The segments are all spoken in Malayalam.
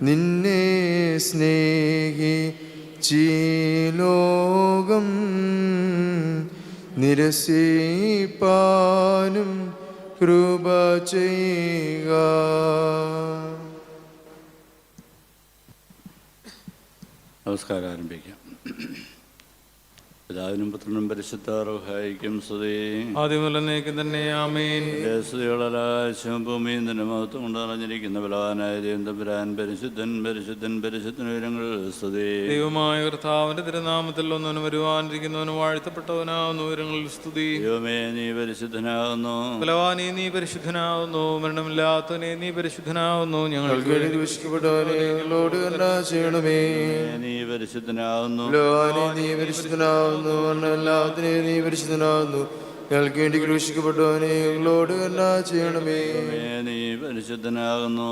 നിന്നെ സ്നേഹിച്ചീ ലോകം നിരസിപ്പാനും കൃപ ചെയ്യുക. നമസ്കാരം ആരംഭിക്കാം. പിതാവിനും പുത്രനും പരിശുദ്ധ റൂഹായിക്കും സ്തുതി. ആദ്യം മുതൽ എന്നേക്കും തന്നെ ആമേൻ. സ്തുതികളാശം ഭൂമിയും തന്നെ മഹത്വം കൊണ്ട് നിറഞ്ഞിരിക്കുന്ന ബലവാനായ ദൈവം തമ്പുരാൻ പരിശുദ്ധൻ പരിശുദ്ധൻ പരിശുദ്ധൻ ഉയരങ്ങൾ സ്തുതി. ദൈവമായ കർത്താവിന്റെ തിരുനാമത്തിൽ ഒന്നവനും വരുവാനിരിക്കുന്നവനും വാഴ്ത്തപ്പെട്ടവനാവുന്നു ഉയരങ്ങളിൽ സ്തുതി. ദൈവമേ നീ പരിശുദ്ധനാകുന്നു. ബലവാനെ നീ പരിശുദ്ധനാവുന്നു. മരണമില്ലാത്തവനെ നീ പരിശുദ്ധനാവുന്നു. ഞങ്ങൾക്ക് ഞങ്ങളോട് ചെയ്യണമേ. നീ പരിശുദ്ധനാകുന്നു. നീ പരിശുദ്ധനാവുന്നു. എല്ലാത്തിനെ നീ പരിശുദ്ധനാകുന്നു. ഞങ്ങൾക്ക് വേണ്ടി ക്രൂശിക്കപ്പെട്ടവനെ ഞങ്ങളോട് കരുണ ചെയ്യണമേ. നീ പരിശുദ്ധനാകുന്നു.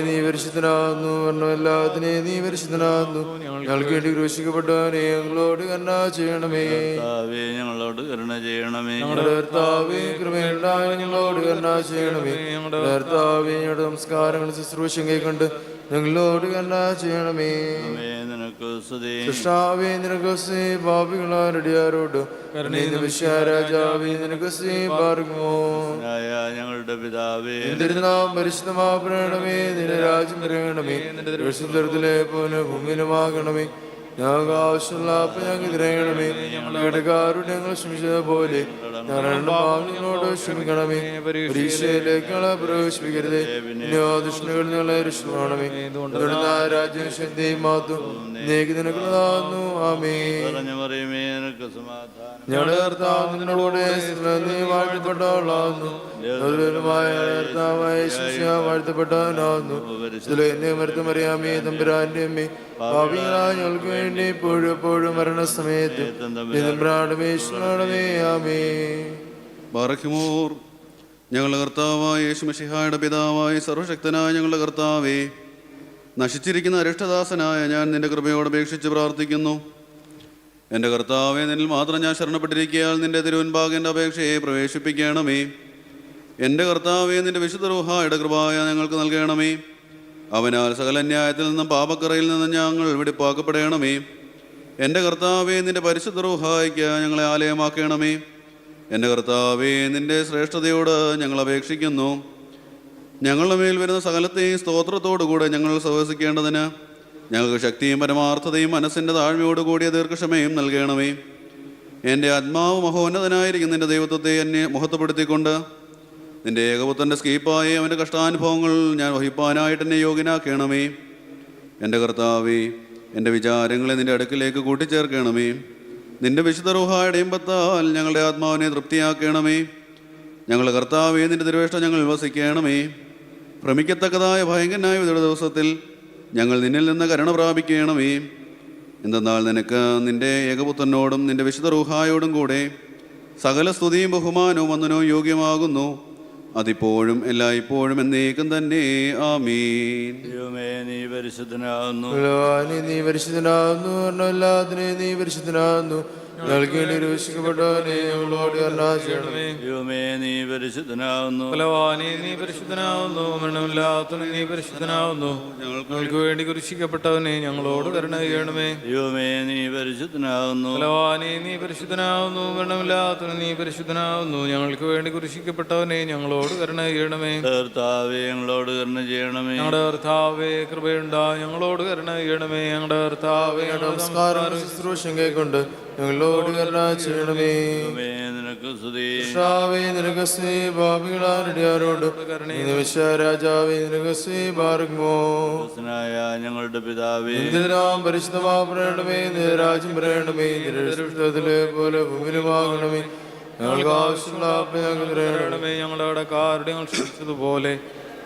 നീ പരിശുദ്ധനാകുന്നു. എല്ലാത്തിനെ നീ പരിശുദ്ധനാകുന്നു. ഞങ്ങൾക്ക് വേണ്ടി ക്രൂശിക്കപ്പെട്ടവനെ ഞങ്ങളോട് കരുണ ചെയ്യണമേ. ഞങ്ങളോട് കരുണ ചെയ്യണമേ. ഞങ്ങളുടെ കർത്താവേ കൃപയുണ്ടായ ഞങ്ങളോട് കരുണ ചെയ്യണമേ. കർത്താവേ ഞങ്ങളുടെ നമസ്കാരങ്ങൾ ശുശ്രൂഷ കൈക്കൊണ്ട് ഞങ്ങളോട് കരുണ ചെയ്യണമേ. സൃഷ്ടാവേ നിനക്ക് പാപികളാരടിയാരോട് രാജാവേ നിനക്ക് പാർക്കുമോ. ഞങ്ങളുടെ പിതാവേ നാം പരിശുദ്ധമാകണമേ. നിന്റെ രാജ്യം വരയണമേ. വിശുദ്ധത്തിലെ പോലെ ഭൂമിയിലുമാകണമേ. ഞങ്ങൾക്ക് ആവശ്യമുള്ള അപ്പം ഞങ്ങൾക്ക് തിരയണമേ. ഞങ്ങളുടെ കാരുടെ ഞങ്ങൾ ക്ഷമിച്ചതുപോലെ ഞങ്ങളോട് ക്ഷമിക്കണമേ. പരീക്ഷയിലേക്ക് ഞങ്ങളെ പ്രവേശിപ്പിക്കരുതേ. ദുഷ്ടകളിൽ ഞങ്ങളെ രക്ഷിക്കണമേ. രാജ്യം ശക്തിയും മാത്തും നിനക്കുള്ളതാകുന്നു. ആമേൻ. ഞങ്ങളുടെ കർത്താവ് നിന്നോടുകൂടെ നീ വാഴ്ത്തപ്പെട്ടവളാകുന്നു. വാഴ്ത്തപ്പെട്ടവനാകുന്നു. എന്നെ മരുത്തുമറിയാമേ തമ്പുരാന്റെ അമ്മേ പാപികളായ ഞങ്ങൾക്ക് വേണ്ടി എപ്പോഴും എപ്പോഴും മരണസമയത്ത് ബാറഖ്യമോർ. ഞങ്ങളുടെ കർത്താവായ യേശു മിശിഹായുടെ പിതാവായ സർവശക്തനായ ഞങ്ങളുടെ കർത്താവേ, നശിച്ചിരിക്കുന്ന അരിഷ്ടദാസനായ ഞാൻ നിന്റെ കൃപയോട് അപേക്ഷിച്ച് പ്രാർത്ഥിക്കുന്നു. എൻ്റെ കർത്താവെ, നിന്നിൽ മാത്രം ഞാൻ ശരണപ്പെട്ടിരിക്കയാൽ നിന്റെ തിരുവൻപാകെ എൻ്റെ അപേക്ഷയെ പ്രവേശിപ്പിക്കണമേ. എൻ്റെ കർത്താവെ, നിന്റെ വിശുദ്ധ റൂഹായുടെ കൃപയായ ഞങ്ങൾക്ക് നൽകണമേ. അവനാൽ സകല അന്യായത്തിൽ നിന്നും പാപക്കറയിൽ നിന്നും ഞങ്ങൾ വെടിപ്പാക്കപ്പെടണമേ. എൻ്റെ കർത്താവേ, നിന്റെ പരിശുദ്ധ റൂഹായ്ക്ക് ഞങ്ങളെ ആലയമാക്കണമേ. എൻ്റെ കർത്താവേ, നിന്റെ ശ്രേഷ്ഠതയോട് ഞങ്ങൾ അപേക്ഷിക്കുന്നു. ഞങ്ങളുടെ മേൽ വരുന്ന സകലത്തെയും സ്തോത്രത്തോടുകൂടെ ഞങ്ങൾ സഹവസിക്കേണ്ടതിന് ഞങ്ങൾക്ക് ശക്തിയും പരമാർത്ഥതയും മനസ്സിൻ്റെ താഴ്മയോടുകൂടിയ ദീർഘക്ഷമയും നൽകണമേ. എൻ്റെ ആത്മാവ് മഹോന്നതനായിരിക്കും നിന്റെ ദൈവത്വത്തെ എന്നെ മഹത്വപ്പെടുത്തിക്കൊണ്ട് നിന്റെ ഏകപുത്രൻ്റെ സ്കീപ്പായി അവൻ്റെ കഷ്ടാനുഭവങ്ങൾ ഞാൻ വഹിപ്പാനായിട്ട് എന്നെ യോഗ്യനാക്കണമേ. എൻ്റെ കർത്താവേ, എൻ്റെ വിചാരങ്ങളെ നിൻ്റെ അടുക്കിലേക്ക് കൂട്ടിച്ചേർക്കണമേ. നിൻ്റെ വിശുദ്ധ റൂഹായുടെ ഇമ്പത്താൽ ഞങ്ങളുടെ ആത്മാവിനെ തൃപ്തിയാക്കണമേ. ഞങ്ങളുടെ കർത്താവേ, നിൻ്റെ തിരുവേഷ്ട ഞങ്ങൾ വസിക്കണമേ. ഭ്രമിക്കത്തക്കതായ ഭയങ്കരനായ വിധയുടെ ദിവസത്തിൽ ഞങ്ങൾ നിന്നിൽ നിന്ന് കരുണ പ്രാപിക്കണമേ. എന്തെന്നാൽ നിനക്ക് നിൻ്റെ ഏകപുത്രനോടും നിൻ്റെ വിശുദ്ധ റൂഹായോടും കൂടെ സകല സ്തുതിയും ബഹുമാനവും വന്ദനവും യോഗ്യമാകുന്നു. അതിപ്പോഴും എല്ലായ്പ്പോഴും എന്നേക്കും തന്നെ. ആമീൻ. നീ പരിശുദ്ധനാകുന്നു. നീ പരിശുദ്ധനാകുന്നു. എല്ലാത്തിനെയും നീ പരിശുദ്ധനാകുന്നു. ഞങ്ങൾക്ക് വേണ്ടി രൂപപ്പെട്ടവനെ ഞങ്ങളോട് കരുണ ചെയ്യണമേ. നീ പരിശുദ്ധനാകുന്നു. നീ പരിശുദ്ധനാകുന്നു. മരണമില്ലാത്തവനെ നീ പരിശുദ്ധനാകുന്നു. ഞങ്ങൾക്ക് വേണ്ടി കുരിശിക്കപ്പെട്ടവനെ ഞങ്ങളോട് കരുണ ചെയ്യണമേ. നീ പരിശുദ്ധനാകുന്നു. നീ പരിശുദ്ധനാകുന്നു. മരണമില്ലാത്തവനെ നീ പരിശുദ്ധനാകുന്നു. ഞങ്ങൾക്ക് വേണ്ടി കുരിശിക്കപ്പെട്ടവനെ ഞങ്ങളോട് കരുണ ചെയ്യണമേ. കർത്താവേ, ഞങ്ങളോട് കരുണ ചെയ്യണമേ. ഞങ്ങളുടെ കർത്താവേ, കൃപയുണ്ടാ ഞങ്ങളോട് കരുണ ചെയ്യണമേ. ഞങ്ങളുടെ കർത്താവേ, നമസ്കാരം ശുശ്രൂഷ കൈക്കൊണ്ട് ഞങ്ങളോട് കരുണ ചെയ്യണമേ. രാജാവേ നിനക്ക് പാർക്കുമോ. ഞങ്ങളുടെ പിതാവേ, പരിശുദ്ധമാകണമേ. രാജ്യം പറയണമേ. പോലെ ഭൂമിയിലുമാകണമേ. ഞങ്ങൾക്ക് ആവശ്യമുള്ള ഞങ്ങൾ ഞങ്ങളുടെ കടക്കാരുടെ ഞങ്ങൾ ക്ഷമിച്ചതുപോലെ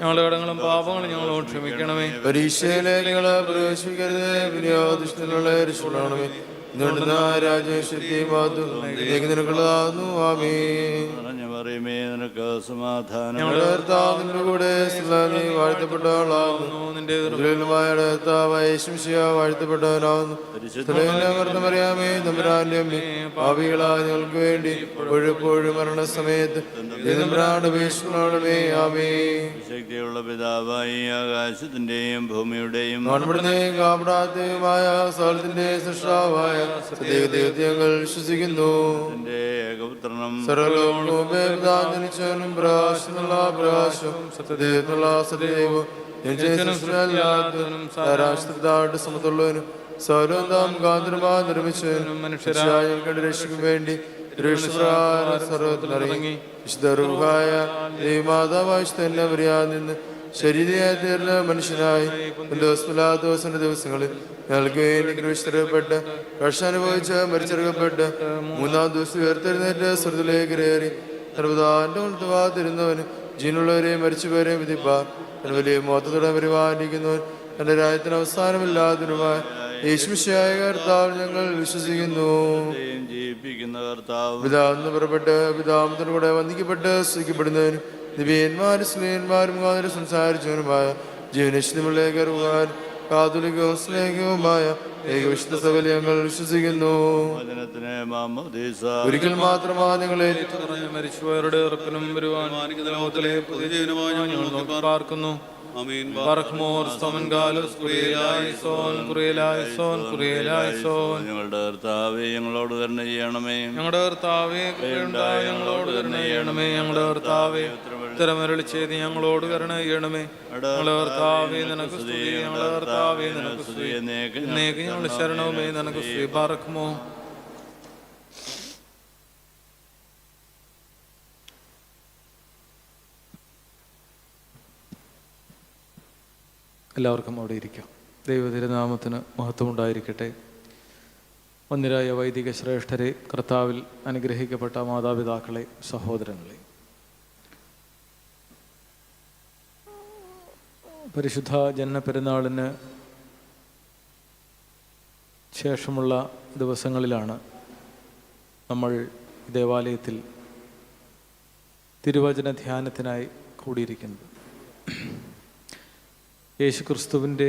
ഞങ്ങളുടെ കടങ്ങളും പാപങ്ങളും ഞങ്ങളോട് ക്ഷമിക്കണമേ. പരീക്ഷയിലേക്ക് ഞങ്ങളെ പ്രവേശിക്കരുത്. വിനിയോഗ രാജ്യശക്തി നിനക്കുള്ളതാകുന്നു. ആമേൻ. മറിയമേ, നിനക്ക് സമാധാനം. ഞങ്ങളുടെ കർത്താവിന്റെ കൂടെ നീ വാഴ്ത്തപ്പെട്ടവളാകുന്നു. നിന്റെ ദുർബലമായ കർത്താവായ യേശുമിശിഹാ വാഴ്ത്തപ്പെട്ടവനാകുന്നു. മറിയാമേ, തമ്പുരാന്റെ അമ്മേ, പാപികളായ ഞങ്ങൾക്ക് വേണ്ടി എപ്പോഴും മരണസമയത്ത് അപേക്ഷിക്കണമേ. ആമേൻ. ശക്തിയുള്ള പിതാവായി ആകാശത്തിന്റെയും ഭൂമിയുടെയും കാപടാത്തെയുമായ സകലത്തിന്റെ സൃഷ്ടാവായ ദൈവത്തെ ഞങ്ങൾ വിശ്വസിക്കുന്നു. ഏകപുത്രനും ജനിച്ചവനും പ്രകാശമുള്ള പ്രകാശം സത്യദൈവത്തിനുള്ള സത്യദൈവം രാഷ്ട്രത്തായിട്ട് സമത്തുള്ളവനും സൗരവം കാന്തരമാ നിർമ്മിച്ചവനും മനുഷ്യരായ കണ്ട് രക്ഷയ്ക്ക് വേണ്ടി സർവത്തിലിറങ്ങി വിശുദ്ധമായ ദൈവമാതാവായി തന്നെ മറിയാതെ നിന്ന് ശരീരയായി തീർന്ന മനുഷ്യനായി ദിവസത്തിന്റെ ദിവസങ്ങളിൽ ഞങ്ങൾക്ക് വേണ്ടി ക്രൂശിക്കപ്പെട്ട് കർഷാനുഭവിച്ച് മരിച്ചെടുക്കപ്പെട്ട് മൂന്നാം ദിവസം ഉയർത്തെഴുന്നേറ്റ് സ്വർഗ്ഗത്തിലേക്ക് കയറി സർവ്വതാന്റെ ഉൾത്തുവാതിരുന്നവന് ജീവനുള്ളവരെയും മരിച്ചുപോരെയും വിധിപ്പാൻ വലിയ മോത്തത്തോടെ പരിപാലിക്കുന്നവൻ തന്റെ രാജ്യത്തിന് അവസാനമില്ലാത്തതുമായ യേശുമിശിഹായ കർത്താവ് ഞങ്ങൾ വിശ്വസിക്കുന്നു. പിതാവിന് പുറപ്പെട്ട് പിതാമത്തിന് കൂടെ വന്ദിക്കപ്പെട്ട് സ്തുതിക്കപ്പെടുന്നവനും ദിവ്യന്മാരും സ്നേഹന്മാരും കാതൽ സംസാരിച്ചവനുമായ ജീവനശ്വരമുള്ളേക്ക് അറിവാൻ കാതുലികവും സ്നേഹവുമായ ഏകവിശുദ്ധ സകല ഞങ്ങൾ വിശ്വസിക്കുന്നു. ഒരിക്കൽ മാത്രമാണ് നിങ്ങളെ മരിച്ചവരുടെ ഉറപ്പിനും വരുവാൻ പാർക്കുന്നു. ഞങ്ങളുടെ കർത്താവേ, ഞങ്ങളോട് കരുണ ചെയ്യണമേ. ഞങ്ങളുടെ കർത്താവേ, ഞങ്ങളോട് കരുണ ചെയ്യണമേ. ഞങ്ങളുടെ കർത്താവേ, ഉത്തരമരുളി ചെയ്ത് ഞങ്ങളോട് കരുണ ചെയ്യണമേ. ഞങ്ങളുടെ കർത്താവേ, നിനക്ക് സ്തുതി. ഞങ്ങളുടെ കർത്താവേ, നിനക്ക് സ്തുതി. ഞങ്ങളുടെ ശരണവുമേ, നിനക്ക് സ്തുതി. പാർക്കുമോ. എല്ലാവർക്കും അവിടെ ഇരിക്കാം. ദൈവതിരുനാമത്തിന് മഹത്വമുണ്ടായിരിക്കട്ടെ. വന്യരായ വൈദിക ശ്രേഷ്ഠരെ, കർത്താവിൽ അനുഗ്രഹിക്കപ്പെട്ട മാതാപിതാക്കളെ, സഹോദരങ്ങളെ, പരിശുദ്ധ ജനനപ്പെരുന്നാളിന് ശേഷമുള്ള ദിവസങ്ങളിലാണ് നമ്മൾ ദേവാലയത്തിൽ തിരുവചന ധ്യാനത്തിനായി കൂടിയിരിക്കുന്നത്. യേശുക്രിസ്തുവിൻ്റെ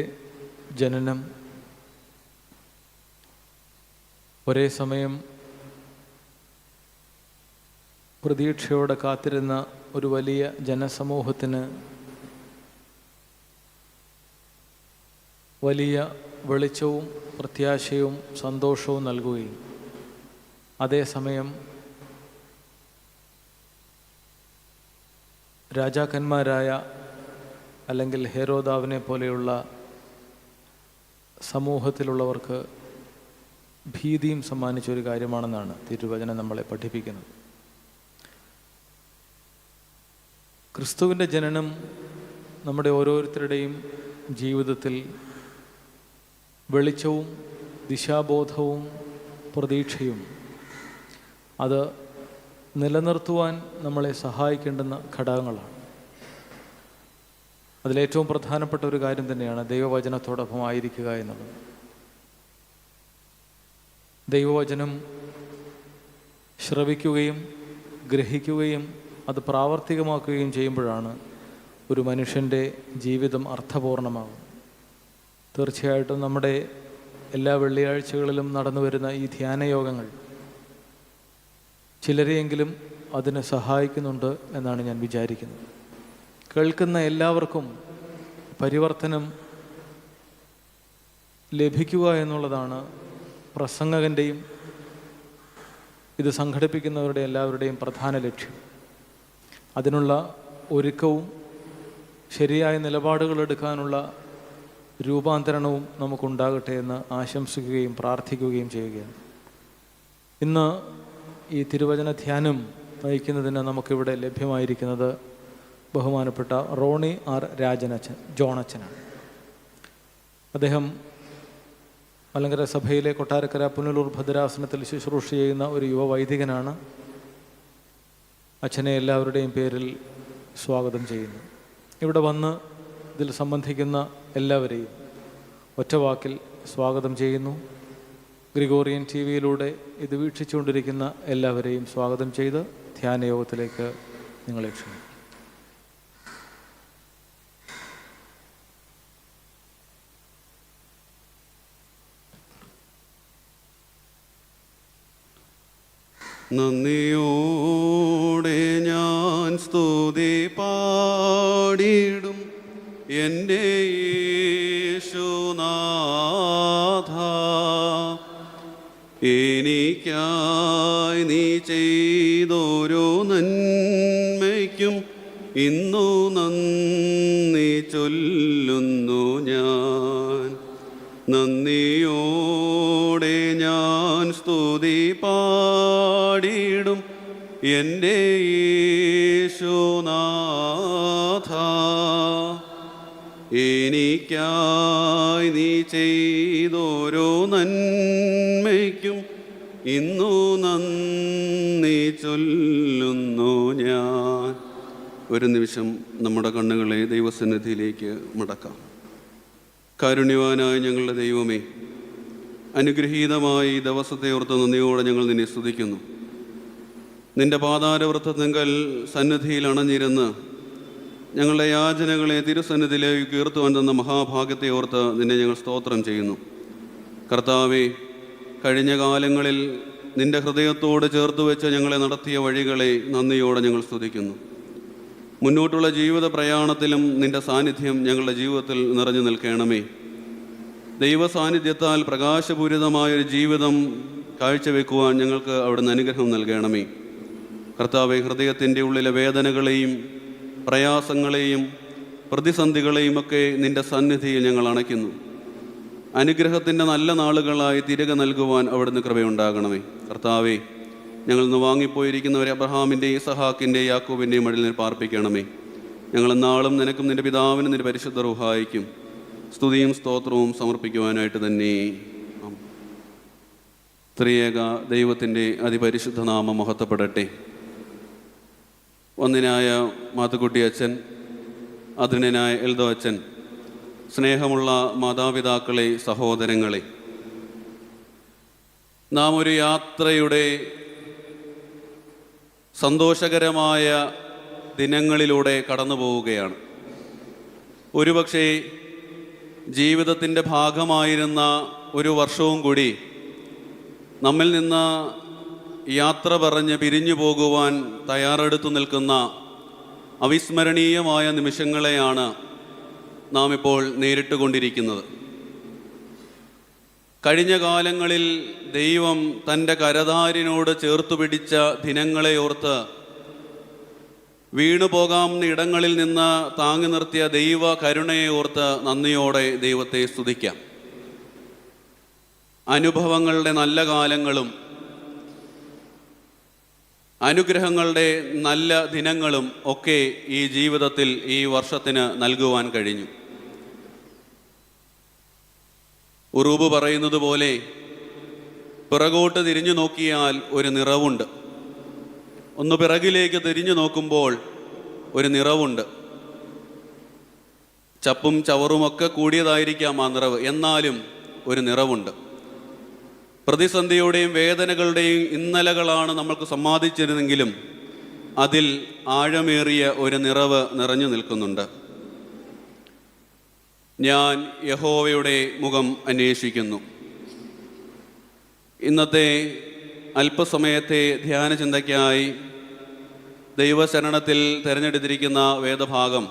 ജനനം ഒരേ സമയം പ്രതീക്ഷയോടെ കാത്തിരുന്ന ഒരു വലിയ ജനസമൂഹത്തിന് വലിയ വെളിച്ചവും പ്രത്യാശയും സന്തോഷവും നൽകുകയും അതേസമയം രാജാക്കന്മാരായ അല്ലെങ്കിൽ ഹെരോദാവിനെ പോലെയുള്ള സമൂഹത്തിലുള്ളവർക്ക് ഭീതിയും സമ്മാനിച്ചൊരു കാര്യമാണെന്നാണ് തിരുവചനം നമ്മളെ പഠിപ്പിക്കുന്നത്. ക്രിസ്തുവിൻ്റെ ജനനം നമ്മുടെ ഓരോരുത്തരുടെയും ജീവിതത്തിൽ വെളിച്ചവും ദിശാബോധവും പ്രതീക്ഷയും അത് നിലനിർത്തുവാൻ നമ്മളെ സഹായിക്കേണ്ടുന്ന ഘടകങ്ങളാണ്. അതിലേറ്റവും പ്രധാനപ്പെട്ട ഒരു കാര്യം തന്നെയാണ് ദൈവവചനത്തോടൊപ്പം ആയിരിക്കുക എന്നുള്ളത്. ദൈവവചനം ശ്രവിക്കുകയും ഗ്രഹിക്കുകയും അത് പ്രാവർത്തികമാക്കുകയും ചെയ്യുമ്പോഴാണ് ഒരു മനുഷ്യൻ്റെ ജീവിതം അർത്ഥപൂർണമാകും. തീർച്ചയായിട്ടും നമ്മുടെ എല്ലാ വെള്ളിയാഴ്ചകളിലും നടന്നു വരുന്ന ഈ ധ്യാനയോഗങ്ങൾ ചിലരെയെങ്കിലും അതിന് സഹായിക്കുന്നുണ്ട് എന്നാണ് ഞാൻ വിചാരിക്കുന്നത്. കേൾക്കുന്ന എല്ലാവർക്കും പരിവർത്തനം ലഭിക്കുക എന്നുള്ളതാണ് പ്രസംഗകൻ്റെയും ഇത് സംഘടിപ്പിക്കുന്നവരുടെ എല്ലാവരുടെയും പ്രധാന ലക്ഷ്യം. അതിനുള്ള ഒരുക്കവും ശരിയായ നിലപാടുകൾ എടുക്കാനുള്ള രൂപാന്തരണവും നമുക്കുണ്ടാകട്ടെ എന്ന് ആശംസിക്കുകയും പ്രാർത്ഥിക്കുകയും ചെയ്യുകയാണ്. ഇന്ന് ഈ തിരുവചന ധ്യാനം നയിക്കുന്നതിന് നമുക്കിവിടെ ലഭ്യമായിരിക്കുന്നത് ബഹുമാനപ്പെട്ട റോണി ആർ ജോണച്ചനാണ്. അദ്ദേഹം മലങ്കര സഭയിലെ കൊട്ടാരക്കര പുനലൂർ ഭദ്രാസനത്തിൽ ശുശ്രൂഷ ചെയ്യുന്ന ഒരു യുവ വൈദികനാണ്. അച്ഛനെ എല്ലാവരുടെയും പേരിൽ സ്വാഗതം ചെയ്യുന്നു. ഇവിടെ വന്ന് ഇതിൽ സംബന്ധിക്കുന്ന എല്ലാവരെയും ഒറ്റവാക്കിൽ സ്വാഗതം ചെയ്യുന്നു. ഗ്രിഗോറിയൻ TV യിലൂടെ ഇത് വീക്ഷിച്ചുകൊണ്ടിരിക്കുന്ന എല്ലാവരെയും സ്വാഗതം ചെയ്ത് ധ്യാനയോഗത്തിലേക്ക് നിങ്ങളെ ക്ഷണിക്കും. നന്ദിയോടെ ഞാൻ സ്തുതി പാടിടും എൻ്റെ യേശുനാഥ. എനിക്കായി നീ ചെയ്തോരോ നന്മയ്ക്കും ഇന്നു നന്ദി ചൊല്ലുന്നു ഞാൻ. നന്ദിയോടെ ഞാൻ സ്തുതി പാടിടും എൻ്റെ യേശുനാഥ. എനിക്കായി നീ ചെയ്തോരോ നന്മയ്ക്കും ഇന്നു നന്ദി ചൊല്ലുന്നു ഞാൻ. ഒരു നിമിഷം നമ്മുടെ കണ്ണുകളെ ദൈവസന്നിധിയിലേക്ക് മടക്കാം. കാരുണ്യവാനായ ഞങ്ങളുടെ ദൈവമേ, അനുഗ്രഹീതമായി ഈ ദിവസത്തെ ഓർത്ത് നന്ദിയോടെ ഞങ്ങൾ നിന്നെ സ്തുതിക്കുന്നു. നിന്റെ പാതാരവൃത്തത്തിങ്കൽ സന്നിധിയിൽ അണഞ്ഞിരുന്ന് ഞങ്ങളുടെ യാചനകളെ തിരുസന്നിധിയിലേക്ക് കീർത്തുവാൻ തന്ന മഹാഭാഗ്യത്തെ ഓർത്ത് നിന്നെ ഞങ്ങൾ സ്തോത്രം ചെയ്യുന്നു. കർത്താവേ, കഴിഞ്ഞ കാലങ്ങളിൽ നിന്റെ ഹൃദയത്തോട് ചേർത്ത് വെച്ച് ഞങ്ങളെ നടത്തിയ വഴികളെ നന്ദിയോടെ ഞങ്ങൾ സ്തുതിക്കുന്നു. മുന്നോട്ടുള്ള ജീവിത പ്രയാണത്തിലും നിന്റെ സാന്നിധ്യം ഞങ്ങളുടെ ജീവിതത്തിൽ നിറഞ്ഞു നിൽക്കണമേ. ദൈവ സാന്നിധ്യത്താൽ പ്രകാശപൂരിതമായൊരു ജീവിതം കാഴ്ചവെക്കുവാൻ ഞങ്ങൾക്ക് അവിടുന്ന് അനുഗ്രഹം നൽകണമേ. കർത്താവെ, ഹൃദയത്തിൻ്റെ ഉള്ളിലെ വേദനകളെയും പ്രയാസങ്ങളെയും പ്രതിസന്ധികളെയും ഒക്കെ നിന്റെ സന്നിധിയിൽ ഞങ്ങൾ അണയ്ക്കുന്നു. അനുഗ്രഹത്തിൻ്റെ നല്ല നാളുകളായി തിരികെ നൽകുവാൻ അവിടുന്ന് കൃപയുണ്ടാകണമേ. കർത്താവെ, ഞങ്ങൾ ഇന്ന് വാങ്ങിപ്പോയിരിക്കുന്നവരെ അബ്രഹാമിൻ്റെയും ഇസഹാക്കിൻ്റെയും യാക്കോബിൻ്റെയും മടിയിൽ പാർപ്പിക്കണമേ. ഞങ്ങൾ നാളും നിനക്കും നിന്റെ പിതാവിനും നിന്റെ പരിശുദ്ധ റൂഹായിക്കും സ്തുതിയും സ്തോത്രവും സമർപ്പിക്കുവാനായിട്ട് തന്നെ. ത്രിയേക ദൈവത്തിൻ്റെ അതിപരിശുദ്ധ നാമം മഹത്വപ്പെടട്ടെ. ഒന്നിനായ മാത്തുക്കുട്ടി അച്ഛൻ, അതിനായ എൽദോ അച്ഛൻ, സ്നേഹമുള്ള മാതാപിതാക്കളെ, സഹോദരങ്ങളെ, നാം ഒരു യാത്രയുടെ സന്തോഷകരമായ ദിനങ്ങളിലൂടെ കടന്നു പോവുകയാണ്. ഒരുപക്ഷെ ജീവിതത്തിൻ്റെ ഭാഗമായിരുന്ന ഒരു വർഷവും കൂടി നമ്മിൽ നിന്ന് യാത്ര പറഞ്ഞ് പിരിഞ്ഞു പോകുവാൻ തയ്യാറെടുത്തു നിൽക്കുന്ന അവിസ്മരണീയമായ നിമിഷങ്ങളെയാണ് നാം ഇപ്പോൾ നേരിട്ട് കൊണ്ടിരിക്കുന്നത്. കഴിഞ്ഞ കാലങ്ങളിൽ ദൈവം തൻ്റെ കരതാരിനോട് ചേർത്തു പിടിച്ച ദിനങ്ങളെ ഓർത്ത് വീണുപോകാവുന്ന ഇടങ്ങളിൽ നിന്ന് താങ്ങി നിർത്തിയ ദൈവ കരുണയെ ഓർത്ത് നന്ദിയോടെ ദൈവത്തെ സ്തുതിക്കാം. അനുഭവങ്ങളുടെ നല്ല കാലങ്ങളും അനുഗ്രഹങ്ങളുടെ നല്ല ദിനങ്ങളും ഒക്കെ ഈ ജീവിതത്തിൽ ഈ വർഷത്തിന് നൽകുവാൻ കഴിഞ്ഞു. ഉറൂബ് പറയുന്നത് പോലെ പിറകോട്ട് തിരിഞ്ഞു നോക്കിയാൽ ഒരു നിറവുണ്ട്. ഒന്ന് പിറകിലേക്ക് തിരിഞ്ഞു നോക്കുമ്പോൾ ഒരു നിറവുണ്ട്. ചപ്പും ചവറുമൊക്കെ കൂടിയതായിരിക്കാം ആ നിറവ്, എന്നാലും ഒരു നിറവുണ്ട്. പ്രതിസന്ധിയുടെയും വേദനകളുടെയും ഇന്നലകളാണ് നമ്മൾക്ക് സമ്മാനിച്ചിരുന്നെങ്കിലും അതിൽ ആഴമേറിയ ഒരു നിറവ് നിറഞ്ഞു നിൽക്കുന്നുണ്ട്. ഞാൻ യഹോവയുടെ മുഖം അന്വേഷിക്കുന്നു. ഇന്നത്തെ അല്പസമയത്തെ ധ്യാന ചിന്തയ്ക്കായി ദൈവശരണത്തിൽ തിരഞ്ഞെടുത്തിരിക്കുന്ന വേദഭാഗം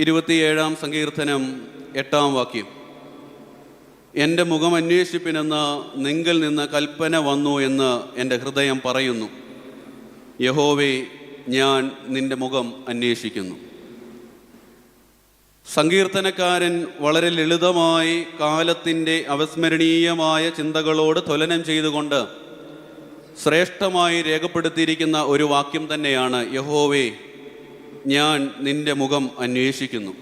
27-ാം സങ്കീർത്തനം 8-ാം വാക്യം. എൻ്റെ മുഖം അന്വേഷിപ്പിനെന്ന് നിങ്കിൽ നിന്ന് കൽപ്പന വന്നു എന്ന് എൻ്റെ ഹൃദയം പറയുന്നു. യഹോവേ, ഞാൻ നിൻ്റെ മുഖം അന്വേഷിക്കുന്നു. സങ്കീർത്തനക്കാരൻ വളരെ ലളിതമായി കാലത്തിൻ്റെ അവിസ്മരണീയമായ ചിന്തകളോട് തുലനം ചെയ്തുകൊണ്ട് ശ്രേഷ്ഠമായി രേഖപ്പെടുത്തിയിരിക്കുന്ന ഒരു വാക്യം തന്നെയാണ് യഹോവേ, ഞാൻ നിൻ്റെ മുഖം അന്വേഷിക്കുന്നു.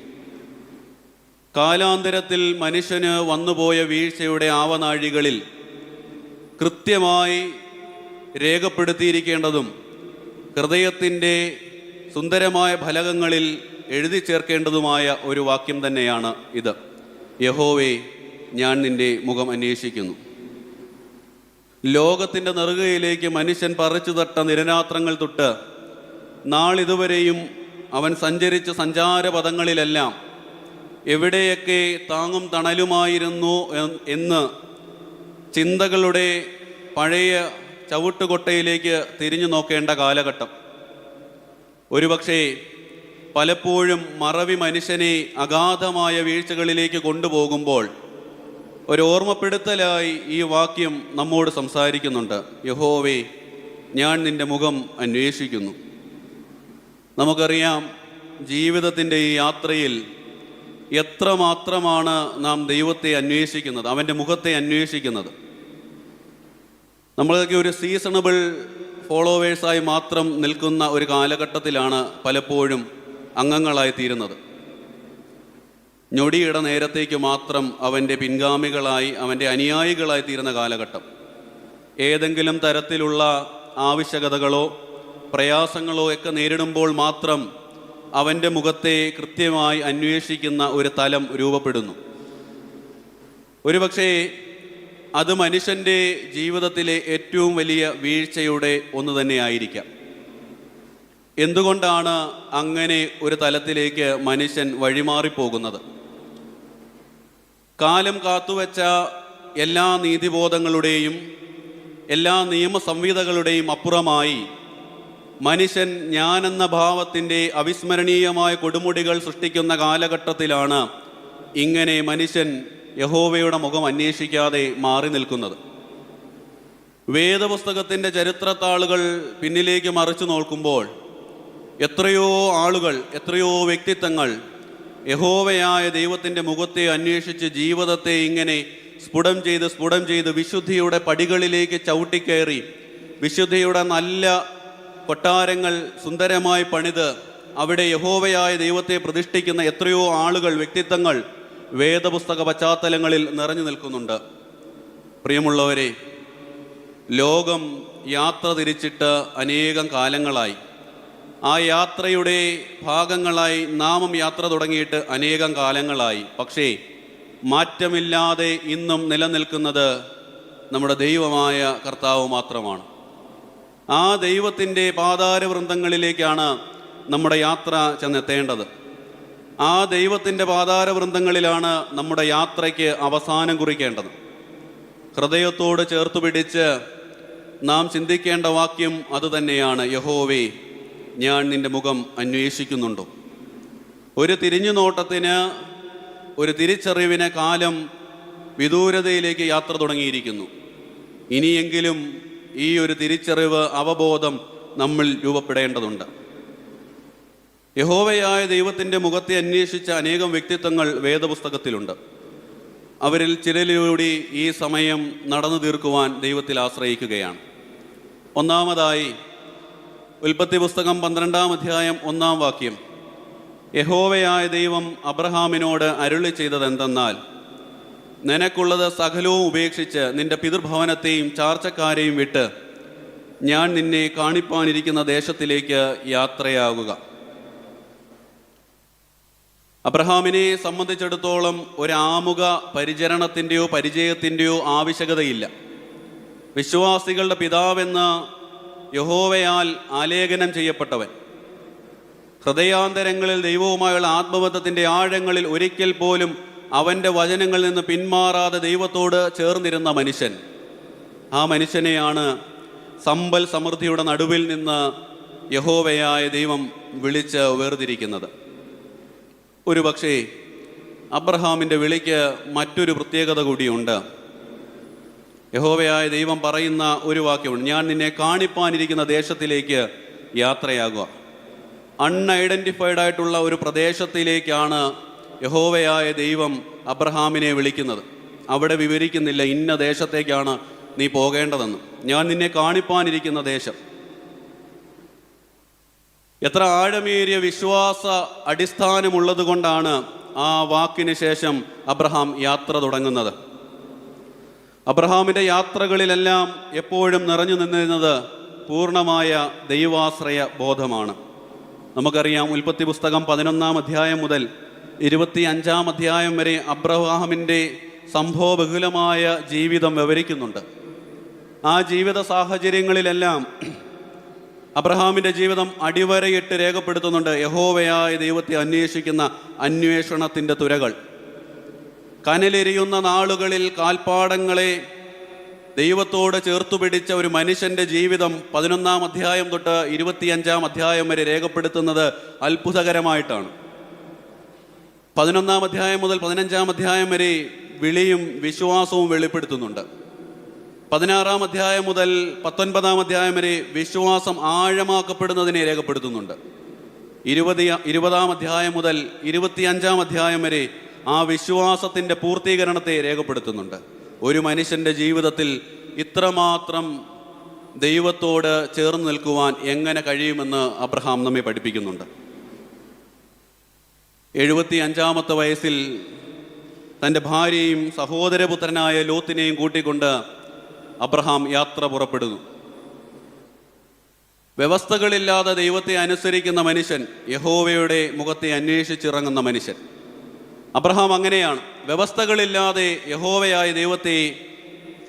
കാലാന്തരത്തിൽ മനുഷ്യന് വന്നുപോയ വീഴ്ചയുടെ ആവനാഴികളിൽ കൃത്യമായി രേഖപ്പെടുത്തിയിരിക്കേണ്ടതും ഹൃദയത്തിൻ്റെ സുന്ദരമായ ഫലകങ്ങളിൽ എഴുതി ചേർക്കേണ്ടതുമായ ഒരു വാക്യം തന്നെയാണ് ഇത്. യഹോവേ, ഞാൻ നിൻ്റെ മുഖം അന്വേഷിക്കുന്നു. ലോകത്തിൻ്റെ നെറുകയിലേക്ക് മനുഷ്യൻ പറിച്ചു തട്ട നിരനാത്രങ്ങൾ തൊട്ട് നാളിതുവരെയും അവൻ സഞ്ചരിച്ച സഞ്ചാരപഥങ്ങളിലെല്ലാം എവിടെയൊക്കെ താങ്ങും തണലുമായിരുന്നു എന്ന് ചിന്തകളുടെ പഴയ ചവിട്ടുകൊട്ടയിലേക്ക് തിരിഞ്ഞു നോക്കേണ്ട കാലഘട്ടം. ഒരുപക്ഷേ പലപ്പോഴും മറവി മനുഷ്യനെ അഗാധമായ വീഴ്ചകളിലേക്ക് കൊണ്ടുപോകുമ്പോൾ ഒരു ഓർമ്മപ്പെടുത്തലായി ഈ വാക്യം നമ്മോട് സംസാരിക്കുന്നുണ്ട്. യഹോവേ, ഞാൻ നിൻ്റെ മുഖം അന്വേഷിക്കുന്നു. നമുക്കറിയാം, ജീവിതത്തിൻ്റെ ഈ യാത്രയിൽ എത്രമാത്രമാണ് നാം ദൈവത്തെ അന്വേഷിക്കുന്നത്, അവൻ്റെ മുഖത്തെ അന്വേഷിക്കുന്നത്. നമ്മളൊക്കെ ഒരു സീസണബിൾ ഫോളോവേഴ്സായി മാത്രം നിൽക്കുന്ന ഒരു കാലഘട്ടത്തിലാണ് പലപ്പോഴും അംഗങ്ങളായി തീരുന്നത്. ഞൊടിയുടെ നേരത്തേക്ക് മാത്രം അവൻ്റെ പിൻഗാമികളായി, അവൻ്റെ അനുയായികളായി തീരുന്ന കാലഘട്ടം. ഏതെങ്കിലും തരത്തിലുള്ള ആവശ്യകതകളോ പ്രയാസങ്ങളോ ഒക്കെ നേരിടുമ്പോൾ മാത്രം അവൻ്റെ മുഖത്തെ കൃത്യമായി അന്വേഷിക്കുന്ന ഒരു തലം രൂപപ്പെടുന്നു. ഒരുപക്ഷേ അത് മനുഷ്യൻ്റെ ജീവിതത്തിലെ ഏറ്റവും വലിയ വീഴ്ചയുടെ ഒന്ന് തന്നെയായിരിക്കാം. എന്തുകൊണ്ടാണ് അങ്ങനെ ഒരു തലത്തിലേക്ക് മനുഷ്യൻ വഴിമാറിപ്പോകുന്നത്? കാലം കാത്തുവെച്ച എല്ലാ നീതിബോധങ്ങളുടെയും എല്ലാ നിയമസംഹിതകളുടെയും അപ്പുറമായി മനുഷ്യൻ ഞാനെന്ന ഭാവത്തിൻ്റെ അവിസ്മരണീയമായ കൊടുമുടികൾ സൃഷ്ടിക്കുന്ന കാലഘട്ടത്തിലാണ് ഇങ്ങനെ മനുഷ്യൻ യഹോവയുടെ മുഖം അന്വേഷിക്കാതെ മാറി നിൽക്കുന്നത്. വേദപുസ്തകത്തിൻ്റെ ചരിത്രത്താളുകൾ പിന്നിലേക്ക് മറിച്ചു നോക്കുമ്പോൾ എത്രയോ ആളുകൾ, എത്രയോ വ്യക്തിത്വങ്ങൾ യഹോവയായ ദൈവത്തിൻ്റെ മുഖത്തെ അന്വേഷിച്ച് ജീവിതത്തെ ഇങ്ങനെ സ്ഫുടം ചെയ്ത് വിശുദ്ധിയുടെ പടികളിലേക്ക് ചവിട്ടിക്കയറി വിശുദ്ധിയുടെ നല്ല കൊട്ടാരങ്ങൾ സുന്ദരമായി പണിത് അവിടെ യഹോവയായ ദൈവത്തെ പ്രതിഷ്ഠിക്കുന്ന എത്രയോ ആളുകൾ, വ്യക്തിത്വങ്ങൾ വേദപുസ്തക പശ്ചാത്തലങ്ങളിൽ നിറഞ്ഞു നിൽക്കുന്നുണ്ട്. പ്രിയമുള്ളവരെ, ലോകം യാത്ര തിരിച്ചിട്ട് അനേകം കാലങ്ങളായി. ആ യാത്രയുടെ ഭാഗങ്ങളായി നാമും യാത്ര തുടങ്ങിയിട്ട് അനേകം കാലങ്ങളായി. പക്ഷേ മാറ്റമില്ലാതെ ഇന്നും നിലനിൽക്കുന്നത് നമ്മുടെ ദൈവമായ കർത്താവ് മാത്രമാണ്. ആ ദൈവത്തിൻ്റെ പാതാരവൃന്ദങ്ങളിലേക്കാണ് നമ്മുടെ യാത്ര ചെന്നെത്തേണ്ടത്. ആ ദൈവത്തിൻ്റെ പാതാരവൃന്ദങ്ങളിലാണ് നമ്മുടെ യാത്രയ്ക്ക് അവസാനം കുറിക്കേണ്ടത്. ഹൃദയത്തോട് ചേർത്ത് പിടിച്ച് നാം ചിന്തിക്കേണ്ട വാക്യം അതുതന്നെയാണ്. യഹോവേ, ഞാൻ നിൻ്റെ മുഖം അന്വേഷിക്കുന്നുണ്ടോ? ഒരു തിരിഞ്ഞുനോട്ടത്തിന്, ഒരു തിരിച്ചറിവിന് കാലം വിദൂരതയിലേക്ക് യാത്ര തുടങ്ങിയിരിക്കുന്നു. ഇനിയെങ്കിലും ഈ ഒരു തിരിച്ചറിവ്, അവബോധം നമ്മിൽ രൂപപ്പെടേണ്ടതുണ്ട്. യഹോവയായ ദൈവത്തിൻ്റെ മുഖത്തെ അന്വേഷിച്ച അനേകം വ്യക്തിത്വങ്ങൾ വേദപുസ്തകത്തിലുണ്ട്. അവരിൽ ചിലരിലൂടെ ഈ സമയം നടന്നു തീർക്കുവാൻ ദൈവത്തിൽ ആശ്രയിക്കുകയാണ്. ഒന്നാമതായി ഉൽപ്പത്തി പുസ്തകം 12-ാം അധ്യായം 1-ാം വാക്യം. യഹോവയായ ദൈവം അബ്രഹാമിനോട് അരുളി ചെയ്തതെന്തെന്നാൽ, നിനക്കുള്ളത് സകലവും ഉപേക്ഷിച്ച് നിന്റെ പിതൃഭവനത്തെയും ചാർച്ചക്കാരെയും വിട്ട് ഞാൻ നിന്നെ കാണിപ്പാനിരിക്കുന്ന ദേശത്തിലേക്ക് യാത്രയാകുക. അബ്രഹാമിനെ സംബന്ധിച്ചിടത്തോളം ഒരാമുഖ പരിചരണത്തിൻ്റെയോ പരിചയത്തിൻ്റെയോ ആവശ്യകതയില്ല. വിശ്വാസികളുടെ പിതാവെന്ന യഹോവയാൽ ആലേഖനം ചെയ്യപ്പെട്ടവൻ, ഹൃദയാന്തരങ്ങളിൽ ദൈവവുമായുള്ള ആത്മബന്ധത്തിൻ്റെ ആഴങ്ങളിൽ ഒരിക്കൽ പോലും അവൻ്റെ വചനങ്ങളിൽ നിന്ന് പിന്മാറാതെ ദൈവത്തോട് ചേർന്നിരുന്ന മനുഷ്യൻ. ആ മനുഷ്യനെയാണ് സമ്പൽ സമൃദ്ധിയുടെ നടുവിൽ നിന്ന് യഹോവയായ ദൈവം വിളിച്ച് വേർതിരിക്കുന്നത്. ഒരുപക്ഷേ അബ്രഹാമിൻ്റെ വിളിക്ക് മറ്റൊരു പ്രത്യേകത കൂടിയുണ്ട്. യഹോവയായ ദൈവം പറയുന്ന ഒരു വാക്യമുണ്ട്, ഞാൻ നിന്നെ കാണിപ്പാനിരിക്കുന്ന ദേശത്തിലേക്ക് യാത്രയാകുക. അൺഐഡൻറ്റിഫൈഡ് ആയിട്ടുള്ള ഒരു പ്രദേശത്തിലേക്കാണ് യഹോവയായ ദൈവം അബ്രഹാമിനെ വിളിക്കുന്നത്. അവിടെ വിവരിക്കുന്നില്ല ഇന്ന ദേശത്തേക്കാണ് നീ പോകേണ്ടതെന്ന്. ഞാൻ നിന്നെ കാണിപ്പാനിരിക്കുന്ന ദേശം. എത്ര ആഴമേറിയ വിശ്വാസ അടിസ്ഥാനമുള്ളത് കൊണ്ടാണ് ആ വാക്കിന് ശേഷം അബ്രഹാം യാത്ര തുടങ്ങുന്നത്. അബ്രഹാമിൻ്റെ യാത്രകളിലെല്ലാം എപ്പോഴും നിറഞ്ഞു നിന്നിരുന്നത് പൂർണ്ണമായ ദൈവാശ്രയ ബോധമാണ്. നമുക്കറിയാം, ഉൽപ്പത്തി പുസ്തകം 11-ാം അധ്യായം മുതൽ 25-ാം അധ്യായം വരെ അബ്രഹാമിൻ്റെ സംഭവബഹുലമായ ജീവിതം വിവരിക്കുന്നുണ്ട്. ആ ജീവിത സാഹചര്യങ്ങളിലെല്ലാം അബ്രഹാമിൻ്റെ ജീവിതം അടിവരയിട്ട് രേഖപ്പെടുത്തുന്നുണ്ട് യഹോവയായ ദൈവത്തെ അന്വേഷിക്കുന്ന അന്വേഷണത്തിൻ്റെ തുരകൾ. കനലെരിയുന്ന നാളുകളിൽ കാൽപ്പാടങ്ങളെ ദൈവത്തോട് ചേർത്തുപിടിച്ച ഒരു മനുഷ്യൻ്റെ ജീവിതം 11-ാം അധ്യായം തൊട്ട് 25-ാം അധ്യായം വരെ രേഖപ്പെടുത്തുന്നത് അത്ഭുതകരമായിട്ടാണ്. 11-ാം അധ്യായം മുതൽ 15-ാം അധ്യായം വരെ വിളിയും വിശ്വാസവും വെളിപ്പെടുത്തുന്നുണ്ട്. 16-ാം അധ്യായം മുതൽ 19-ാം അധ്യായം വരെ വിശ്വാസം ആഴമാക്കപ്പെടുന്നതിനെ രേഖപ്പെടുത്തുന്നുണ്ട്. 20-ാം അധ്യായം മുതൽ 25-ാം അധ്യായം വരെ ആ വിശ്വാസത്തിൻ്റെ പൂർത്തീകരണത്തെ രേഖപ്പെടുത്തുന്നുണ്ട്. ഒരു മനുഷ്യൻ്റെ ജീവിതത്തിൽ ഇത്രമാത്രം ദൈവത്തോട് ചേർന്ന് നിൽക്കുവാൻ എങ്ങനെ കഴിയുമെന്ന് അബ്രഹാം നമ്മെ പഠിപ്പിക്കുന്നുണ്ട്. 75-ാമത്തെ വയസ്സിൽ തൻ്റെ ഭാര്യയും സഹോദരപുത്രനായ ലോത്തിനെയും കൂട്ടിക്കൊണ്ട് അബ്രഹാം യാത്ര പുറപ്പെടുന്നു. വ്യവസ്ഥകളില്ലാതെ ദൈവത്തെ അനുസരിക്കുന്ന മനുഷ്യൻ, യഹോവയുടെ മുഖത്തെ അന്വേഷിച്ചിറങ്ങുന്ന മനുഷ്യൻ. അബ്രഹാം അങ്ങനെയാണ്, വ്യവസ്ഥകളില്ലാതെ യഹോവയായ ദൈവത്തെ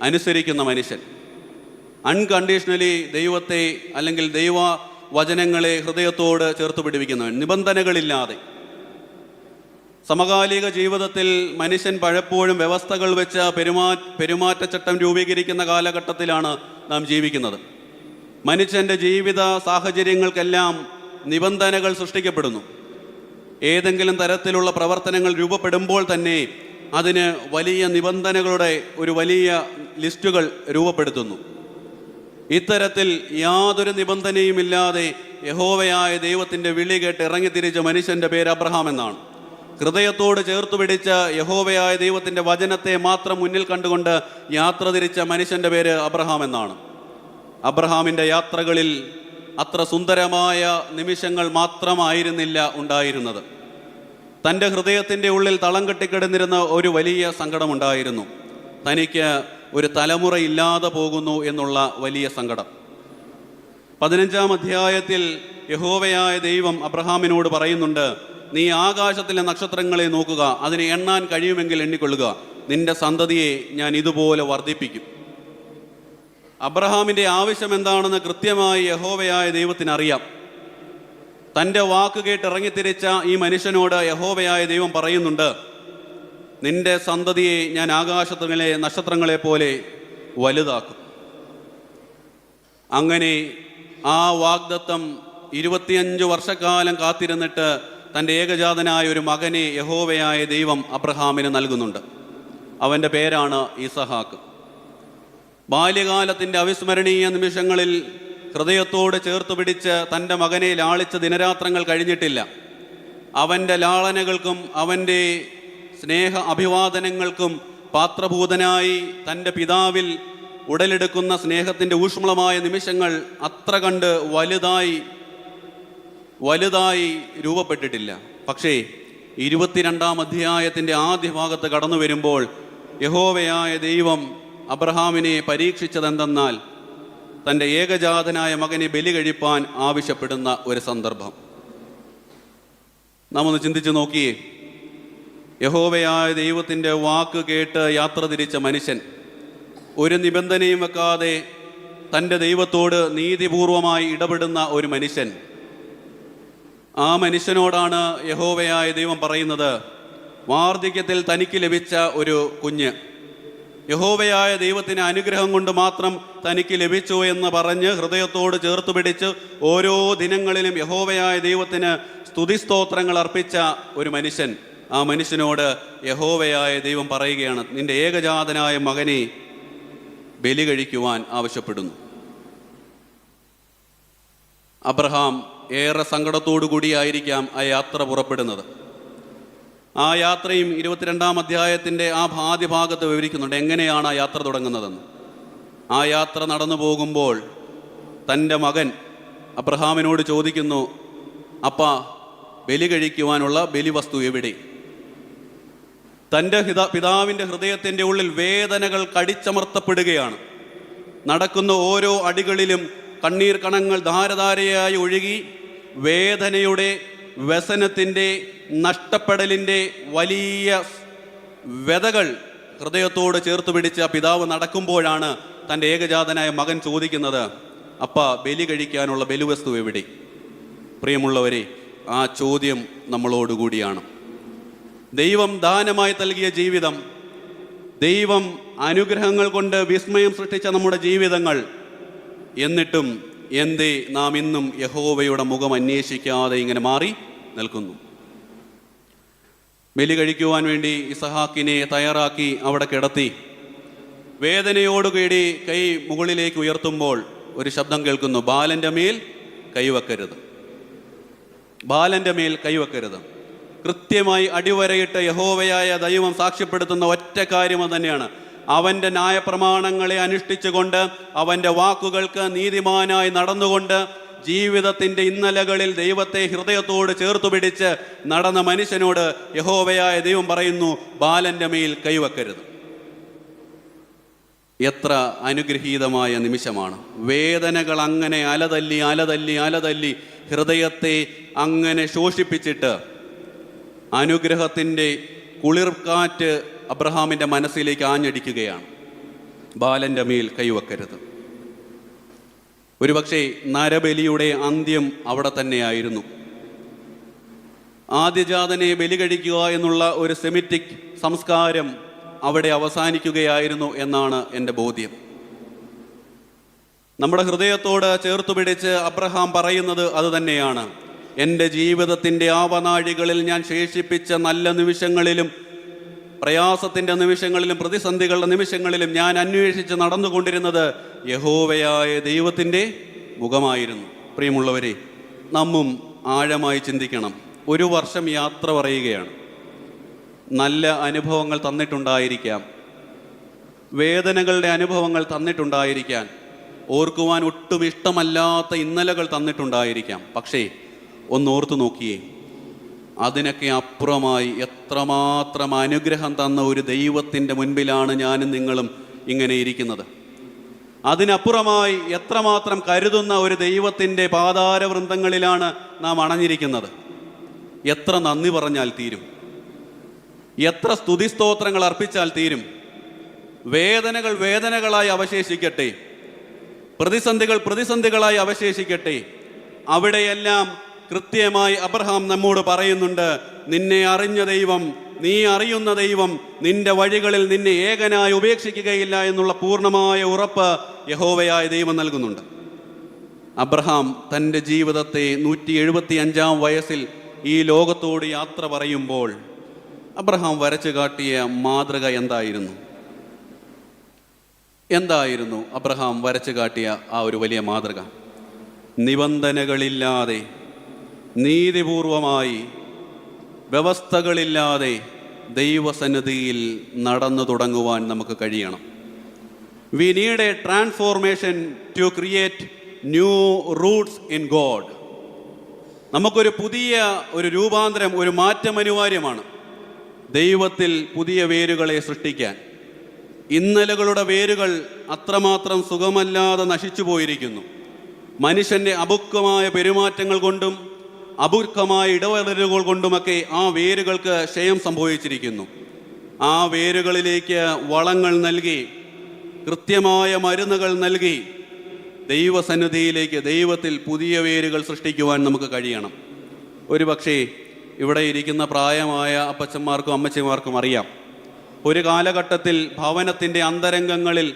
അനുസരിക്കുന്ന മനുഷ്യൻ. അൺകണ്ടീഷണലി ദൈവത്തെ അല്ലെങ്കിൽ ദൈവ വചനങ്ങളെ ഹൃദയത്തോട് ചേർത്ത് പിടിപ്പിക്കുന്നവൻ, നിബന്ധനകളില്ലാതെ. സമകാലിക ജീവിതത്തിൽ മനുഷ്യൻ പലപ്പോഴും വ്യവസ്ഥകൾ വെച്ച് പെരുമാറ്റച്ചട്ടം രൂപീകരിക്കുന്ന കാലഘട്ടത്തിലാണ് നാം ജീവിക്കുന്നത്. മനുഷ്യൻ്റെ ജീവിത സാഹചര്യങ്ങൾക്കെല്ലാം നിബന്ധനകൾ സൃഷ്ടിക്കപ്പെടുന്നു. ഏതെങ്കിലും തരത്തിലുള്ള പ്രവർത്തനങ്ങൾ രൂപപ്പെടുമ്പോൾ തന്നെ അതിന് വലിയ നിബന്ധനകളുടെ ഒരു വലിയ ലിസ്റ്റുകൾ രൂപപ്പെടുത്തുന്നു. ഇത്തരത്തിൽ യാതൊരു നിബന്ധനയുമില്ലാതെ യഹോവയായ ദൈവത്തിൻ്റെ വിളി കേട്ട് ഇറങ്ങിത്തിരിച്ച മനുഷ്യൻ്റെ പേര് അബ്രഹാം എന്നാണ്. ഹൃദയത്തോട് ചേർത്തു പിടിച്ച യഹോവയായ ദൈവത്തിൻ്റെ വചനത്തെ മാത്രം മുന്നിൽ കണ്ടുകൊണ്ട് യാത്ര തിരിച്ച മനുഷ്യൻ്റെ പേര് അബ്രഹാം എന്നാണ്. അബ്രഹാമിൻ്റെ യാത്രകളിൽ അത്ര സുന്ദരമായ നിമിഷങ്ങൾ മാത്രമായിരുന്നില്ല ഉണ്ടായിരുന്നത്. തൻ്റെ ഹൃദയത്തിൻ്റെ ഉള്ളിൽ തളം കെട്ടിക്കിടന്നിരുന്ന ഒരു വലിയ സങ്കടമുണ്ടായിരുന്നു. തനിക്ക് ഒരു തലമുറ ഇല്ലാതെ പോകുന്നു എന്നുള്ള വലിയ സങ്കടം. 15-ാം അധ്യായത്തിൽ യഹോവയായ ദൈവം അബ്രഹാമിനോട് പറയുന്നുണ്ട്, നീ ആകാശത്തിലെ നക്ഷത്രങ്ങളെ നോക്കുക, അതിനെ എണ്ണാൻ കഴിയുമെങ്കിൽ എണ്ണിക്കൊള്ളുക, നിന്റെ സന്തതിയെ ഞാൻ ഇതുപോലെ വർദ്ധിപ്പിക്കും. അബ്രഹാമിൻ്റെ ആവശ്യം എന്താണെന്ന് കൃത്യമായി യഹോവയായ ദൈവത്തിന് അറിയാം. തൻ്റെ വാക്ക് കേട്ട് ഇറങ്ങിത്തിരിച്ച ഈ മനുഷ്യനോട് യഹോവയായ ദൈവം പറയുന്നുണ്ട്, നിന്റെ സന്തതിയെ ഞാൻ ആകാശത്തിലെ നക്ഷത്രങ്ങളെ പോലെ വലുതാക്കും. അങ്ങനെ ആ വാഗ്ദത്തം 25 വർഷക്കാലം കാത്തിരുന്നിട്ട് തൻ്റെ ഏകജാതനായ ഒരു മകനെ യഹോവയായ ദൈവം അബ്രഹാമിന് നൽകുന്നുണ്ട്. അവൻ്റെ പേരാണ് ഇസഹാക്ക്. ബാല്യകാലത്തിൻ്റെ അവിസ്മരണീയ നിമിഷങ്ങളിൽ ഹൃദയത്തോട് ചേർത്ത് പിടിച്ച് തൻ്റെ മകനെ ലാളിച്ച ദിനരാത്രങ്ങൾ കഴിഞ്ഞിട്ടില്ല. അവൻ്റെ ലാളനകൾക്കും അവൻ്റെ സ്നേഹ അഭിവാദനങ്ങൾക്കും പാത്രഭൂതനായി തൻ്റെ പിതാവിൽ ഉടലെടുക്കുന്ന സ്നേഹത്തിൻ്റെ ഊഷ്മളമായ നിമിഷങ്ങൾ അത്ര കണ്ട് വലുതായി രൂപപ്പെട്ടിട്ടില്ല. പക്ഷേ 22-ാം അധ്യായത്തിൻ്റെ ആദ്യ ഭാഗത്ത് കടന്നു വരുമ്പോൾ യഹോവയായ ദൈവം അബ്രഹാമിനെ പരീക്ഷിച്ചതെന്തെന്നാൽ തൻ്റെ ഏകജാതനായ മകനെ ബലി കഴിപ്പാൻ ആവശ്യപ്പെടുന്ന ഒരു സന്ദർഭം. നാം ഒന്ന് ചിന്തിച്ച് നോക്കിയേ. യഹോവയായ ദൈവത്തിൻ്റെ വാക്ക് കേട്ട് യാത്ര തിരിച്ച മനുഷ്യൻ, ഒരു നിബന്ധനയും വെക്കാതെ തൻ്റെ ദൈവത്തോട് നീതിപൂർവമായി ഇടപെടുന്ന ഒരു മനുഷ്യൻ, ആ മനുഷ്യനോടാണ് യഹോവയായ ദൈവം പറയുന്നത്, വാർദ്ധക്യത്തിൽ തനിക്ക് ലഭിച്ച ഒരു കുഞ്ഞ് യഹോവയായ ദൈവത്തിന് അനുഗ്രഹം കൊണ്ട് മാത്രം തനിക്ക് ലഭിച്ചു എന്ന് പറഞ്ഞ് ഹൃദയത്തോട് ചേർത്ത് പിടിച്ച് ഓരോ ദിനങ്ങളിലും യഹോവയായ ദൈവത്തിന് സ്തുതിസ്തോത്രങ്ങൾ അർപ്പിച്ച ഒരു മനുഷ്യൻ, ആ മനുഷ്യനോട് യഹോവയായ ദൈവം പറയുകയാണ്, നിന്റെ ഏകജാതനായ മകനെ ബലി കഴിക്കുവാൻ ആവശ്യപ്പെടുന്നു. അബ്രഹാം ഏറെ സങ്കടത്തോടു കൂടിയായിരിക്കാം ആ യാത്ര പുറപ്പെടുന്നത്. ആ യാത്രയും 22-ാം അധ്യായത്തിൻ്റെ ആ ആദ്യ ഭാഗത്ത് വിവരിക്കുന്നുണ്ട് എങ്ങനെയാണ് ആ യാത്ര തുടങ്ങുന്നതെന്ന്. ആ യാത്ര നടന്നു പോകുമ്പോൾ തൻ്റെ മകൻ അബ്രഹാമിനോട് ചോദിക്കുന്നു, അപ്പാ, ബലി കഴിക്കുവാനുള്ള ബലിവസ്തു എവിടെ? തൻ്റെ പിതാവിൻ്റെ ഹൃദയത്തിൻ്റെ ഉള്ളിൽ വേദനകൾ കടിച്ചമർത്തപ്പെടുകയാണ്. നടക്കുന്ന ഓരോ അടികളിലും കണ്ണീർ കണങ്ങൾ ധാരധാരയായി ഒഴുകി വേദനയുടെ, വ്യസനത്തിൻ്റെ, നഷ്ടപ്പെടലിൻ്റെ വലിയ വ്യതകൾ ഹൃദയത്തോട് ചേർത്ത് പിടിച്ച പിതാവ് നടക്കുമ്പോഴാണ് തൻ്റെ ഏകജാതനായ മകൻ ചോദിക്കുന്നത്, അപ്പ ബലി കഴിക്കാനുള്ള ബലിവസ്തു എവിടെ? പ്രിയമുള്ളവരെ, ആ ചോദ്യം നമ്മളോടുകൂടിയാണ്. ദൈവം ദാനമായി നൽകിയ ജീവിതം, ദൈവം അനുഗ്രഹങ്ങൾ കൊണ്ട് വിസ്മയം സൃഷ്ടിച്ച നമ്മുടെ ജീവിതങ്ങൾ, എന്നിട്ടും എന്തേ നാം ഇന്നും യഹോവയുടെ മുഖം അന്വേഷിക്കാതെ ഇങ്ങനെ മാറി നിൽക്കുന്നു? ബലി കഴിക്കുവാൻ വേണ്ടി ഇസഹാക്കിനെ തയ്യാറാക്കി അവിടെ കിടത്തി. വേദനയോടുകൂടി കൈ മുകളിലേക്ക് ഉയർത്തുമ്പോൾ ഒരു ശബ്ദം കേൾക്കുന്നു, ബാലൻ്റെ മേൽ കൈവെക്കരുത്, ബാലൻ്റെ മേൽ കൈവെക്കരുത്. കൃത്യമായി അടിവരയിട്ട് യഹോവയായ ദൈവം സാക്ഷ്യപ്പെടുത്തുന്ന ഒറ്റ കാര്യം തന്നെയാണ്, അവൻ്റെ ന്യായപ്രമാണങ്ങളെ അനുഷ്ഠിച്ചുകൊണ്ട്, അവൻ്റെ വാക്കുകൾക്ക് നീതിമാനായി നടന്നുകൊണ്ട്, ജീവിതത്തിൻ്റെ ഇന്നലകളിൽ ദൈവത്തെ ഹൃദയത്തോട് ചേർത്തു പിടിച്ച് നടന്ന മനുഷ്യനോട് യഹോവയായ ദൈവം പറയുന്നു, ബാലൻ്റെ മേൽ കൈവെക്കരുത്. എത്ര അനുഗ്രഹീതമായ നിമിഷമാണ്! വേദനകൾ അങ്ങനെ അലതല്ലി അലതല്ലി അലതല്ലി ഹൃദയത്തെ അങ്ങനെ ശോഷിപ്പിച്ചിട്ട് അനുഗ്രഹത്തിൻ്റെ കുളിർക്കാറ്റ് അബ്രഹാമിൻ്റെ മനസ്സിലേക്ക് ആഞ്ഞടിക്കുകയാണ്, ബാലൻ്റെ മേൽ കൈവെക്കരുത്. ഒരുപക്ഷെ നരബലിയുടെ അന്ത്യം അവിടെ തന്നെയായിരുന്നു. ആദ്യജാതനെ ബലി കഴിക്കുക എന്നുള്ള ഒരു സെമിറ്റിക് സംസ്കാരം അവിടെ അവസാനിക്കുകയായിരുന്നു എന്നാണ് എൻ്റെ ബോധ്യം. നമ്മുടെ ഹൃദയത്തോട് ചേർത്തു പിടിച്ച് അബ്രഹാം പറയുന്നത് അത് തന്നെയാണ്. എൻ്റെ ജീവിതത്തിൻ്റെ ആവനാഴികളിൽ ഞാൻ ശേഷിപ്പിച്ച നല്ല നിമിഷങ്ങളിലും പ്രയാസത്തിൻ്റെ നിമിഷങ്ങളിലും പ്രതിസന്ധികളുടെ നിമിഷങ്ങളിലും ഞാൻ അന്വേഷിച്ച് നടന്നുകൊണ്ടിരുന്നത് യഹോവയായ ദൈവത്തിൻ്റെ മുഖമായിരുന്നു. പ്രിയമുള്ളവരെ, നമ്മും ആഴമായി ചിന്തിക്കണം. ഒരു വർഷം യാത്ര പറയുകയാണ്. നല്ല അനുഭവങ്ങൾ തന്നിട്ടുണ്ടായിരിക്കാം, വേദനകളുടെ അനുഭവങ്ങൾ തന്നിട്ടുണ്ടായിരിക്കാം, ഓർക്കുവാൻ ഒട്ടും ഇഷ്ടമല്ലാത്ത ഇന്നലകൾ തന്നിട്ടുണ്ടായിരിക്കാം. പക്ഷേ ഒന്നോർത്തു നോക്കിയേ, അതിനൊക്കെ അപ്പുറമായി എത്രമാത്രം അനുഗ്രഹം തന്ന ഒരു ദൈവത്തിൻ്റെ മുൻപിലാണ് ഞാനും നിങ്ങളും ഇങ്ങനെ ഇരിക്കുന്നത്. അതിനപ്പുറമായി എത്രമാത്രം കരുതുന്ന ഒരു ദൈവത്തിൻ്റെ പാതാരവൃന്ദങ്ങളിലാണ് നാം അണഞ്ഞിരിക്കുന്നത്. എത്ര നന്ദി പറഞ്ഞാൽ തീരും, എത്ര സ്തുതിസ്തോത്രങ്ങൾ അർപ്പിച്ചാൽ തീരും. വേദനകൾ വേദനകളായി അവശേഷിക്കട്ടെ, പ്രതിസന്ധികൾ പ്രതിസന്ധികളായി അവശേഷിക്കട്ടെ, അവിടെയെല്ലാം കൃത്യമായി അബ്രഹാം നമ്മോട് പറയുന്നുണ്ട്, നിന്നെ അറിഞ്ഞ ദൈവം, നീ അറിയുന്ന ദൈവം നിന്റെ വഴികളിൽ നിന്നെ ഏകനായി ഉപേക്ഷിക്കുകയില്ല എന്നുള്ള പൂർണ്ണമായ ഉറപ്പ് യഹോവയായ ദൈവം നൽകുന്നുണ്ട്. അബ്രഹാം തൻ്റെ ജീവിതത്തെ 175-ാം വയസ്സിൽ ഈ ലോകത്തോട് യാത്ര പറയുമ്പോൾ അബ്രഹാം വരച്ചു കാട്ടിയ മാതൃക എന്തായിരുന്നു? അബ്രഹാം വരച്ചു കാട്ടിയ ആ ഒരു വലിയ മാതൃക? നിബന്ധനകളില്ലാതെ, നീതിപൂർവമായി, വ്യവസ്ഥകളില്ലാതെ ദൈവസന്നിധിയിൽ നടന്നു തുടങ്ങുവാൻ നമുക്ക് കഴിയണം. We need a transformation to create new roots in God. നമുക്കൊരു പുതിയ ഒരു രൂപാന്തരം, ഒരു മാറ്റം അനിവാര്യമാണ്. ദൈവത്തിൽ പുതിയ വേരുകളെ സൃഷ്ടിക്കാൻ. ഇന്നലകളുടെ വേരുകൾ അത്രമാത്രം സുഖമല്ലാതെ നശിച്ചു പോയിരിക്കുന്നു. മനുഷ്യൻ്റെ അപുക്കമായ പെരുമാറ്റങ്ങൾ കൊണ്ടും അപൂർവമായ ഇടപെടലുകൾ കൊണ്ടുമൊക്കെ ആ വേരുകൾക്ക് ക്ഷയം സംഭവിച്ചിരിക്കുന്നു. ആ വേരുകളിലേക്ക് വളങ്ങൾ നൽകി, കൃത്യമായ മരുന്നുകൾ നൽകി ദൈവസന്നിധിയിലേക്ക്, ദൈവത്തിൽ പുതിയ വേരുകൾ സൃഷ്ടിക്കുവാൻ നമുക്ക് കഴിയണം. ഒരു പക്ഷേ ഇവിടെ ഇരിക്കുന്ന പ്രായമായ അപ്പച്ചന്മാർക്കും അമ്മച്ചിമാർക്കും അറിയാം, ഒരു കാലഘട്ടത്തിൽ ഭവനത്തിൻ്റെ അന്തരംഗങ്ങളിൽ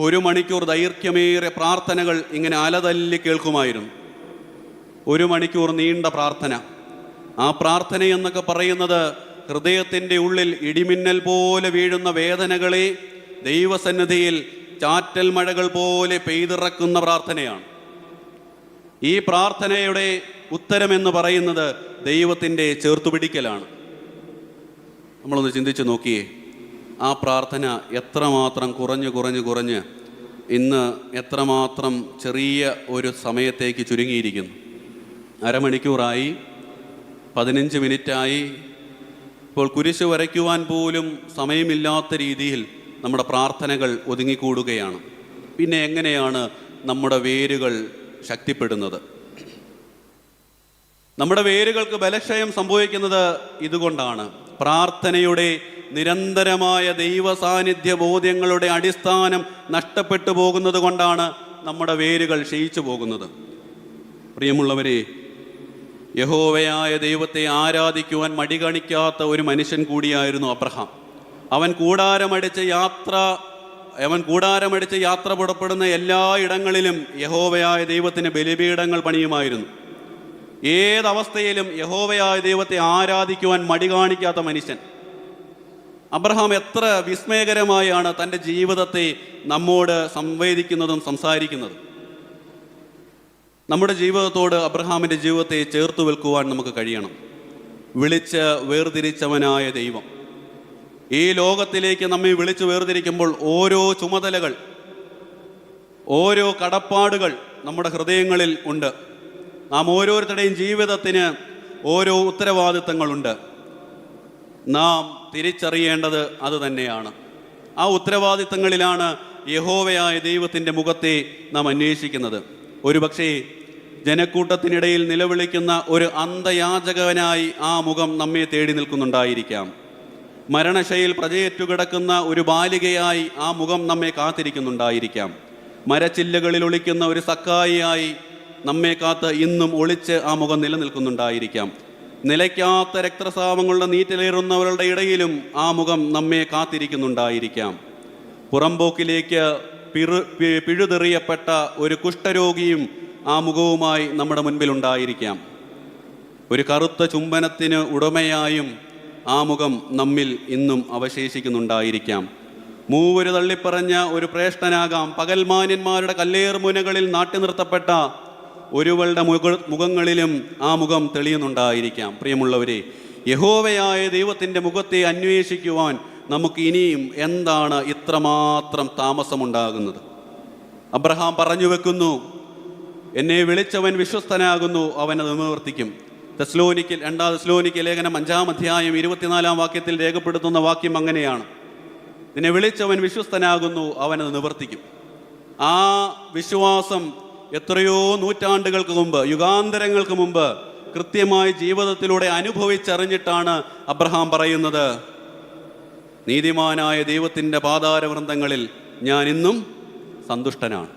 1 മണിക്കൂർ ദൈർഘ്യമേറിയ പ്രാർത്ഥനകൾ ഇങ്ങനെ അലതല്ലി കേൾക്കുമായിരുന്നു. 1 മണിക്കൂർ നീണ്ട പ്രാർത്ഥന. ആ പ്രാർത്ഥന എന്നൊക്കെ പറയുന്നത് ഹൃദയത്തിൻ്റെ ഉള്ളിൽ ഇടിമിന്നൽ പോലെ വീഴുന്ന വേദനകളെ ദൈവസന്നിധിയിൽ ചാറ്റൽ മഴകൾ പോലെ പെയ്തിറക്കുന്ന പ്രാർത്ഥനയാണ്. ഈ പ്രാർത്ഥനയുടെ ഉത്തരമെന്ന് പറയുന്നത് ദൈവത്തിൻ്റെ ചേർത്തുപിടിക്കലാണ്. നമ്മളൊന്ന് ചിന്തിച്ച് നോക്കിയേ, ആ പ്രാർത്ഥന എത്രമാത്രം കുറഞ്ഞ് ഇന്ന് എത്രമാത്രം ചെറിയ ഒരു സമയത്തേക്ക് ചുരുങ്ങിയിരിക്കുന്നു. അരമണിക്കൂറായി, 15 മിനിറ്റായി. ഇപ്പോൾ കുരിശ് വരയ്ക്കുവാൻ പോലും സമയമില്ലാത്ത രീതിയിൽ നമ്മുടെ പ്രാർത്ഥനകൾ ഒതുങ്ങിക്കൂടുകയാണ്. പിന്നെ എങ്ങനെയാണ് നമ്മുടെ വേരുകൾ ശക്തിപ്പെടുന്നത്? നമ്മുടെ വേരുകൾക്ക് ബലക്ഷയം സംഭവിക്കുന്നത് ഇതുകൊണ്ടാണ്. പ്രാർത്ഥനയുടെ നിരന്തരമായ ദൈവ സാന്നിധ്യ ബോധ്യങ്ങളുടെ അടിസ്ഥാനം നഷ്ടപ്പെട്ടു പോകുന്നത് കൊണ്ടാണ് നമ്മുടെ വേരുകൾ ക്ഷയിച്ചു പോകുന്നത്. പ്രിയമുള്ളവരെ, യഹോവയായ ദൈവത്തെ ആരാധിക്കുവാൻ മടി കാണിക്കാത്ത ഒരു മനുഷ്യൻ കൂടിയായിരുന്നു അബ്രഹാം. അവൻ കൂടാരമടിച്ച് യാത്ര പുറപ്പെടുന്ന എല്ലാ ഇടങ്ങളിലും യഹോവയായ ദൈവത്തിന് ബലിപീഠങ്ങൾ പണിയുമായിരുന്നു. ഏതവസ്ഥയിലും യഹോവയായ ദൈവത്തെ ആരാധിക്കുവാൻ മടി കാണിക്കാത്ത മനുഷ്യൻ. അബ്രഹാം എത്ര വിസ്മയകരമായാണ് തൻ്റെ ജീവിതത്തെ നമ്മോട് സംവേദിക്കുന്നതും സംസാരിക്കുന്നതും. നമ്മുടെ ജീവിതത്തോട് അബ്രഹാമിൻ്റെ ജീവിതത്തെ ചേർത്ത് വെക്കുവാൻ നമുക്ക് കഴിയണം. വിളിച്ച് വേർതിരിച്ചവനായ ദൈവം ഈ ലോകത്തിലേക്ക് നമ്മെ വിളിച്ച് വേർതിരിക്കുമ്പോൾ ഓരോ ചുമതലകൾ, ഓരോ കടപ്പാടുകൾ നമ്മുടെ ഹൃദയങ്ങളിൽ ഉണ്ട്. നാം ഓരോരുത്തരുടെയും ജീവിതത്തിന് ഓരോ ഉത്തരവാദിത്തങ്ങളുണ്ട്. നാം തിരിച്ചറിയേണ്ടത് അത് തന്നെയാണ്. ആ ഉത്തരവാദിത്തങ്ങളിലാണ് യഹോവയായ ദൈവത്തിൻ്റെ മുഖത്തെ നാം അന്വേഷിക്കുന്നത്. ഒരുപക്ഷേ ജനക്കൂട്ടത്തിനിടയിൽ നിലവിളിക്കുന്ന ഒരു അന്ധയാചകനായി ആ മുഖം നമ്മെ തേടി നിൽക്കുന്നുണ്ടായിരിക്കാം. മരണശയിൽ പ്രജയേറ്റുകിടക്കുന്ന ഒരു ബാലികയായി ആ മുഖം നമ്മെ കാത്തിരിക്കുന്നുണ്ടായിരിക്കാം. മരച്ചില്ലകളിൽ ഒളിക്കുന്ന ഒരു സക്കായിയായി നമ്മെ കാത്ത് ഇന്നും ഒളിച്ച് ആ മുഖം നിലനിൽക്കുന്നുണ്ടായിരിക്കാം. നിലയ്ക്കാത്ത രക്തസ്രാവങ്ങളുടെ നീറ്റിലേറുന്നവരുടെ ഇടയിലും ആ മുഖം നമ്മെ കാത്തിരിക്കുന്നുണ്ടായിരിക്കാം. പുറംപോക്കിലേക്ക് പിഴുതെറിയപ്പെട്ട ഒരു കുഷ്ഠരോഗിയും ആ മുഖവുമായി നമ്മുടെ മുൻപിലുണ്ടായിരിക്കാം. ഒരു കറുത്ത ചുംബനത്തിന് ഉടമയായും ആ മുഖം നമ്മിൽ ഇന്നും അവശേഷിക്കുന്നുണ്ടായിരിക്കാം. മൂവര് തള്ളിപ്പറഞ്ഞ ഒരു പ്രേഷ്ഠനാകാം. പകൽമാന്യന്മാരുടെ കല്ലേറുമുനകളിൽ നാട്ടി നിർത്തപ്പെട്ട ഒരുവളുടെ മുഖങ്ങളിലും ആ മുഖം തെളിയുന്നുണ്ടായിരിക്കാം. പ്രിയമുള്ളവരെ, യഹോവയായ ദൈവത്തിൻ്റെ മുഖത്തെ അന്വേഷിക്കുവാൻ നമുക്ക് ഇനിയും എന്താണ് ഇത്രമാത്രം താമസമുണ്ടാകുന്നത്? അബ്രഹാം പറഞ്ഞു വെക്കുന്നു, എന്നെ വിളിച്ചവൻ വിശ്വസ്തനാകുന്നു, അവനത് നിവർത്തിക്കും. 2 തെസ്സലോനിക്ക ലേഖനം 5-ാം അധ്യായം 24-ാം വാക്യത്തിൽ രേഖപ്പെടുത്തുന്ന വാക്യം അങ്ങനെയാണ്. നിന്നെ വിളിച്ചവൻ വിശ്വസ്തനാകുന്നു, അവനത് നിവർത്തിക്കും. ആ വിശ്വാസം എത്രയോ നൂറ്റാണ്ടുകൾക്ക് മുമ്പ്, യുഗാന്തരങ്ങൾക്ക് മുമ്പ് കൃത്യമായി ജീവിതത്തിലൂടെ അനുഭവിച്ചറിഞ്ഞിട്ടാണ് അബ്രഹാം പറയുന്നത്, നീതിമാനായ ദൈവത്തിൻ്റെ പാതാരവൃന്ദങ്ങളിൽ ഞാൻ ഇന്നും സന്തുഷ്ടനാണ്.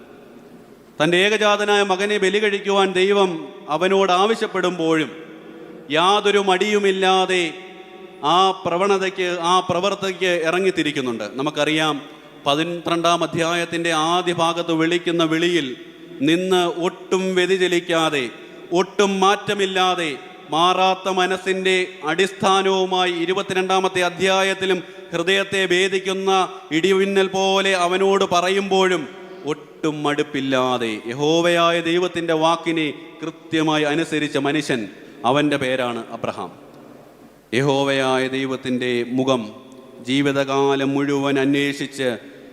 തൻ്റെ ഏകജാതനായ മകനെ ബലി കഴിക്കുവാൻ ദൈവം അവനോട് ആവശ്യപ്പെടുമ്പോഴും യാതൊരു മടിയുമില്ലാതെ ആ പ്രവൃത്തിക്ക് ഇറങ്ങിത്തിരിക്കുന്നുണ്ട്. നമുക്കറിയാം, 12-ാം അധ്യായത്തിൻ്റെ ആദ്യ ഭാഗത്ത് വിളിക്കുന്ന വിളിയിൽ നിന്ന് ഒട്ടും വ്യതിചലിക്കാതെ, ഒട്ടും മാറ്റമില്ലാതെ, മാറാത്ത മനസ്സിൻ്റെ അടിസ്ഥാനവുമായി 22-ാമത്തെ അധ്യായത്തിലും ഹൃദയത്തെ ഭേദിക്കുന്ന ഇടിമിന്നൽ പോലെ അവനോട് പറയുമ്പോഴും ഒട്ടും മടുപ്പില്ലാതെ യഹോവയായ ദൈവത്തിൻ്റെ വാക്കിനെ കൃത്യമായി അനുസരിച്ച മനുഷ്യൻ, അവൻ്റെ പേരാണ് അബ്രഹാം. യഹോവയായ ദൈവത്തിൻ്റെ മുഖം ജീവിതകാലം മുഴുവൻ അന്വേഷിച്ച്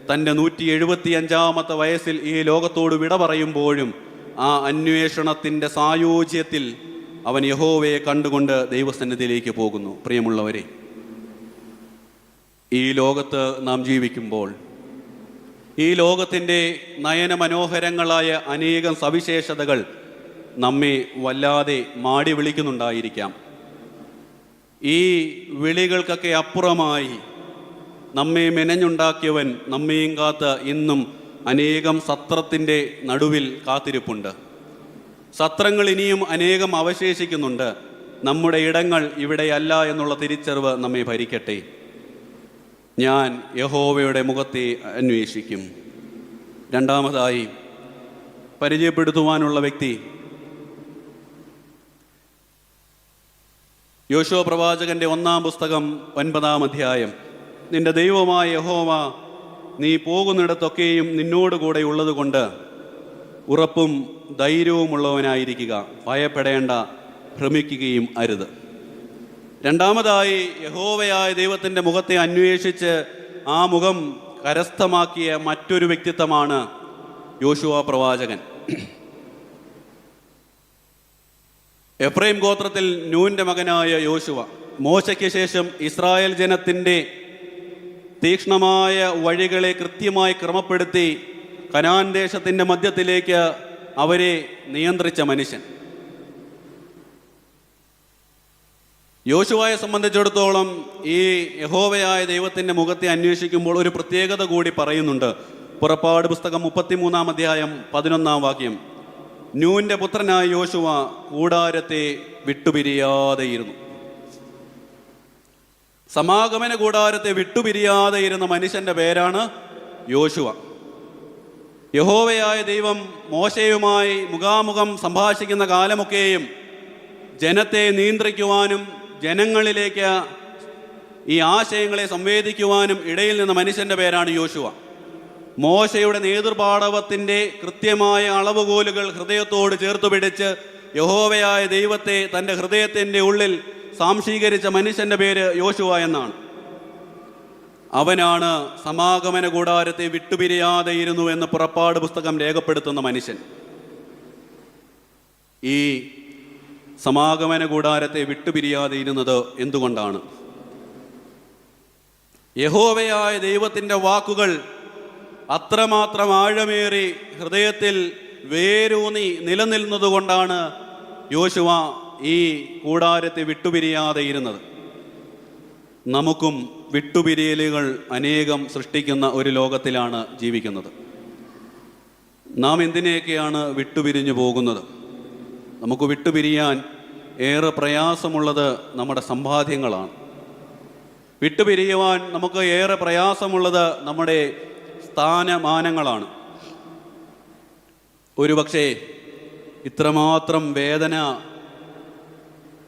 തൻ്റെ 175-ാമത്തെ വയസ്സിൽ ഈ ലോകത്തോട് വിട പറയുമ്പോഴും ആ അന്വേഷണത്തിൻ്റെ സായോജ്യത്തിൽ അവൻ യഹോവയെ കണ്ടുകൊണ്ട് ദൈവസന്നിധിയിലേക്ക് പോകുന്നു. പ്രിയമുള്ളവരെ, ഈ ലോകത്ത് നാം ജീവിക്കുമ്പോൾ ഈ ലോകത്തിൻ്റെ നയനമനോഹരങ്ങളായ അനേകം സവിശേഷതകൾ നമ്മെ വല്ലാതെ മാടി വിളിക്കുന്നുണ്ടായിരിക്കാം. ഈ വിളികൾക്കൊക്കെ അപ്പുറമായി നമ്മെ മെനഞ്ഞുണ്ടാക്കിയവൻ നമ്മയും കാത്ത് ഇന്നും അനേകം സത്രത്തിൻ്റെ നടുവിൽ കാത്തിരിപ്പുണ്ട്. സത്രങ്ങൾ ഇനിയും അനേകം അവശേഷിക്കുന്നുണ്ട്. നമ്മുടെ ഇടങ്ങൾ ഇവിടെയല്ല എന്നുള്ള തിരിച്ചറിവ് നമ്മെ ഭരിക്കട്ടെ. ഞാൻ യഹോവയുടെ മുഖത്തെ അന്വേഷിക്കും. രണ്ടാമതായി പരിചയപ്പെടുത്തുവാനുള്ള വ്യക്തി യോശുവ പ്രവാചകന്റെ 1-ാം പുസ്തകം 9-ാം അധ്യായം. നിന്റെ ദൈവമായ യഹോവ നീ പോകുന്നിടത്തൊക്കെയും നിന്നോട് കൂടെ ഉള്ളത് കൊണ്ട് ഉറപ്പും ധൈര്യവുമുള്ളവനായിരിക്കുക, ഭയപ്പെടേണ്ട, ഭ്രമിക്കുകയും അരുത്. രണ്ടാമതായി യഹോവയായ ദൈവത്തിൻ്റെ മുഖത്തെ അന്വേഷിച്ച് ആ മുഖം കരസ്ഥമാക്കിയ മറ്റൊരു വ്യക്തിത്വമാണ് യോശുവ പ്രവാചകൻ. എഫ്രൈം ഗോത്രത്തിൽ നൂന്റെ മകനായ യോശുവ മോശയ്ക്ക് ശേഷം ഇസ്രായേൽ ജനത്തിൻ്റെ തീക്ഷ്ണമായ വഴികളെ കൃത്യമായി ക്രമപ്പെടുത്തി കനാൻ ദേശത്തിൻ്റെ മധ്യത്തിലേക്ക് അവരെ നിയന്ത്രിച്ച മനുഷ്യൻ. യോശുവയെ സംബന്ധിച്ചിടത്തോളം ഈ യഹോവയായ ദൈവത്തിൻ്റെ മുഖത്തെ അന്വേഷിക്കുമ്പോൾ ഒരു പ്രത്യേകത കൂടി പറയുന്നുണ്ട്. പുറപ്പാട് പുസ്തകം 33-ാം അധ്യായം 11-ാം വാക്യം. നൂന്റെ പുത്രനായ യോശുവ കൂടാരത്തെ വിട്ടുപിരിയാതെയിരുന്നു. സമാഗമന കൂടാരത്തെ വിട്ടുപിരിയാതെ ഇരുന്ന മനുഷ്യൻ്റെ പേരാണ് യോശുവ. യഹോവയായ ദൈവം മോശയുമായി മുഖാമുഖം സംഭാഷിക്കുന്ന കാലമൊക്കെയും ജനത്തെ നിയന്ത്രിക്കുവാനും ജനങ്ങളിലേക്ക് ഈ ആശയങ്ങളെ സംവേദിക്കുവാനും ഇടയിൽ നിന്ന മനുഷ്യൻ്റെ പേരാണ് യോശുവ. മോശയുടെ നേതൃപാടവത്തിൻ്റെ കൃത്യമായ അളവുകോലുകൾ ഹൃദയത്തോട് ചേർത്ത് പിടിച്ച് യഹോവയായ ദൈവത്തെ തൻ്റെ ഹൃദയത്തിൻ്റെ ഉള്ളിൽ സാംശീകരിച്ച മനുഷ്യൻ്റെ പേര് യോശുവ എന്നാണ്. അവനാണ് സമാഗമന കൂടാരത്തെ വിട്ടുപിരിയാതെ ഇരുന്നു എന്ന് പുറപ്പാട് പുസ്തകം രേഖപ്പെടുത്തുന്ന മനുഷ്യൻ. ഈ സമാഗമന കൂടാരത്തെ വിട്ടുപിരിയാതെ ഇരുന്നത് എന്തുകൊണ്ടാണ്? യഹോവയായ ദൈവത്തിൻ്റെ വാക്കുകൾ അത്രമാത്രം ആഴമേറി ഹൃദയത്തിൽ വേരൂന്നി നിലനിൽക്കുന്നതുകൊണ്ടാണ് യോശുവ ഈ കൂടാരത്തെ വിട്ടുപിരിയാതെ ഇരുന്നത്. നമുക്കും വിട്ടുപിരിയലുകൾ അനേകം സൃഷ്ടിക്കുന്ന ഒരു ലോകത്തിലാണ് ജീവിക്കുന്നത്. നാം എന്തിനെയൊക്കെയാണ് വിട്ടുപിരിഞ്ഞു പോകുന്നത്? നമുക്ക് വിട്ടുപിരിയാൻ ഏറെ പ്രയാസമുള്ളത് നമ്മുടെ സമ്പാദ്യങ്ങളാണ്. വിട്ടുപിരിയുവാൻ നമുക്ക് ഏറെ പ്രയാസമുള്ളത് നമ്മുടെ സ്ഥാനമാനങ്ങളാണ്. ഒരുപക്ഷേ ഇത്രമാത്രം വേദന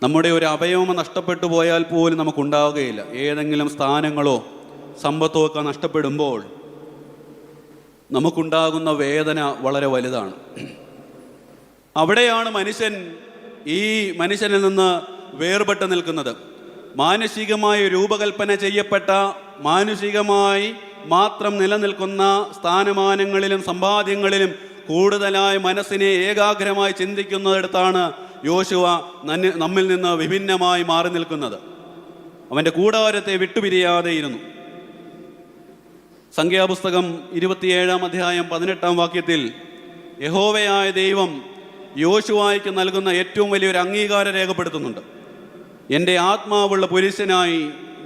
നമ്മുടെ ഒരു അവയവം നഷ്ടപ്പെട്ടു പോയാൽ പോലും നമുക്കുണ്ടാവുകയില്ല. ഏതെങ്കിലും സ്ഥാനങ്ങളോ സമ്പത്തോ ഒക്കെ നഷ്ടപ്പെടുമ്പോൾ നമുക്കുണ്ടാകുന്ന വേദന വളരെ വലുതാണ്. അവിടെയാണ് ഈ മനുഷ്യനിൽ നിന്ന് വേർപെട്ട് നിൽക്കുന്നത്. മാനുഷികമായി രൂപകൽപ്പന ചെയ്യപ്പെട്ട, മാനുഷികമായി മാത്രം നിലനിൽക്കുന്ന സ്ഥാനമാനങ്ങളിലും സമ്പാദ്യങ്ങളിലും കൂടുതലായി മനസ്സിനെ ഏകാഗ്രമായി ചിന്തിക്കുന്നിടത്താണ് യോശുവ നമ്മിൽ നിന്ന് വിഭിന്നമായി മാറി നിൽക്കുന്നത്. അവൻ്റെ കൂടാരത്തെ വിട്ടുപിരിയാതെ ഇരുന്നു. സംഖ്യാപുസ്തകം 27-ാം അധ്യായം 18-ാം വാക്യത്തിൽ യഹോവയായ ദൈവം യോശുവായ്ക്ക് നൽകുന്ന ഏറ്റവും വലിയൊരു അംഗീകാരം രേഖപ്പെടുത്തുന്നുണ്ട്. എൻ്റെ ആത്മാവുള്ള പുരുഷനായി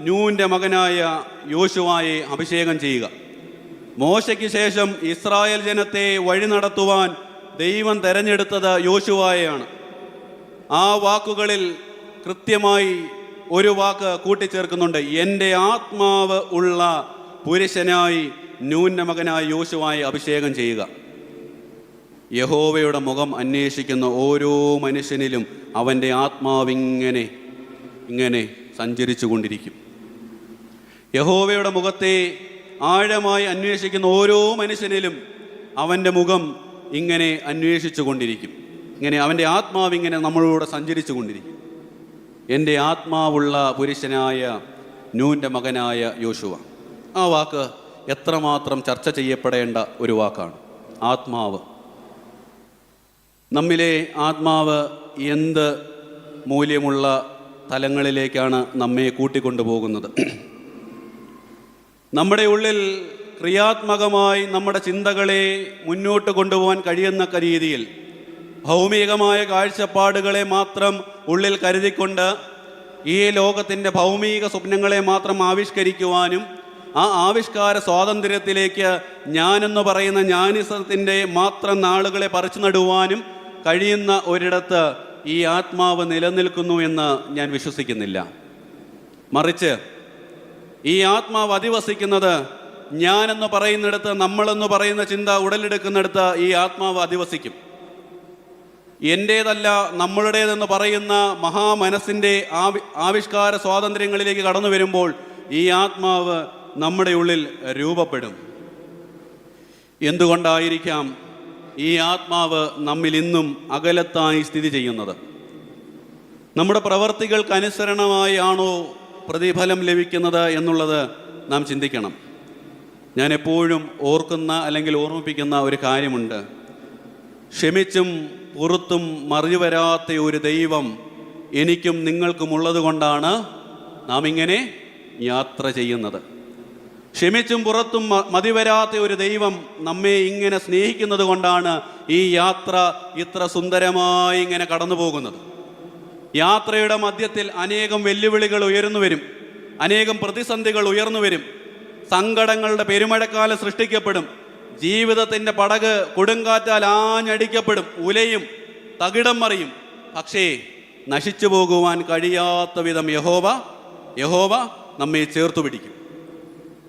നൂൻ്റെ മകനായ യോശുവായെ അഭിഷേകം ചെയ്യുക. മോശയ്ക്ക് ശേഷം ഇസ്രായേൽ ജനത്തെ വഴി നടത്തുവാൻ ദൈവം തെരഞ്ഞെടുത്തത് യോശുവായെയാണ്. ആ വാക്കുകളിൽ കൃത്യമായി ഒരു വാക്ക് കൂട്ടിച്ചേർക്കുന്നുണ്ട്: എൻ്റെ ആത്മാവ് ഉള്ള പുരുഷനായി നൂൻ്റെ മകനായ യോശുവായെ അഭിഷേകം ചെയ്യുക. യഹോവയുടെ മുഖം അന്വേഷിക്കുന്ന ഓരോ മനുഷ്യനിലും അവൻ്റെ ആത്മാവിങ്ങനെ സഞ്ചരിച്ചു കൊണ്ടിരിക്കും. യഹോവയുടെ മുഖത്തെ ആഴമായി അന്വേഷിക്കുന്ന ഓരോ മനുഷ്യനിലും അവൻ്റെ മുഖം ഇങ്ങനെ അന്വേഷിച്ചു കൊണ്ടിരിക്കും. അവൻ്റെ ആത്മാവിങ്ങനെ നമ്മളോട് സഞ്ചരിച്ചു കൊണ്ടിരിക്കും. എൻ്റെ ആത്മാവുള്ള പുരുഷനായ നൂൻ്റെ മകനായ യോശുവ. ആ വാക്ക് എത്രമാത്രം ചർച്ച ചെയ്യപ്പെടേണ്ട ഒരു വാക്കാണ്. ആത്മാവ്. നമ്മിലെ ആത്മാവ് എന്ത് മൂല്യമുള്ള തലങ്ങളിലേക്കാണ് നമ്മെ കൂട്ടിക്കൊണ്ടുപോകുന്നത്. നമ്മുടെ ഉള്ളിൽ ക്രിയാത്മകമായി നമ്മുടെ ചിന്തകളെ മുന്നോട്ട് കൊണ്ടുപോകാൻ കഴിയുന്ന രീതിയിൽ ഭൗമികമായ കാഴ്ചപ്പാടുകളെ മാത്രം ഉള്ളിൽ കരുതിക്കൊണ്ട് ഈ ലോകത്തിൻ്റെ ഭൗമിക സ്വപ്നങ്ങളെ മാത്രം ആവിഷ്കരിക്കുവാനും ആ ആവിഷ്കാര സ്വാതന്ത്ര്യത്തിലേക്ക് ഞാനെന്ന് പറയുന്ന ജ്ഞാനിസത്തിൻ്റെ മാത്രം നാളുകളെ പറിച്ചു നടുവാനും കഴിയുന്ന ഒരിടത്ത് ഈ ആത്മാവ് നിലനിൽക്കുന്നു എന്ന് ഞാൻ വിശ്വസിക്കുന്നില്ല. മറിച്ച് ഈ ആത്മാവ് അധിവസിക്കുന്നത് ഞാനെന്ന് പറയുന്നിടത്ത്, നമ്മളെന്ന് പറയുന്ന ചിന്ത ഉടലെടുക്കുന്നിടത്ത് ഈ ആത്മാവ് അധിവസിക്കും. എൻ്റേതല്ല നമ്മളുടേതെന്ന് പറയുന്ന മഹാമനസ്സിൻ്റെ ആവിഷ്കാര സ്വാതന്ത്ര്യങ്ങളിലേക്ക് കടന്നു വരുമ്പോൾ ഈ ആത്മാവ് നമ്മുടെ ഉള്ളിൽ രൂപപ്പെടും. എന്തുകൊണ്ടായിരിക്കാം ഈ ആത്മാവ് നമ്മിൽ ഇന്നും അകലത്തായി സ്ഥിതി ചെയ്യുന്നത്? നമ്മുടെ പ്രവർത്തികൾക്കനുസരണമായി ആണോ പ്രതിഫലം ലഭിക്കുന്നത് എന്നുള്ളത് നാം ചിന്തിക്കണം. ഞാൻ എപ്പോഴും ഓർക്കുന്ന അല്ലെങ്കിൽ ഓർമ്മിപ്പിക്കുന്ന ഒരു കാര്യമുണ്ട്. ക്ഷമിച്ചും പുറത്തും മറിവരാത്ത ഒരു ദൈവം എനിക്കും നിങ്ങൾക്കും ഉള്ളത് കൊണ്ടാണ് നാം ഇങ്ങനെ യാത്ര ചെയ്യുന്നത്. ക്ഷമിച്ചും പുറത്തും മതിവരാത്ത ഒരു ദൈവം നമ്മെ ഇങ്ങനെ സ്നേഹിക്കുന്നത് കൊണ്ടാണ് ഈ യാത്ര ഇത്ര സുന്ദരമായി ഇങ്ങനെ കടന്നു പോകുന്നത്. യാത്രയുടെ മധ്യത്തിൽ അനേകം വെല്ലുവിളികൾ ഉയർന്നു വരും, അനേകം പ്രതിസന്ധികൾ ഉയർന്നു വരും, സങ്കടങ്ങളുടെ പെരുമഴക്കാലം സൃഷ്ടിക്കപ്പെടും, ജീവിതത്തിൻ്റെ പടക് കൊടുങ്കാറ്റാൽ ആഞ്ഞടിക്കപ്പെടും, ഉലയും തകിടം മറിയും. പക്ഷേ നശിച്ചു പോകുവാൻ കഴിയാത്ത വിധം യഹോവ നമ്മെ ചേർത്തു പിടിക്കും.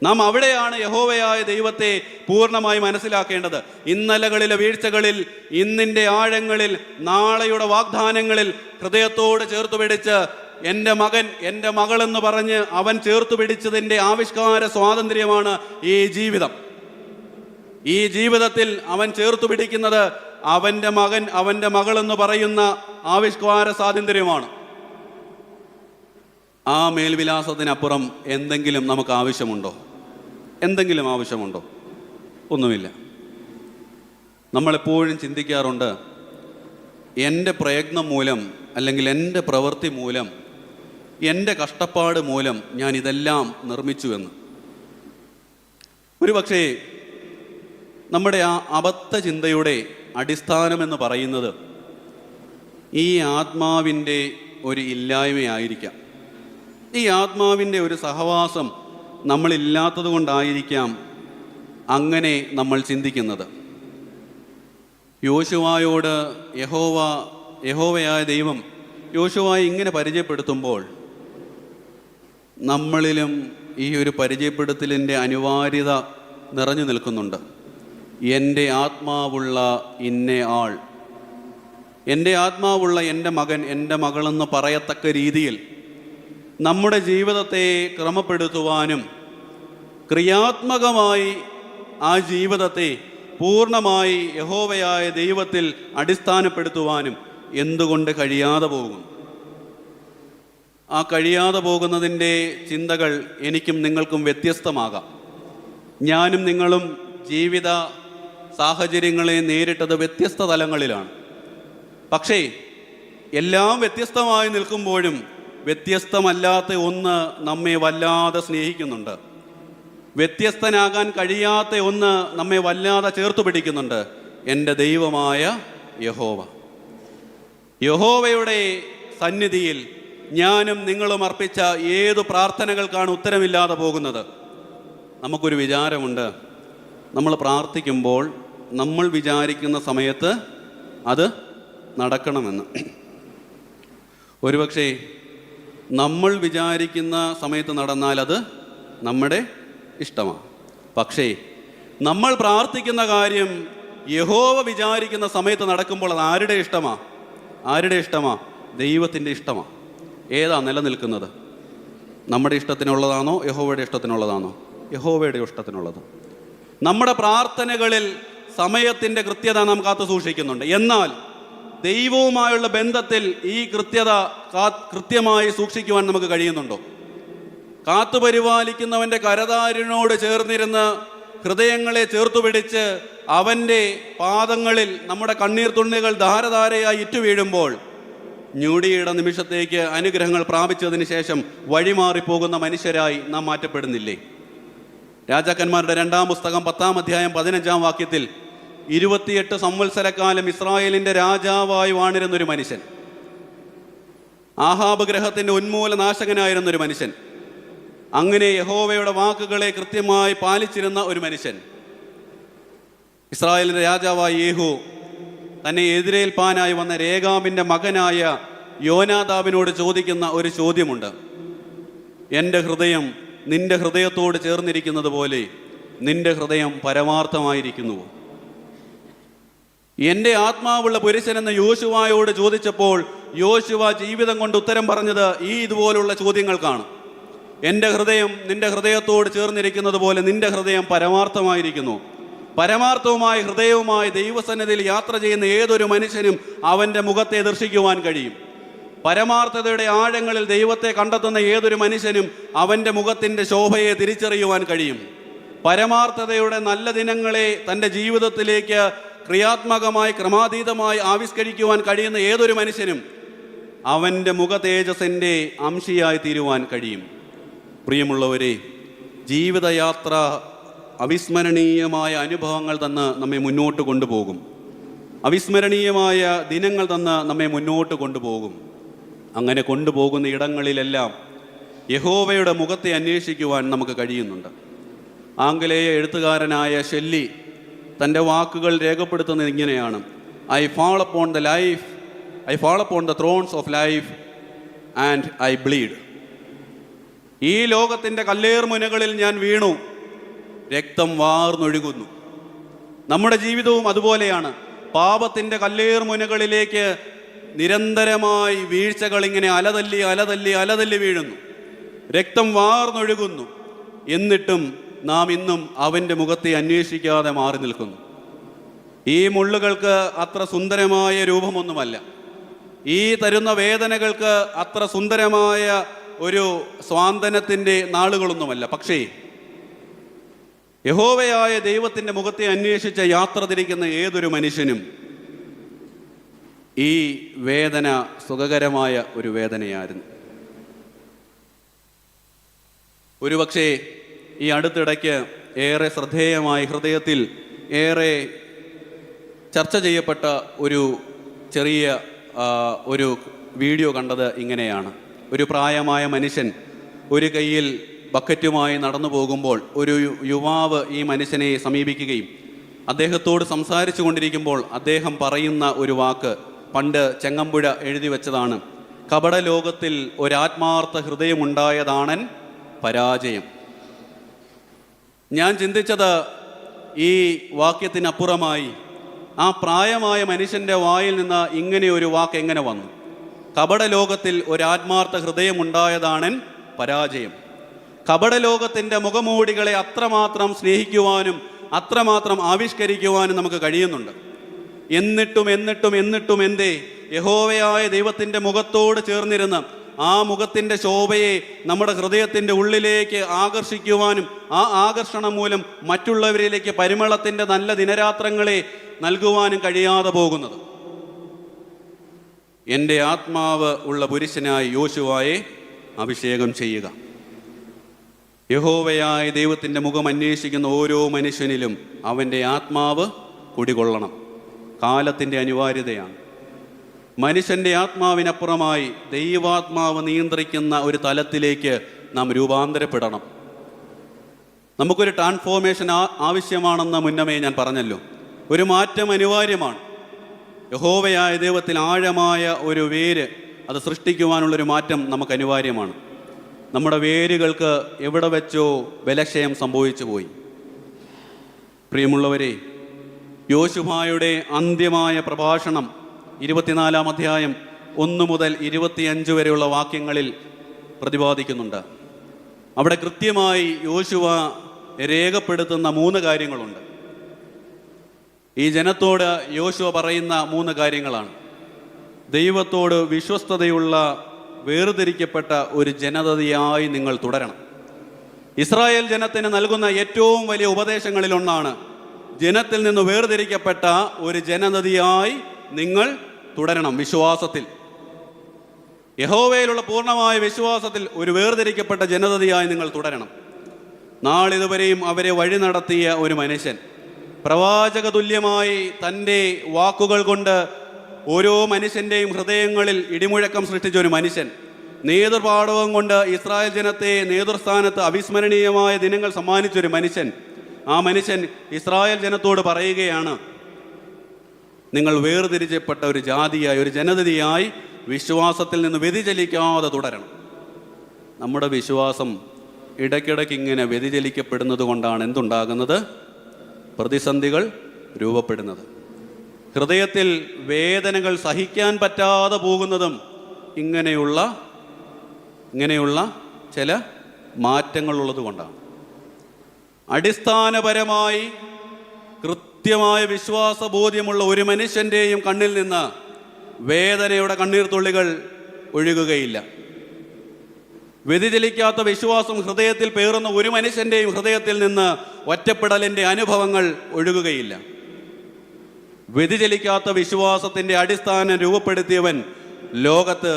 നാം അവിടെയാണ് യഹോവയായ ദൈവത്തെ പൂർണ്ണമായി മനസ്സിലാക്കേണ്ടത്. ഇന്നലകളിലെ വീഴ്ചകളിൽ, ഇന്നിൻ്റെ ആഴങ്ങളിൽ, നാളെയുടെ വാഗ്ദാനങ്ങളിൽ ഹൃദയത്തോട് ചേർത്തു പിടിച്ച് എൻ്റെ മകൻ, എൻ്റെ മകളെന്ന് പറഞ്ഞ് അവൻ ചേർത്തു പിടിച്ചതിൻ്റെ ആവിഷ്കാര സ്വാതന്ത്ര്യമാണ് ഈ ജീവിതം. ഈ ജീവിതത്തിൽ അവൻ ചേർത്തു പിടിക്കുന്നത് അവൻ്റെ മകൻ, അവൻ്റെ മകളെന്ന് പറയുന്ന ആവിഷ്കാര സ്വാതന്ത്ര്യമാണ്. ആ മേൽവിലാസത്തിനപ്പുറം എന്തെങ്കിലും നമുക്ക് ആവശ്യമുണ്ടോ? എന്തെങ്കിലും ആവശ്യമുണ്ടോ? ഒന്നുമില്ല. നമ്മളെപ്പോഴും ചിന്തിക്കാറുണ്ട്, എൻ്റെ പ്രയത്നം മൂലം അല്ലെങ്കിൽ എൻ്റെ പ്രവൃത്തി മൂലം, എൻ്റെ കഷ്ടപ്പാട് മൂലം ഞാൻ ഇതെല്ലാം നിർമ്മിച്ചുവെന്ന്. ഒരുപക്ഷേ നമ്മുടെ ആ അബദ്ധ ചിന്തയുടെ അടിസ്ഥാനമെന്ന് പറയുന്നത് ഈ ആത്മാവിൻ്റെ ഒരു ഇല്ലായ്മയായിരിക്കാം. ഈ ആത്മാവിൻ്റെ ഒരു സഹവാസം നമ്മളില്ലാത്തത് കൊണ്ടായിരിക്കാം അങ്ങനെ നമ്മൾ ചിന്തിക്കുന്നത്. യോശുവായോട് യഹോവയായ ദൈവം യോശുവായെ ഇങ്ങനെ പരിചയപ്പെടുത്തുമ്പോൾ നമ്മളിലും ഈ ഒരു പരിചയപ്പെടുത്തലിൻ്റെ അനിവാര്യത നിറഞ്ഞു നിൽക്കുന്നുണ്ട്. എൻ്റെ ആത്മാവുള്ള ഇന്ന ആൾ, എൻ്റെ ആത്മാവുള്ള എൻ്റെ മകൻ, എൻ്റെ മകളെന്ന് പറയത്തക്ക രീതിയിൽ നമ്മുടെ ജീവിതത്തെ ക്രമപ്പെടുത്തുവാനും ക്രിയാത്മകമായി ആ ജീവിതത്തെ പൂർണ്ണമായി യഹോവയായ ദൈവത്തിൽ അടിസ്ഥാനപ്പെടുത്തുവാനും എന്തുകൊണ്ട് കഴിയാതെ പോകും? ആ കഴിയാതെ പോകുന്നതിൻ്റെ ചിന്തകൾ എനിക്കും നിങ്ങൾക്കും വ്യത്യസ്തമാകാം. ഞാനും നിങ്ങളും ജീവിത സാഹചര്യങ്ങളെ നേരിട്ടത് വ്യത്യസ്ത തലങ്ങളിലാണ്. പക്ഷേ എല്ലാം വ്യത്യസ്തമായി നിൽക്കുമ്പോഴും വ്യത്യസ്തമല്ലാത്ത ഒന്ന് നമ്മെ വല്ലാതെ സ്നേഹിക്കുന്നുണ്ട്. വ്യത്യസ്തനാകാൻ കഴിയാത്ത ഒന്ന് നമ്മെ വല്ലാതെ ചേർത്തു പിടിക്കുന്നുണ്ട്. എൻ്റെ ദൈവമായ യഹോവയുടെ സന്നിധിയിൽ ഞാനും നിങ്ങളും അർപ്പിച്ച ഏതു പ്രാർത്ഥനകൾക്കാണ് ഉത്തരമില്ലാതെ പോകുന്നത്? നമുക്കൊരു വിചാരമുണ്ട്, നമ്മൾ പ്രാർത്ഥിക്കുമ്പോൾ നമ്മൾ വിചാരിക്കുന്ന സമയത്ത് അത് നടക്കണമെന്ന്. ഒരുപക്ഷെ നമ്മൾ വിചാരിക്കുന്ന സമയത്ത് നടന്നാൽ അത് നമ്മുടെ ഇഷ്ടമാണ്. പക്ഷേ നമ്മൾ പ്രാർത്ഥിക്കുന്ന കാര്യം യഹോവ വിചാരിക്കുന്ന സമയത്ത് നടക്കുമ്പോൾ അത് ആരുടെ ഇഷ്ടമാണ്? ആരുടെ ഇഷ്ടമാണ്? ദൈവത്തിൻ്റെ ഇഷ്ടമാണ്. ഏതാ നിലനിൽക്കുന്നത്? നമ്മുടെ ഇഷ്ടത്തിനുള്ളതാണോ യഹോവയുടെ ഇഷ്ടത്തിനുള്ളതാണോ? യഹോവയുടെ ഇഷ്ടത്തിനുള്ളത്. നമ്മുടെ പ്രാർത്ഥനകളിൽ സമയത്തിൻ്റെ കൃത്യത നാം കാത്തു സൂക്ഷിക്കുന്നുണ്ട്. എന്നാൽ ദൈവവുമായുള്ള ബന്ധത്തിൽ ഈ കൃത്യത കൃത്യമായി സൂക്ഷിക്കുവാൻ നമുക്ക് കഴിയുന്നുണ്ടോ? കാത്തുപരിപാലിക്കുന്നവൻ്റെ കരതാരിനോട് ചേർന്നിരുന്ന് ഹൃദയങ്ങളെ ചേർത്തുപിടിച്ച് അവൻ്റെ പാദങ്ങളിൽ നമ്മുടെ കണ്ണീർ തുള്ളികൾ ധാരധാരയായി ഇറ്റുവീഴുമ്പോൾ ഞൊടിയുടെ നിമിഷത്തേക്ക് അനുഗ്രഹങ്ങൾ പ്രാപിച്ചതിന് ശേഷം വഴിമാറിപ്പോകുന്ന മനുഷ്യരായി നാം മാറ്റപ്പെടുന്നില്ലേ? രാജാക്കന്മാരുടെ 2-ാം പുസ്തകം 10-ാം അധ്യായം 15-ാം വാക്യത്തിൽ 28 സംവത്സരക്കാലം ഇസ്രായേലിൻ്റെ രാജാവായി വാണിരുന്നൊരു മനുഷ്യൻ, ആഹാബ് ഗ്രഹത്തിൻ്റെ ഉന്മൂലനാശകനായിരുന്നൊരു മനുഷ്യൻ, അങ്ങനെ യഹോവയുടെ വാക്കുകളെ കൃത്യമായി പാലിച്ചിരുന്ന ഒരു മനുഷ്യൻ, ഇസ്രായേലിൻ്റെ രാജാവായ യേഹൂ തന്നെ എതിരേൽപ്പാനായി വന്ന രേഗാമിൻ്റെ മകനായ യോനാദാബിനോട് ചോദിക്കുന്ന ഒരു ചോദ്യമുണ്ട്. എൻ്റെ ഹൃദയം നിന്റെ ഹൃദയത്തോട് ചേർന്നിരിക്കുന്നത് പോലെ നിന്റെ ഹൃദയം പരമാർത്ഥമായിരിക്കുന്നുവോ? എൻ്റെ ആത്മാവുള്ള പുരുഷനെന്ന് യോശുവയോട് ചോദിച്ചപ്പോൾ യോശുവ ജീവിതം കൊണ്ട് ഉത്തരം പറഞ്ഞത് ഈ ഇതുപോലുള്ള ചോദ്യങ്ങൾക്കാണ്. എൻ്റെ ഹൃദയം നിന്റെ ഹൃദയത്തോട് ചേർന്നിരിക്കുന്നത് പോലെ നിന്റെ ഹൃദയം പരമാർത്ഥമായിരിക്കുന്നു. പരമാർത്ഥവുമായ ഹൃദയവുമായി ദൈവസന്നിധിയിൽ യാത്ര ചെയ്യുന്ന ഏതൊരു മനുഷ്യനും അവൻ്റെ മുഖത്തെ ദർശിക്കുവാൻ കഴിയും. പരമാർത്ഥതയുടെ ആഴങ്ങളിൽ ദൈവത്തെ കണ്ടെത്തുന്ന ഏതൊരു മനുഷ്യനും അവൻ്റെ മുഖത്തിൻ്റെ ശോഭയെ തിരിച്ചറിയുവാൻ കഴിയും. പരമാർത്ഥതയുടെ നല്ല ദിനങ്ങളെ തൻ്റെ ജീവിതത്തിലേക്ക് ക്രിയാത്മകമായി ക്രമാതീതമായി ആവിഷ്കരിക്കുവാൻ കഴിയുന്ന ഏതൊരു മനുഷ്യനും അവൻ്റെ മുഖ തേജസ്സിൻ്റെ അംശിയായി തീരുവാൻ കഴിയും. പ്രിയമുള്ളവരെ, ജീവിതയാത്ര അവിസ്മരണീയമായ അനുഭവങ്ങൾ തന്ന് നമ്മെ മുന്നോട്ട് കൊണ്ടുപോകും. അവിസ്മരണീയമായ ദിനങ്ങൾ തന്ന് നമ്മെ മുന്നോട്ട് കൊണ്ടുപോകും. അങ്ങനെ കൊണ്ടുപോകുന്ന ഇടങ്ങളിലെല്ലാം യഹോവയുടെ മുഖത്തെ അന്വേഷിക്കുവാൻ നമുക്ക് കഴിയുന്നുണ്ട്. ആംഗലേയ എഴുത്തുകാരനായ ഷെല്ലി തൻ്റെ വാക്കുകൾ രേഖപ്പെടുത്തുന്നത് ഇങ്ങനെയാണ്: I fall upon the Thrones of life and I bleed. ഈ ലോകത്തിൻ്റെ കല്ലേർമുനകളിൽ ഞാൻ വീണു, രക്തം വാർന്നൊഴുകുന്നു. നമ്മുടെ ജീവിതവും അതുപോലെയാണ്. പാപത്തിൻ്റെ കല്ലേർമുനകളിലേക്ക് നിരന്തരമായി വീഴ്ചകൾ ഇങ്ങനെ അലതല്ലി വീഴുന്നു, രക്തം വാർന്നൊഴുകുന്നു. എന്നിട്ടും നാം ഇന്നും അവൻ്റെ മുഖത്തെ അന്വേഷിക്കാതെ മാറി നിൽക്കുന്നു. ഈ മുള്ളുകൾക്ക് അത്ര സുന്ദരമായ രൂപമൊന്നുമല്ല, ഈ തരുന്ന വേദനകൾക്ക് അത്ര സുന്ദരമായ ഒരു സ്വാന്തനത്തിൻ്റെ നാളുകളൊന്നുമല്ല. പക്ഷേ യഹോവയായ ദൈവത്തിൻ്റെ മുഖത്തെ അന്വേഷിച്ച് യാത്ര തിരിക്കുന്ന ഏതൊരു മനുഷ്യനും ഈ വേദന സുഖകരമായ ഒരു വേദനയായിരുന്നു. ഒരുപക്ഷേ ഈ അടുത്തിടയ്ക്ക് ഏറെ ശ്രദ്ധേയമായി ഹൃദയത്തിൽ ഏറെ ചർച്ച ചെയ്യപ്പെട്ട ഒരു ചെറിയ ഒരു വീഡിയോ കണ്ടത് ഇങ്ങനെയാണ്. ഒരു പ്രായമായ മനുഷ്യൻ ഒരു കയ്യിൽ ബക്കറ്റുമായി നടന്നു പോകുമ്പോൾ ഒരു യുവാവ് ഈ മനുഷ്യനെ സമീപിക്കുകയും അദ്ദേഹത്തോട് സംസാരിച്ചു കൊണ്ടിരിക്കുമ്പോൾ അദ്ദേഹം പറയുന്ന ഒരു വാക്ക് പണ്ട് ചെങ്ങമ്പുഴ എഴുതി വെച്ചതാണ്: കപടലോകത്തിൽ ഒരാത്മാർത്ഥ ഹൃദയമുണ്ടായതാണൻ പരാജയം. ഞാൻ ചിന്തിച്ചത് ഈ വാക്യത്തിനപ്പുറമായി ആ പ്രായമായ മനുഷ്യൻ്റെ വായിൽ നിന്ന് ഇങ്ങനെ ഒരു വാക്ക് എങ്ങനെ വന്നു? കപടലോകത്തിൽ ഒരാത്മാർത്ഥ ഹൃദയമുണ്ടായതാണൻ പരാജയം. കപടലോകത്തിൻ്റെ മുഖമൂടികളെ അത്രമാത്രം സ്നേഹിക്കുവാനും അത്രമാത്രം ആവിഷ്കരിക്കുവാനും നമുക്ക് കഴിയുന്നുണ്ട്. എന്നിട്ടും എന്തേ യഹോവയായ ദൈവത്തിൻ്റെ മുഖത്തോട് ചേർന്നിരുന്ന് ആ മുഖത്തിൻ്റെ ശോഭയെ നമ്മുടെ ഹൃദയത്തിൻ്റെ ഉള്ളിലേക്ക് ആകർഷിക്കുവാനും ആ ആകർഷണം മൂലം മറ്റുള്ളവരിലേക്ക് പരിമളത്തിൻ്റെ നല്ല ദിനരാത്രങ്ങളെ നൽകുവാനും കഴിയാതെ പോകുന്നത്? എൻ്റെ ആത്മാവ് ഉള്ള പുരുഷനായി യോശുവായെ അഭിഷേകം ചെയ്യുക. യഹോവയായ ദൈവത്തിൻ്റെ മുഖം അന്വേഷിക്കുന്ന ഓരോ മനുഷ്യനിലും അവൻ്റെ ആത്മാവ് കുടികൊള്ളണം. കാലത്തിൻ്റെ അനിവാര്യതയാണ്. മനുഷ്യൻ്റെ ആത്മാവിനപ്പുറമായി ദൈവാത്മാവ് നിയന്ത്രിക്കുന്ന ഒരു തലത്തിലേക്ക് നാം രൂപാന്തരപ്പെടണം. നമുക്കൊരു ട്രാൻസ്ഫോർമേഷൻ ആവശ്യമാണെന്ന് മുന്നമേ ഞാൻ പറഞ്ഞല്ലോ. ഒരു മാറ്റം അനിവാര്യമാണ്. യഹോവയായ ദൈവത്തിൽ ആഴമായ ഒരു വേര് അത് സൃഷ്ടിക്കുവാനുള്ളൊരു മാറ്റം നമുക്ക് അനിവാര്യമാണ്. നമ്മുടെ വേരുകൾക്ക് എവിടെ വെച്ചോ ബലക്ഷയം സംഭവിച്ചു പോയി. പ്രിയമുള്ളവരെ, യോശുവായുടെ അന്ത്യമായ പ്രഭാഷണം 24-ാം അധ്യായം 1 മുതൽ 25 വരെയുള്ള വാക്യങ്ങളിൽ പ്രതിപാദിക്കുന്നുണ്ട്. അവിടെ കൃത്യമായി യോശുവ രേഖപ്പെടുത്തുന്ന 3 കാര്യങ്ങളുണ്ട്. ഈ ജനത്തോട് യോശുവ പറയുന്ന 3 കാര്യങ്ങളാണ്. ദൈവത്തോട് വിശ്വസ്തതയുള്ള വേർതിരിക്കപ്പെട്ട ഒരു ജനതയായി നിങ്ങൾ തുടരണം. ഇസ്രായേൽ ജനത്തിന് നൽകുന്ന ഏറ്റവും വലിയ ഉപദേശങ്ങളിലൊന്നാണ് ജനത്തിൽ നിന്ന് വേർതിരിക്കപ്പെട്ട ഒരു ജനതയായി നിങ്ങൾ തുടരണം. വിശ്വാസത്തിൽ, യഹോവയിലുള്ള പൂർണ്ണമായ വിശ്വാസത്തിൽ ഒരു വേർതിരിക്കപ്പെട്ട ജനതയായി നിങ്ങൾ തുടരണം. നാളിതുവരെയും അവരെ വഴി നടത്തിയ ഒരു മനുഷ്യൻ, പ്രവാചക തുല്യമായി തൻ്റെ വാക്കുകൾ കൊണ്ട് ഓരോ മനുഷ്യൻ്റെയും ഹൃദയങ്ങളിൽ ഇടിമുഴക്കം സൃഷ്ടിച്ച ഒരു മനുഷ്യൻ, നേതൃപാടവം കൊണ്ട് ഇസ്രായേൽ ജനത്തെ നേതൃസ്ഥാനത്ത് അവിസ്മരണീയമായ ദിനങ്ങൾ സമ്മാനിച്ചൊരു മനുഷ്യൻ, ആ മനുഷ്യൻ ഇസ്രായേൽ ജനത്തോട് പറയുകയാണ്, നിങ്ങൾ വേർതിരിച്ചപ്പെട്ട ഒരു ജാതിയായി, ഒരു ജനതയായി വിശ്വാസത്തിൽ നിന്ന് വ്യതിചലിക്കാതെ തുടരണം. നമ്മുടെ വിശ്വാസം ഇടയ്ക്കിടയ്ക്ക് ഇങ്ങനെ വ്യതിചലിക്കപ്പെടുന്നത് കൊണ്ടാണ് എന്തുണ്ടാകുന്നത്? പ്രതിസന്ധികൾ രൂപപ്പെടുന്നത്. ഹൃദയത്തിൽ വേദനകൾ സഹിക്കാൻ പറ്റാതെ പോകുന്നതും ഇങ്ങനെയുള്ള ചില മാറ്റങ്ങളുള്ളത് കൊണ്ടാണ്. അടിസ്ഥാനപരമായി കൃത്യമായ വിശ്വാസബോധ്യമുള്ള ഒരു മനുഷ്യൻ്റെയും കണ്ണിൽ നിന്ന് വേദനയുടെ കണ്ണീർത്തുള്ളികൾ ഒഴുകുകയില്ല. വ്യതിചലിക്കാത്ത വിശ്വാസം ഹൃദയത്തിൽ പേറുന്ന ഒരു മനുഷ്യൻ്റെയും ഹൃദയത്തിൽ നിന്ന് ഒറ്റപ്പെടലിൻ്റെ അനുഭവങ്ങൾ ഒഴുകുകയില്ല. വ്യതിചലിക്കാത്ത വിശ്വാസത്തിൻ്റെ അടിസ്ഥാനം രൂപപ്പെടുത്തിയവൻ ലോകത്ത്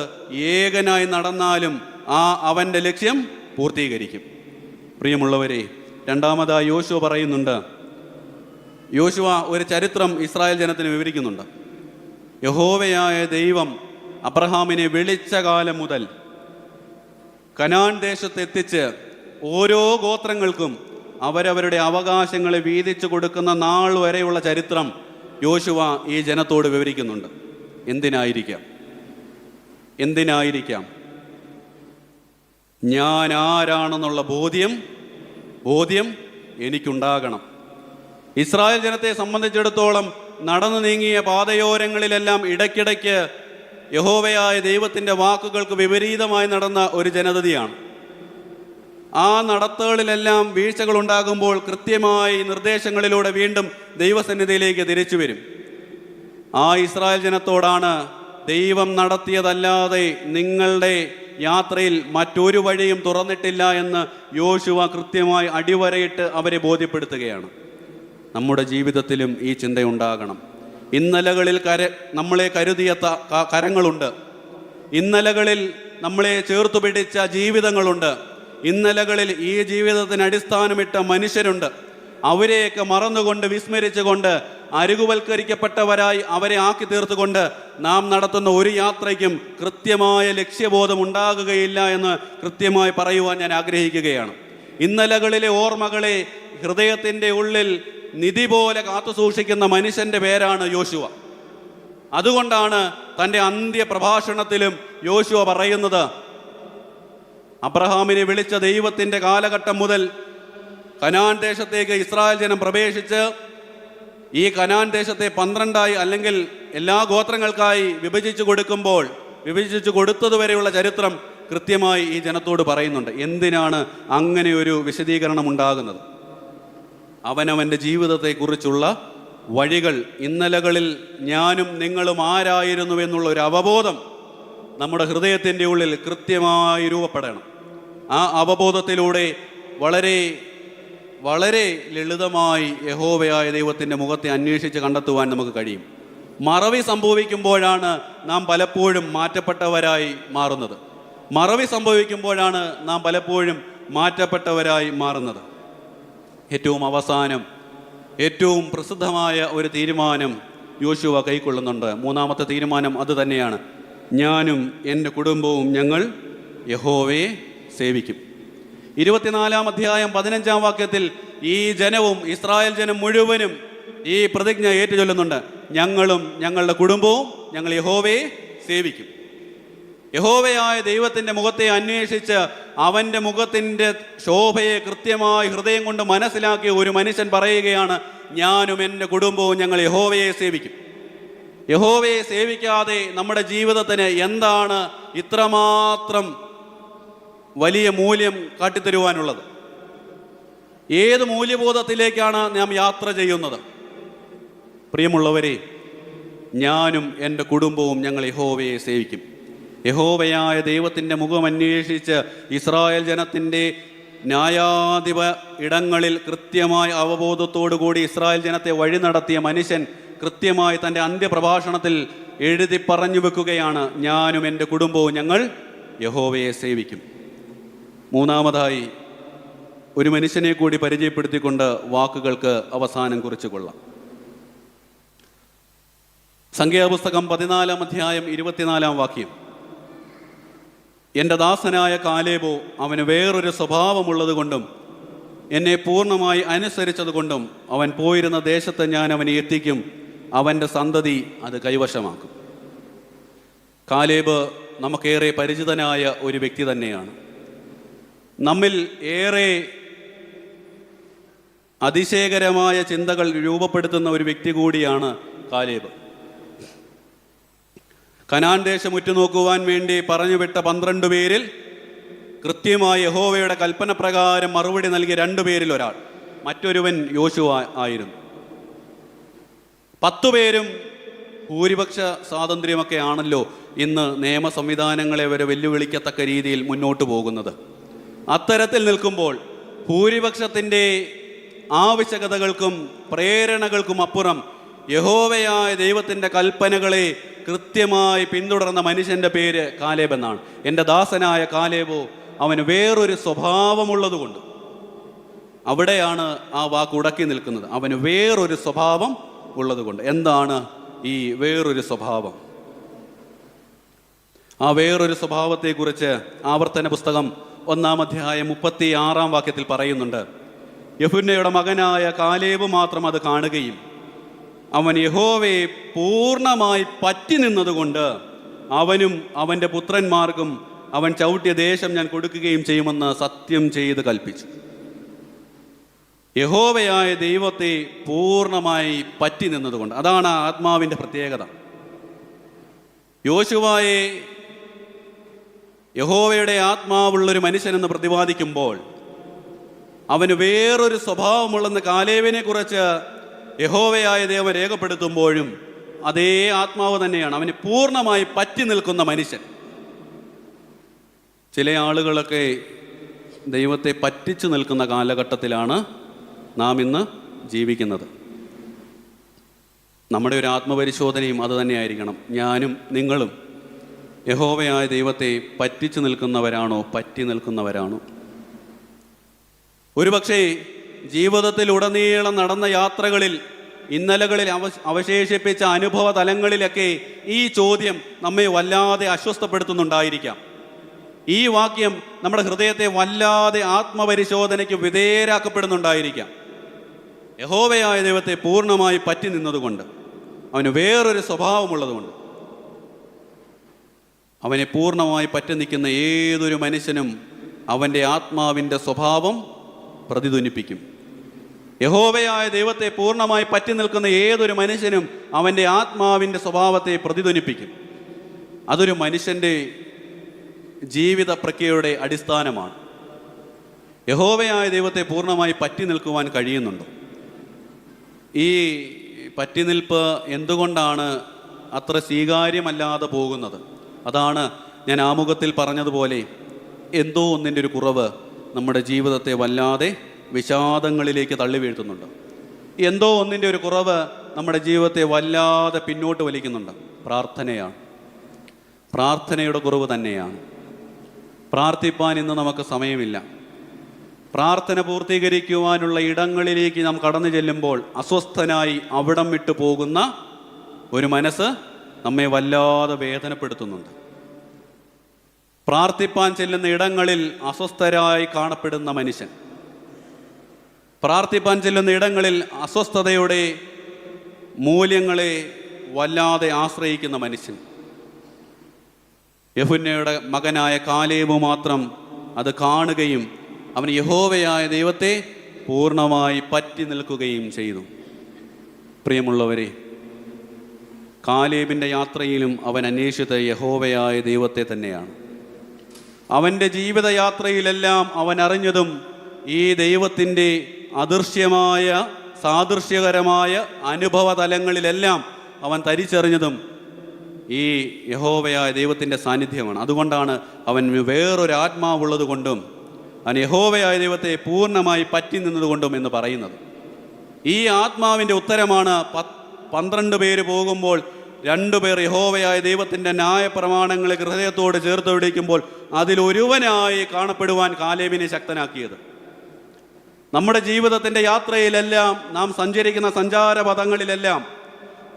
ഏകനായി നടന്നാലും അവൻ്റെ ലക്ഷ്യം പൂർത്തീകരിക്കും. പ്രിയമുള്ളവരെ, രണ്ടാമതായി യോശുവ പറയുന്നുണ്ട്. യോശുവ ഒരു ചരിത്രം ഇസ്രായേൽ ജനത്തിന് വിവരിക്കുന്നുണ്ട്. യഹോവയായ ദൈവം അബ്രഹാമിനെ വിളിച്ച കാലം മുതൽ കനാൻ ദേശത്തെത്തിച്ച് ഓരോ ഗോത്രങ്ങൾക്കും അവരവരുടെ അവകാശങ്ങളെ വീതിച്ചു കൊടുക്കുന്ന നാൾ വരെയുള്ള ചരിത്രം യോശുവ ഈ ജനത്തോട് വിവരിക്കുന്നുണ്ട്. എന്തിനായിരിക്കാം? ഞാൻ ആരാണെന്നുള്ള ബോധ്യം എനിക്കുണ്ടാകണം. ഇസ്രായേൽ ജനത്തെ സംബന്ധിച്ചിടത്തോളം നടന്നു നീങ്ങിയ പാതയോരങ്ങളിലെല്ലാം ഇടയ്ക്കിടയ്ക്ക് യഹോവയായ ദൈവത്തിൻ്റെ വാക്കുകൾക്ക് വിപരീതമായി നടന്ന ഒരു ജനതയാണ്. ആ നടത്തുകളിലെല്ലാം വീഴ്ചകൾ ഉണ്ടാകുമ്പോൾ കൃത്യമായി നിർദ്ദേശങ്ങളിലൂടെ വീണ്ടും ദൈവസന്നിധിയിലേക്ക് തിരിച്ചു വരും. ആ ഇസ്രായേൽ ജനത്തോടാണ് ദൈവം നടത്തിയതല്ലാതെ നിങ്ങളുടെ യാത്രയിൽ മറ്റൊരു വഴിയും തുറന്നിട്ടില്ല എന്ന് യോശുവ കൃത്യമായി അടിവരയിട്ട് അവരെ ബോധ്യപ്പെടുത്തുകയാണ്. നമ്മുടെ ജീവിതത്തിലും ഈ ചിന്തയുണ്ടാകണം. ഇന്നലകളിൽ നമ്മളെ കരുതിയ കരങ്ങളുണ്ട്. ഇന്നലകളിൽ നമ്മളെ ചേർത്തു പിടിച്ച ജീവിതങ്ങളുണ്ട്. ഇന്നലകളിൽ ഈ ജീവിതത്തിന് അടിസ്ഥാനമിട്ട മനുഷ്യരുണ്ട്. അവരെയൊക്കെ മറന്നുകൊണ്ട് വിസ്മരിച്ചുകൊണ്ട് അരുകുവൽക്കരിക്കപ്പെട്ടവരായി അവരെ ആക്കി തീർത്തുകൊണ്ട് നാം നടത്തുന്ന ഒരു യാത്രയ്ക്കും കൃത്യമായ ലക്ഷ്യബോധം ഉണ്ടാകുകയില്ല എന്ന് കൃത്യമായി പറയുവാൻ ഞാൻ ആഗ്രഹിക്കുകയാണ്. ഇന്നലകളിലെ ഓർമ്മകളെ ഹൃദയത്തിൻ്റെ ഉള്ളിൽ നിധി പോലെ കാത്തുസൂക്ഷിക്കുന്ന മനുഷ്യൻ്റെ പേരാണ് യോശുവ. അതുകൊണ്ടാണ് തൻ്റെ അന്ത്യപ്രഭാഷണത്തിലും യോശുവ പറയുന്നത്, അബ്രഹാമിനെ വിളിച്ച ദൈവത്തിൻ്റെ കാലഘട്ടം മുതൽ കനാൻ ദേശത്തേക്ക് ഇസ്രായേൽ ജനം പ്രവേശിച്ച് ഈ കനാൻ ദേശത്തെ 12 അല്ലെങ്കിൽ എല്ലാ ഗോത്രങ്ങൾക്കായി വിഭജിച്ചു കൊടുത്തതുവരെയുള്ള ചരിത്രം കൃത്യമായി ഈ ജനത്തോട് പറയുന്നുണ്ട്. എന്തിനാണ് അങ്ങനെ ഒരു വിശദീകരണം ഉണ്ടാകുന്നത്? അവനവൻ്റെ ജീവിതത്തെക്കുറിച്ചുള്ള വഴികൾ, ഇന്നലകളിൽ ഞാനും നിങ്ങളും ആരായിരുന്നുവെന്നുള്ള ഒരു അവബോധം നമ്മുടെ ഹൃദയത്തിൻ്റെ ഉള്ളിൽ കൃത്യമായി രൂപപ്പെടണം. ആ അവബോധത്തിലൂടെ വളരെ വളരെ ലളിതമായി യഹോവയായ ദൈവത്തിൻ്റെ മുഖത്തെ അന്വേഷിച്ച് കണ്ടെത്തുവാൻ നമുക്ക് കഴിയും. മറവി സംഭവിക്കുമ്പോഴാണ് നാം പലപ്പോഴും മാറ്റപ്പെട്ടവരായി മാറുന്നത്. ഏറ്റവും അവസാനം ഏറ്റവും പ്രസിദ്ധമായ ഒരു തീരുമാനം യോശുവ കൈക്കൊള്ളുന്നുണ്ട്. 3-ാമത്തെ തീരുമാനം അത് തന്നെയാണ്. ഞാനും എൻ്റെ കുടുംബവും ഞങ്ങൾ യഹോവയെ സേവിക്കും. 24-ാം അധ്യായം 15-ാം വാക്യത്തിൽ ഈ ജനവും ഇസ്രായേൽ ജനം മുഴുവനും ഈ പ്രതിജ്ഞ ഏറ്റുചൊല്ലുന്നുണ്ട്. ഞങ്ങളും ഞങ്ങളുടെ കുടുംബവും ഞങ്ങൾ യഹോവയെ സേവിക്കും. യഹോവയായ ദൈവത്തിൻ്റെ മുഖത്തെ അന്വേഷിച്ച് അവൻ്റെ മുഖത്തിൻ്റെ ശോഭയെ കൃത്യമായി ഹൃദയം കൊണ്ട് മനസ്സിലാക്കിയ ഒരു മനുഷ്യൻ പറയുകയാണ്, ഞാനും എൻ്റെ കുടുംബവും ഞങ്ങൾ യഹോവയെ സേവിക്കും. യഹോവയെ സേവിക്കാതെ നമ്മുടെ ജീവിതത്തിന് എന്താണ് ഇത്രമാത്രം വലിയ മൂല്യം കാട്ടിത്തരുവാനുള്ളത്? ഏത് മൂല്യബോധത്തിലേക്കാണ് നാം യാത്ര ചെയ്യുന്നത്? പ്രിയമുള്ളവരെ, ഞാനും എൻ്റെ കുടുംബവും ഞങ്ങൾ യഹോവയെ സേവിക്കും. യഹോവയായ ദൈവത്തിൻ്റെ മുഖം അന്വേഷിച്ച് ഇസ്രായേൽ ജനത്തിൻ്റെ ന്യായാധിപ ഇടങ്ങളിൽ കൃത്യമായ അവബോധത്തോടു കൂടി ഇസ്രായേൽ ജനത്തെ വഴി നടത്തിയ മനുഷ്യൻ കൃത്യമായി തൻ്റെ അന്ത്യപ്രഭാഷണത്തിൽ എഴുതി പറഞ്ഞു വെക്കുകയാണ്, ഞാനും എൻ്റെ കുടുംബവും ഞങ്ങൾ യഹോവയെ സേവിക്കും. 3-ാമതായി ഒരു മനുഷ്യനെ കൂടി പരിചയപ്പെടുത്തിക്കൊണ്ട് വാക്കുകൾക്ക് അവസാനം കുറിച്ചു കൊള്ളാം. സംഖ്യാപുസ്തകം 14-ാം അധ്യായം 24-ാം വാക്യം. എൻ്റെ ദാസനായ കാലേബോ അവന് വേറൊരു സ്വഭാവമുള്ളത് കൊണ്ടും എന്നെ പൂർണ്ണമായി അനുസരിച്ചതുകൊണ്ടും അവൻ പോയിരുന്ന ദേശത്ത് ഞാൻ അവനെ എത്തിക്കും, അവൻ്റെ സന്തതി അത് കൈവശമാക്കും. കാലേബ് നമുക്കേറെ പരിചിതനായ ഒരു വ്യക്തി തന്നെയാണ്. നമ്മിൽ ഏറെ അതിശയകരമായ ചിന്തകൾ രൂപപ്പെടുത്തുന്ന ഒരു വ്യക്തി കൂടിയാണ് കാലേബ്. കനാൻ ദേശം ഉറ്റുനോക്കുവാൻ വേണ്ടി പറഞ്ഞുവിട്ട 12 പേരിൽ കൃത്യമായി യഹോവയുടെ കൽപ്പന പ്രകാരം മറുപടി നൽകിയ 2 പേരിൽ ഒരാൾ, മറ്റൊരുവൻ യോശുവ ആയിരുന്നു. 10 പേരും ഭൂരിപക്ഷ സ്വാതന്ത്ര്യമൊക്കെ ആണല്ലോ ഇന്ന് നിയമ സംവിധാനങ്ങളെ വരെ വെല്ലുവിളിക്കത്തക്ക രീതിയിൽ മുന്നോട്ട് പോകുന്നത്. അത്തരത്തിൽ നിൽക്കുമ്പോൾ ഭൂരിപക്ഷത്തിൻ്റെ ആവശ്യകതകൾക്കും പ്രേരണകൾക്കും അപ്പുറം യഹോവയായ ദൈവത്തിൻ്റെ കൽപ്പനകളെ കൃത്യമായി പിന്തുടർന്ന മനുഷ്യൻ്റെ പേര് കാലേബ് എന്നാണ്. എൻ്റെ ദാസനായ കാലേബോ അവന് വേറൊരു സ്വഭാവമുള്ളതുകൊണ്ട്, അവിടെയാണ് ആ വാക്ക് ഉടക്കി നിൽക്കുന്നത്. അവന് വേറൊരു സ്വഭാവം ഉള്ളതുകൊണ്ട്. എന്താണ് ഈ വേറൊരു സ്വഭാവം? ആ വേറൊരു സ്വഭാവത്തെക്കുറിച്ച് ആവർത്തന പുസ്തകം 1-ാം അധ്യായം 36-ാം വാക്യത്തിൽ പറയുന്നുണ്ട്. യെഫുന്നയുടെ മകനായ കാലേബ് മാത്രം അത് കാണുകയും അവൻ യഹോവയെ പൂർണ്ണമായി പറ്റി നിന്നതുകൊണ്ട് അവനും അവൻ്റെ പുത്രന്മാർക്കും അവൻ ചവിട്ടിയ ദേശം ഞാൻ കൊടുക്കുകയും ചെയ്യുമെന്ന് സത്യം ചെയ്ത് കൽപ്പിച്ചു. യഹോവയായ ദൈവത്തെ പൂർണ്ണമായി പറ്റി നിന്നതുകൊണ്ട്. അതാണ് ആത്മാവിൻ്റെ പ്രത്യേകത. യോശുവയെ യഹോവയുടെ ആത്മാവുള്ളൊരു മനുഷ്യനെന്ന് പ്രതിപാദിക്കുമ്പോൾ അവന് വേറൊരു സ്വഭാവമുള്ളെന്ന് കാലേബിനെ കുറിച്ച് യഹോവയായ ദൈവം രേഖപ്പെടുത്തുമ്പോഴും അതേ ആത്മാവ് തന്നെയാണ്. അവന് പൂർണ്ണമായി പറ്റി നിൽക്കുന്ന മനുഷ്യൻ. ചില ആളുകളൊക്കെ ദൈവത്തെ പറ്റിച്ചു നിൽക്കുന്ന കാലഘട്ടത്തിലാണ് നാം ഇന്ന് ജീവിക്കുന്നത്. നമ്മുടെ ഒരു ആത്മപരിശോധനയും അത് തന്നെയായിരിക്കണം. ഞാനും നിങ്ങളും യഹോവയായ ദൈവത്തെ പറ്റിച്ചു നിൽക്കുന്നവരാണോ, പറ്റി നിൽക്കുന്നവരാണോ? ഒരുപക്ഷേ ജീവിതത്തിലുടനീളം നടന്ന യാത്രകളിൽ, ഇന്നലകളിൽ അവശേഷിപ്പിച്ച അനുഭവ തലങ്ങളിലൊക്കെ ഈ ചോദ്യം നമ്മെ വല്ലാതെ അസ്വസ്ഥപ്പെടുത്തുന്നുണ്ടായിരിക്കാം. ഈ വാക്യം നമ്മുടെ ഹൃദയത്തെ വല്ലാതെ ആത്മപരിശോധനയ്ക്ക് വിധേയരാക്കപ്പെടുന്നുണ്ടായിരിക്കാം. യഹോവയായ ദൈവത്തെ പൂർണ്ണമായി പറ്റി നിന്നതുകൊണ്ട്, അവന് വേറൊരു സ്വഭാവമുള്ളതുകൊണ്ട്. അവനെ പൂർണ്ണമായി പറ്റി നിൽക്കുന്ന ഏതൊരു മനുഷ്യനും അവൻ്റെ ആത്മാവിൻ്റെ സ്വഭാവം പ്രതിധ്വനിപ്പിക്കും. യഹോവയായ ദൈവത്തെ പൂർണ്ണമായി പറ്റി നിൽക്കുന്ന ഏതൊരു മനുഷ്യനും അവൻ്റെ ആത്മാവിൻ്റെ സ്വഭാവത്തെ പ്രതിധ്വനിപ്പിക്കും. അതൊരു മനുഷ്യൻ്റെ ജീവിത പ്രക്രിയയുടെ അടിസ്ഥാനമാണ്. യഹോവയായ ദൈവത്തെ പൂർണ്ണമായി പറ്റി നിൽക്കുവാൻ കഴിയുന്നുണ്ടോ? ഈ പറ്റി നിൽപ്പ് എന്തുകൊണ്ടാണ് അത്ര സ്വീകാര്യമല്ലാതെ പോകുന്നത്? അതാണ് ഞാൻ ആമുഖത്തിൽ പറഞ്ഞതുപോലെ, എന്തോ ഒന്നിൻ്റെ ഒരു കുറവ് നമ്മുടെ ജീവിതത്തെ വല്ലാതെ വിഷാദങ്ങളിലേക്ക് തള്ളി വീഴ്ത്തുന്നുണ്ട്. എന്തോ ഒന്നിൻ്റെ ഒരു കുറവ് നമ്മുടെ ജീവിതത്തെ വല്ലാതെ പിന്നോട്ട് വലിക്കുന്നുണ്ട്. പ്രാർത്ഥനയാണ്. പ്രാർത്ഥനയുടെ കുറവ് തന്നെയാണ്. പ്രാർത്ഥിപ്പാൻ ഇന്ന് നമുക്ക് സമയമില്ല. പ്രാർത്ഥന പൂർത്തീകരിക്കുവാനുള്ള ഇടങ്ങളിലേക്ക് നാം കടന്നു ചെല്ലുമ്പോൾ അസ്വസ്ഥനായി അവിടം വിട്ടു പോകുന്ന ഒരു മനസ്സ് നമ്മെ വല്ലാതെ വേദനപ്പെടുത്തുന്നുണ്ട്. പ്രാർത്ഥിപ്പാൻ ചെല്ലുന്ന ഇടങ്ങളിൽ അസ്വസ്ഥരായി കാണപ്പെടുന്ന മനുഷ്യൻ, പ്രാർത്ഥിപ്പാൻ ചെല്ലുന്ന ഇടങ്ങളിൽ അസ്വസ്ഥതയുടെ മൂല്യങ്ങളെ വല്ലാതെ ആശ്രയിക്കുന്ന മനുഷ്യൻ. യെഫുന്നയുടെ മകനായ കാലേബ് മാത്രം അത് കാണുകയും അവൻ യഹോവയായ ദൈവത്തെ പൂർണ്ണമായി പറ്റി നിൽക്കുകയും ചെയ്തു. പ്രിയമുള്ളവരെ, കാലേബിൻ്റെ യാത്രയിലും അവൻ അന്വേഷിച്ചത് യഹോവയായ ദൈവത്തെ തന്നെയാണ്. അവൻ്റെ ജീവിതയാത്രയിലെല്ലാം അവൻ അറിഞ്ഞതും ഈ ദൈവത്തിൻ്റെ അദൃശ്യമായ സാദൃശ്യകരമായ അനുഭവ തലങ്ങളിലെല്ലാം അവൻ തിരിച്ചറിഞ്ഞതും ഈ യഹോവയായ ദൈവത്തിൻ്റെ സാന്നിധ്യമാണ്. അതുകൊണ്ടാണ് അവൻ വേറൊരു ആത്മാവുള്ളത് കൊണ്ടും അവൻ യഹോവയായ ദൈവത്തെ പൂർണ്ണമായി പറ്റി നിന്നതുകൊണ്ടും എന്ന് പറയുന്നത്. ഈ ആത്മാവിൻ്റെ ഉത്തരമാണ് 12 പേര് പോകുമ്പോൾ 2 പേർ യഹോവയായ ദൈവത്തിൻ്റെ ന്യായപ്രമാണങ്ങളെ ഹൃദയത്തോട് ചേർത്ത് പിടിക്കുമ്പോൾ അതിലൊരുവനായി കാണപ്പെടുവാൻ കാലേബിനെ ശക്തനാക്കിയത്. നമ്മുടെ ജീവിതത്തിൻ്റെ യാത്രയിലെല്ലാം നാം സഞ്ചരിക്കുന്ന സഞ്ചാരപഥങ്ങളിലെല്ലാം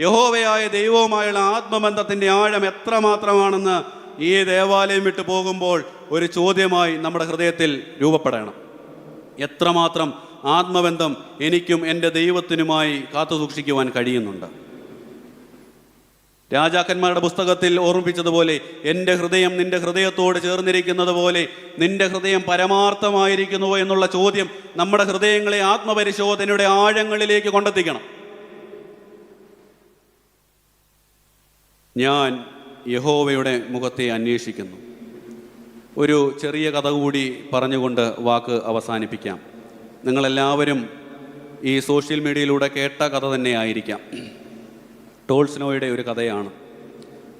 യഹോവയായ ദൈവവുമായുള്ള ആത്മബന്ധത്തിൻ്റെ ആഴം എത്രമാത്രമാണെന്ന് ഈ ദേവാലയം വിട്ടു പോകുമ്പോൾ ഒരു ചോദ്യമായി നമ്മുടെ ഹൃദയത്തിൽ രൂപപ്പെടണം. എത്രമാത്രം ആത്മബന്ധം എനിക്കും എൻ്റെ ദൈവത്തിനുമായി കാത്തു സൂക്ഷിക്കുവാൻ കഴിയുന്നുണ്ട്? രാജാക്കന്മാരുടെ പുസ്തകത്തിൽ ഓർമ്മിപ്പിച്ചതുപോലെ, എൻ്റെ ഹൃദയം നിന്റെ ഹൃദയത്തോട് ചേർന്നിരിക്കുന്നത് പോലെ നിന്റെ ഹൃദയം പരമാർത്ഥമായിരിക്കുന്നുവോ എന്നുള്ള ചോദ്യം നമ്മുടെ ഹൃദയങ്ങളെ ആത്മപരിശോധനയുടെ ആഴങ്ങളിലേക്ക് കൊണ്ടെത്തിക്കണം. ഞാൻ യഹോവയുടെ മുഖത്തെ അന്വേഷിക്കുന്നു. ഒരു ചെറിയ കഥ കൂടി പറഞ്ഞുകൊണ്ട് വാക്ക് അവസാനിപ്പിക്കാം. നിങ്ങളെല്ലാവരും ഈ സോഷ്യൽ മീഡിയയിലൂടെ കേട്ട കഥ തന്നെയായിരിക്കാം. ടോൾസ്റ്റോയുടെ ഒരു കഥയാണ്.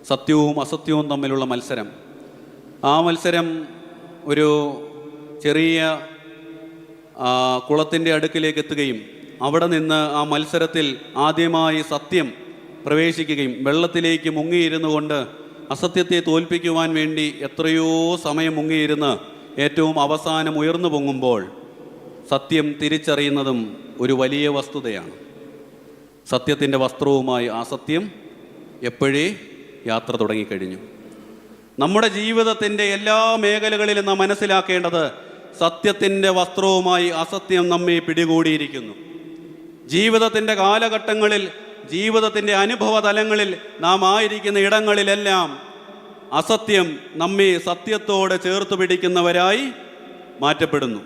സത്യവും അസത്യവും തമ്മിലുള്ള മത്സരം. ആ മത്സരം ഒരു ചെറിയ കുളത്തിൻ്റെ അടുക്കിലേക്ക് എത്തുകയും അവിടെ നിന്ന് ആ മത്സരത്തിൽ ആദ്യമായി സത്യം പ്രവേശിക്കുകയും വെള്ളത്തിലേക്ക് മുങ്ങിയിരുന്നു കൊണ്ട് അസത്യത്തെ തോൽപ്പിക്കുവാൻ വേണ്ടി എത്രയോ സമയം മുങ്ങിയിരുന്ന് ഏറ്റവും അവസാനം ഉയർന്നു പൊങ്ങുമ്പോൾ സത്യം തിരിച്ചറിയുന്നതും ഒരു വലിയ വസ്തുതയാണ്. സത്യത്തിൻ്റെ വസ്ത്രവുമായി ആ സത്യം എപ്പോഴേ യാത്ര തുടങ്ങിക്കഴിഞ്ഞു. നമ്മുടെ ജീവിതത്തിൻ്റെ എല്ലാ മേഖലകളിലും നാം മനസ്സിലാക്കേണ്ടത് സത്യത്തിൻ്റെ വസ്ത്രവുമായി അസത്യം നമ്മെ പിടികൂടിയിരിക്കുന്നു. ജീവിതത്തിൻ്റെ കാലഘട്ടങ്ങളിൽ, ജീവിതത്തിൻ്റെ അനുഭവ തലങ്ങളിൽ നാം ആയിരിക്കുന്ന ഇടങ്ങളിലെല്ലാം അസത്യം നമ്മെ സത്യത്തോട് ചേർത്ത് പിടിക്കുന്നവരായി മാറ്റപ്പെടുന്നു.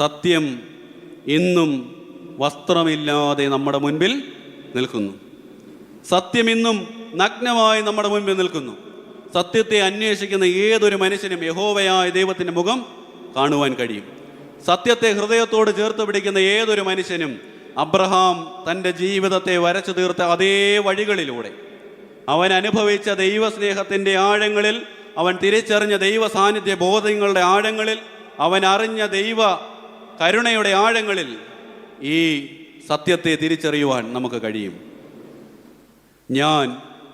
സത്യം ഇന്നും വസ്ത്രമില്ലാതെ നമ്മുടെ മുൻപിൽ നിൽക്കുന്നു. സത്യം ഇന്നും നഗ്നമായി നമ്മുടെ മുൻപിൽ നിൽക്കുന്നു. സത്യത്തെ അന്വേഷിക്കുന്ന ഏതൊരു മനുഷ്യനും യഹോവയായ ദൈവത്തിൻ്റെ മുഖം കാണുവാൻ കഴിയും. സത്യത്തെ ഹൃദയത്തോട് ചേർത്ത് പിടിക്കുന്ന ഏതൊരു മനുഷ്യനും അബ്രഹാം തൻ്റെ ജീവിതത്തെ വരച്ചു തീർത്ത അതേ വഴികളിലൂടെ, അവൻ അനുഭവിച്ച ദൈവസ്നേഹത്തിൻ്റെ ആഴങ്ങളിൽ, അവൻ തിരിച്ചറിഞ്ഞ ദൈവ സാന്നിധ്യ ബോധങ്ങളുടെ ആഴങ്ങളിൽ, അവൻ അറിഞ്ഞ ദൈവ കരുണയുടെ ആഴങ്ങളിൽ ഈ സത്യത്തെ തിരിച്ചറിയുവാൻ നമുക്ക് കഴിയും. ഞാൻ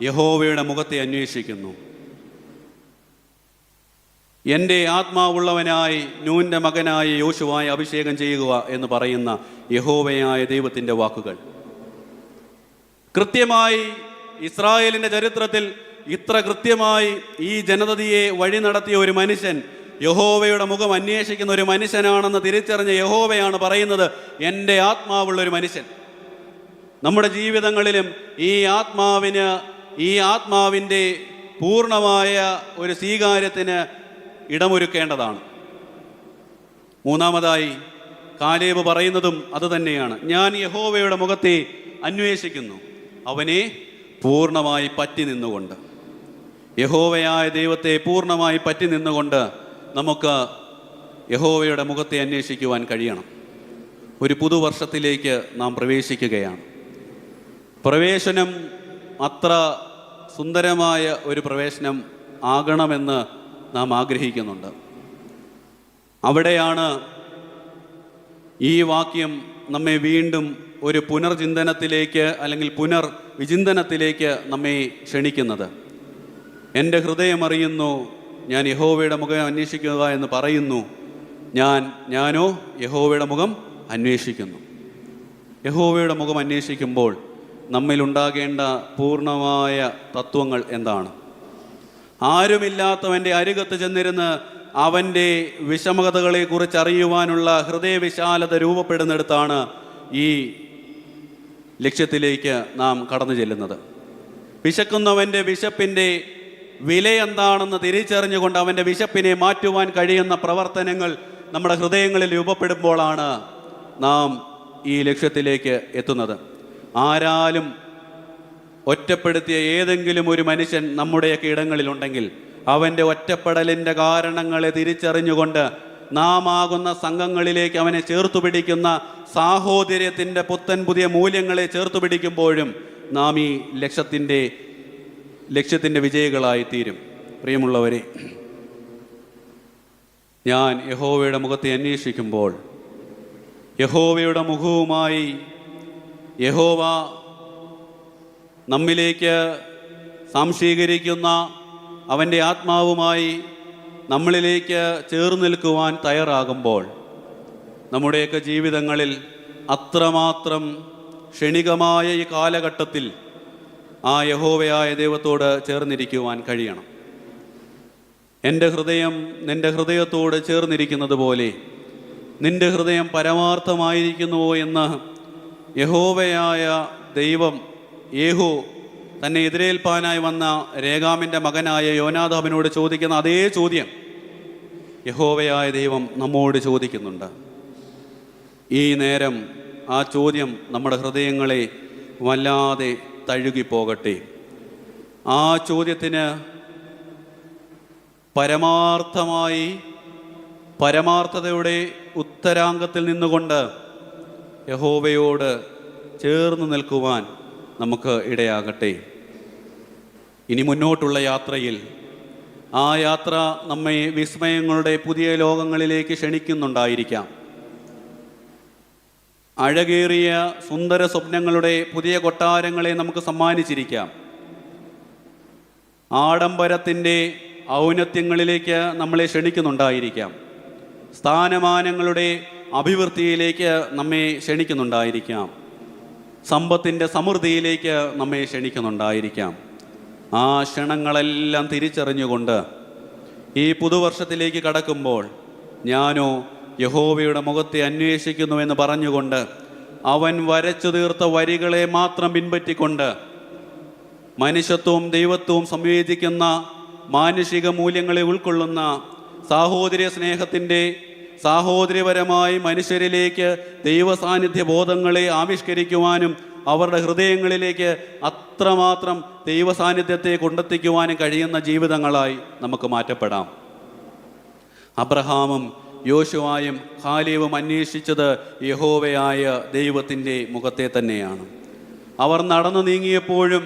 യഹോവയുടെ മുഖത്തെ അന്വേഷിക്കുന്നു. എൻ്റെ ആത്മാവുള്ളവനായി നൂൻ്റെ മകനായ യോശുവായി അഭിഷേകം ചെയ്യുക എന്ന് പറയുന്ന യഹോവയായ ദൈവത്തിൻ്റെ വാക്കുകൾ കൃത്യമായി ഇസ്രായേലിൻ്റെ ചരിത്രത്തിൽ ഇത്ര കൃത്യമായി ഈ ജനതയെ വഴി നടത്തിയ ഒരു മനുഷ്യൻ, യഹോവയുടെ മുഖം അന്വേഷിക്കുന്ന ഒരു മനുഷ്യനാണെന്ന് തിരിച്ചറിഞ്ഞ യഹോവയാണ് പറയുന്നത്, എൻ്റെ ആത്മാവുള്ളൊരു മനുഷ്യൻ. നമ്മുടെ ജീവിതങ്ങളിലും ഈ ആത്മാവിൻ്റെ പൂർണ്ണമായ ഒരു സ്വീകാര്യത്തിന് ഇടമൊരുക്കേണ്ടതാണ്. മൂന്നാമതായി കാലേബ് പറയുന്നതും അതുതന്നെയാണ്. ഞാൻ യഹോവയുടെ മുഖത്തെ അന്വേഷിക്കുന്നു, അവനെ പൂർണ്ണമായി പറ്റി നിന്നുകൊണ്ട്. യഹോവയായ ദൈവത്തെ പൂർണ്ണമായി പറ്റി നിന്നുകൊണ്ട് നമുക്ക് യഹോവയുടെ മുഖത്തെ അന്വേഷിക്കുവാൻ കഴിയണം. ഒരു പുതുവർഷത്തിലേക്ക് നാം പ്രവേശിക്കുകയാണ്. പ്രവേശനം അത്ര സുന്ദരമായ ഒരു പ്രവേശനം ആകണമെന്ന് നാം ആഗ്രഹിക്കുന്നുണ്ട്. അവിടെയാണ് ഈ വാക്യം നമ്മെ വീണ്ടും ഒരു പുനർചിന്തനത്തിലേക്ക് അല്ലെങ്കിൽ പുനർവിചിന്തനത്തിലേക്ക് നമ്മെ ക്ഷണിക്കുന്നത്. എൻ്റെ ഹൃദയം അറിയുന്നു, ഞാൻ യഹോവയുടെ മുഖം അന്വേഷിക്കുക എന്ന് പറയുന്നു. ഞാനോ യഹോവയുടെ മുഖം അന്വേഷിക്കുന്നു. യഹോവയുടെ മുഖം അന്വേഷിക്കുമ്പോൾ നമ്മിലുണ്ടാകേണ്ട പൂർണ്ണമായ തത്വങ്ങൾ എന്താണ്? ആരുമില്ലാത്തവൻ്റെ അരികത്ത് ചെന്നിരുന്ന് അവൻ്റെ വിഷമതകളെക്കുറിച്ച് അറിയുവാനുള്ള ഹൃദയവിശാലത രൂപപ്പെടുന്നിടത്താണ് ഈ ലക്ഷ്യത്തിലേക്ക് നാം കടന്നു ചെല്ലുന്നത്. വിശക്കുന്നവൻ്റെ വിശപ്പിൻ്റെ വില എന്താണെന്ന് തിരിച്ചറിഞ്ഞുകൊണ്ട് അവൻ്റെ വിശപ്പിനെ മാറ്റുവാൻ കഴിയുന്ന പ്രവർത്തനങ്ങൾ നമ്മുടെ ഹൃദയങ്ങളിൽ രൂപപ്പെടുമ്പോഴാണ് നാം ഈ ലക്ഷ്യത്തിലേക്ക് എത്തുന്നത്. ആരാലും ഒറ്റപ്പെടുത്തിയ ഏതെങ്കിലും ഒരു മനുഷ്യൻ നമ്മുടെയൊക്കെ ഇടങ്ങളിലുണ്ടെങ്കിൽ അവൻ്റെ ഒറ്റപ്പെടലിൻ്റെ കാരണങ്ങളെ തിരിച്ചറിഞ്ഞുകൊണ്ട് നാം ആകുന്ന സംഘങ്ങളിലേക്ക് അവനെ ചേർത്തു പിടിക്കുന്ന സാഹോദര്യത്തിൻ്റെ പുത്തൻ പുതിയ മൂല്യങ്ങളെ ചേർത്തു പിടിക്കുമ്പോഴും നാം ഈ ലക്ഷ്യത്തിൻ്റെ വിജയികളായി തീരും. പ്രിയമുള്ളവരെ, ഞാൻ യഹോവയുടെ മുഖത്തെ അന്വേഷിക്കുമ്പോൾ യഹോവയുടെ മുഖവുമായി യഹോവ നമ്മിലേക്ക് സംശീകരിക്കുന്ന അവൻ്റെ ആത്മാവുമായി നമ്മളിലേക്ക് ചേർന്ന് നിൽക്കുവാൻ തയ്യാറാകുമ്പോൾ നമ്മുടെയൊക്കെ ജീവിതങ്ങളിൽ അത്രമാത്രം ക്ഷണികമായ ഈ കാലഘട്ടത്തിൽ ആ യഹോവയായ ദൈവത്തോട് ചേർന്നിരിക്കുവാൻ കഴിയണം. എൻ്റെ ഹൃദയം നിൻ്റെ ഹൃദയത്തോട് ചേർന്നിരിക്കുന്നത് പോലെ നിൻ്റെ ഹൃദയം പരമാർത്ഥമായിരിക്കുന്നുവോ എന്ന് യഹോവയായ ദൈവം യേഹൂ തന്നെ എതിരേൽപ്പാനായി വന്ന രേഗാമിൻ്റെ മകനായ യോനാദാബിനോട് ചോദിക്കുന്ന അതേ ചോദ്യം യഹോവയായ ദൈവം നമ്മോട് ചോദിക്കുന്നുണ്ട്. ഈ നേരം ആ ചോദ്യം നമ്മുടെ ഹൃദയങ്ങളെ വല്ലാതെ തഴുകിപ്പോകട്ടെ. ആ ചോദ്യത്തിന് പരമാർത്ഥതയുടെ ഉത്തരാംഗത്തിൽ നിന്നുകൊണ്ട് യഹോവയോട് ചേർന്ന് നിൽക്കുവാൻ നമുക്ക് ഇടയാകട്ടെ. ഇനി മുന്നോട്ടുള്ള യാത്രയിൽ ആ യാത്ര നമ്മെ വിസ്മയങ്ങളുടെ പുതിയ ലോകങ്ങളിലേക്ക് ക്ഷണിക്കുന്നുണ്ടായിരിക്കാം. അഴകേറിയ സുന്ദര സ്വപ്നങ്ങളുടെ പുതിയ കൊട്ടാരങ്ങളെ നമുക്ക് സമ്മാനിച്ചിരിക്കാം. ആഡംബരത്തിൻ്റെ ഔന്നത്യങ്ങളിലേക്ക് നമ്മളെ ക്ഷണിക്കുന്നുണ്ടായിരിക്കാം. സ്ഥാനമാനങ്ങളുടെ അഭിവൃദ്ധിയിലേക്ക് നമ്മെ ക്ഷണിക്കുന്നുണ്ടായിരിക്കാം. സമ്പത്തിൻ്റെ സമൃദ്ധിയിലേക്ക് നമ്മെ ക്ഷണിക്കുന്നുണ്ടായിരിക്കാം. ആ ക്ഷണങ്ങളെല്ലാം തിരിച്ചറിഞ്ഞുകൊണ്ട് ഈ പുതുവർഷത്തിലേക്ക് കടക്കുമ്പോൾ ഞാനോ യഹോവയുടെ മുഖത്തെ അന്വേഷിക്കുന്നുവെന്ന് പറഞ്ഞുകൊണ്ട് അവൻ വരച്ചു തീർത്ത വരികളെ മാത്രം പിൻപറ്റിക്കൊണ്ട് മനുഷ്യത്വവും ദൈവത്വവും സംയോജിക്കുന്ന മാനുഷിക മൂല്യങ്ങളെ ഉൾക്കൊള്ളുന്ന സാഹോദര്യ സ്നേഹത്തിൻ്റെ സാഹോദര്യപരമായി മനുഷ്യരിലേക്ക് ദൈവ സാന്നിധ്യ ബോധങ്ങളെ ആവിഷ്കരിക്കുവാനും അവരുടെ ഹൃദയങ്ങളിലേക്ക് അത്രമാത്രം ദൈവ സാന്നിധ്യത്തെ കൊണ്ടെത്തിക്കുവാനും കഴിയുന്ന ജീവിതങ്ങളായി നമുക്ക് മാറ്റപ്പെടാം. അബ്രഹാമും യോശുവായും കാലേബും അന്വേഷിച്ചത് യഹോവയായ ദൈവത്തിൻ്റെ മുഖത്തെ തന്നെയാണ്. അവർ നടന്നു നീങ്ങിയപ്പോഴും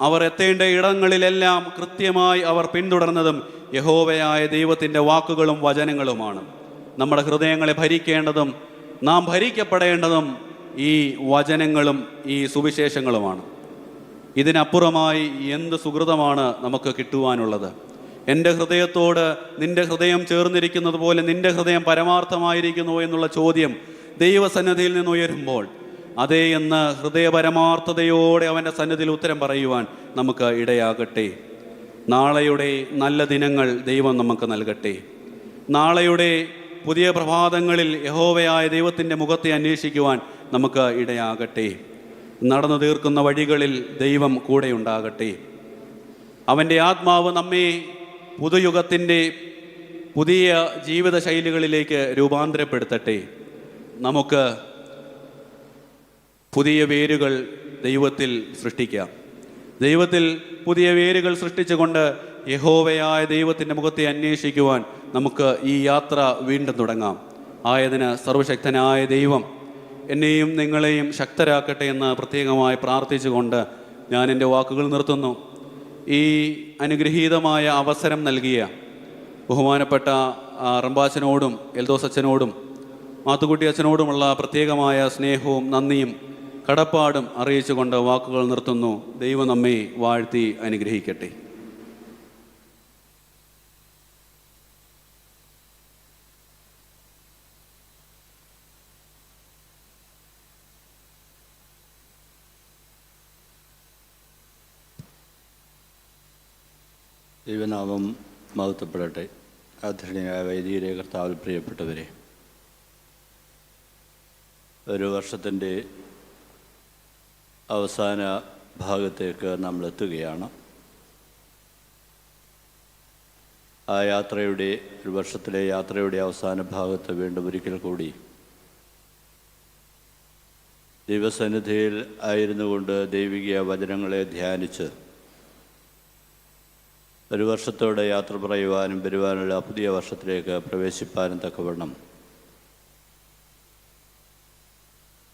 അവർ എത്തേണ്ട ഇടങ്ങളിലെല്ലാം കൃത്യമായി അവർ പിന്തുടർന്നതും യഹോവയായ ദൈവത്തിൻ്റെ വാക്കുകളും വചനങ്ങളുമാണ്. നമ്മുടെ ഹൃദയങ്ങളെ ഭരിക്കേണ്ടതും നാം ഭരിക്കപ്പെടേണ്ടതും ഈ വചനങ്ങളും ഈ സുവിശേഷങ്ങളുമാണ്. ഇതിനപ്പുറമായി എന്ത് സുഹൃതമാണ് നമുക്ക് കിട്ടുവാനുള്ളത്? എൻ്റെ ഹൃദയത്തോട് നിൻ്റെ ഹൃദയം ചേർന്നിരിക്കുന്നത് പോലെ നിൻ്റെ ഹൃദയം പരമാർത്ഥമായിരിക്കുന്നുവോ എന്നുള്ള ചോദ്യം ദൈവസന്നിധിയിൽ നിന്ന് ഉയരുമ്പോൾ അതേ എന്ന് ഹൃദയപരമാർത്ഥതയോടെ അവൻ്റെ സന്നിധിയിൽ ഉത്തരം പറയുവാൻ നമുക്ക് ഇടയാകട്ടെ. നാളെയുടെ നല്ല ദിനങ്ങൾ ദൈവം നമുക്ക് നൽകട്ടെ. നാളെയുടെ പുതിയ പ്രഭാതങ്ങളിൽ യഹോവയായ ദൈവത്തിൻ്റെ മുഖത്തെ അന്വേഷിക്കുവാൻ നമുക്ക് ഇടയാകട്ടെ. നടന്നു തീർക്കുന്ന വഴികളിൽ ദൈവം കൂടെയുണ്ടാകട്ടെ. അവൻ്റെ ആത്മാവ് നമ്മെ പുതുയുഗത്തിൻ്റെ പുതിയ ജീവിത ശൈലികളിലേക്ക് രൂപാന്തരപ്പെടുത്തട്ടെ. നമുക്ക് പുതിയ വേരുകൾ ദൈവത്തിൽ സൃഷ്ടിക്കാം. ദൈവത്തിൽ പുതിയ വേരുകൾ സൃഷ്ടിച്ചുകൊണ്ട് യഹോവയായ ദൈവത്തിൻ്റെ മുഖത്തെ അന്വേഷിക്കുവാൻ നമുക്ക് ഈ യാത്ര വീണ്ടും തുടങ്ങാം. ആയതിന് സർവശക്തനായ ദൈവം എന്നെയും നിങ്ങളെയും ശക്തരാക്കട്ടെ എന്ന് പ്രത്യേകമായി പ്രാർത്ഥിച്ചുകൊണ്ട് ഞാൻ എൻ്റെ വാക്കുകൾ നിർത്തുന്നു. ഈ അനുഗ്രഹീതമായ അവസരം നൽകിയ ബഹുമാനപ്പെട്ട റംബാച്ചനോടും എൽദോസ് അച്ഛനോടും മാത്തുക്കുട്ടി അച്ഛനോടുമുള്ള പ്രത്യേകമായ സ്നേഹവും നന്ദിയും കടപ്പാടും അറിയിച്ചുകൊണ്ട് വാക്കുകൾ നിർത്തുന്നു. ദൈവം നമ്മെ വാഴ്ത്തി അനുഗ്രഹിക്കട്ടെ. ദൈവനാമം മഹത്വപ്പെടട്ടെ. ആദരണീയനായ വൈദികരെ, കർത്താവിൽ പ്രിയപ്പെട്ടവരെ, ഒരു വർഷത്തിൻ്റെ അവസാന ഭാഗത്തേക്ക് നമ്മൾ എത്തുകയാണ്. ആ യാത്രയുടെ ഒരു വർഷത്തിലെ യാത്രയുടെ അവസാന ഭാഗത്ത് വീണ്ടും ഒരിക്കൽ കൂടി ദൈവസന്നിധിയിൽ ആയിരുന്നു കൊണ്ട് ദൈവിക വചനങ്ങളെ ധ്യാനിച്ച് ഒരു വർഷത്തോടെ യാത്ര പറയുവാനും വരുവാനുള്ള പുതിയ വർഷത്തിലേക്ക് പ്രവേശിപ്പാനും തക്കവണ്ണം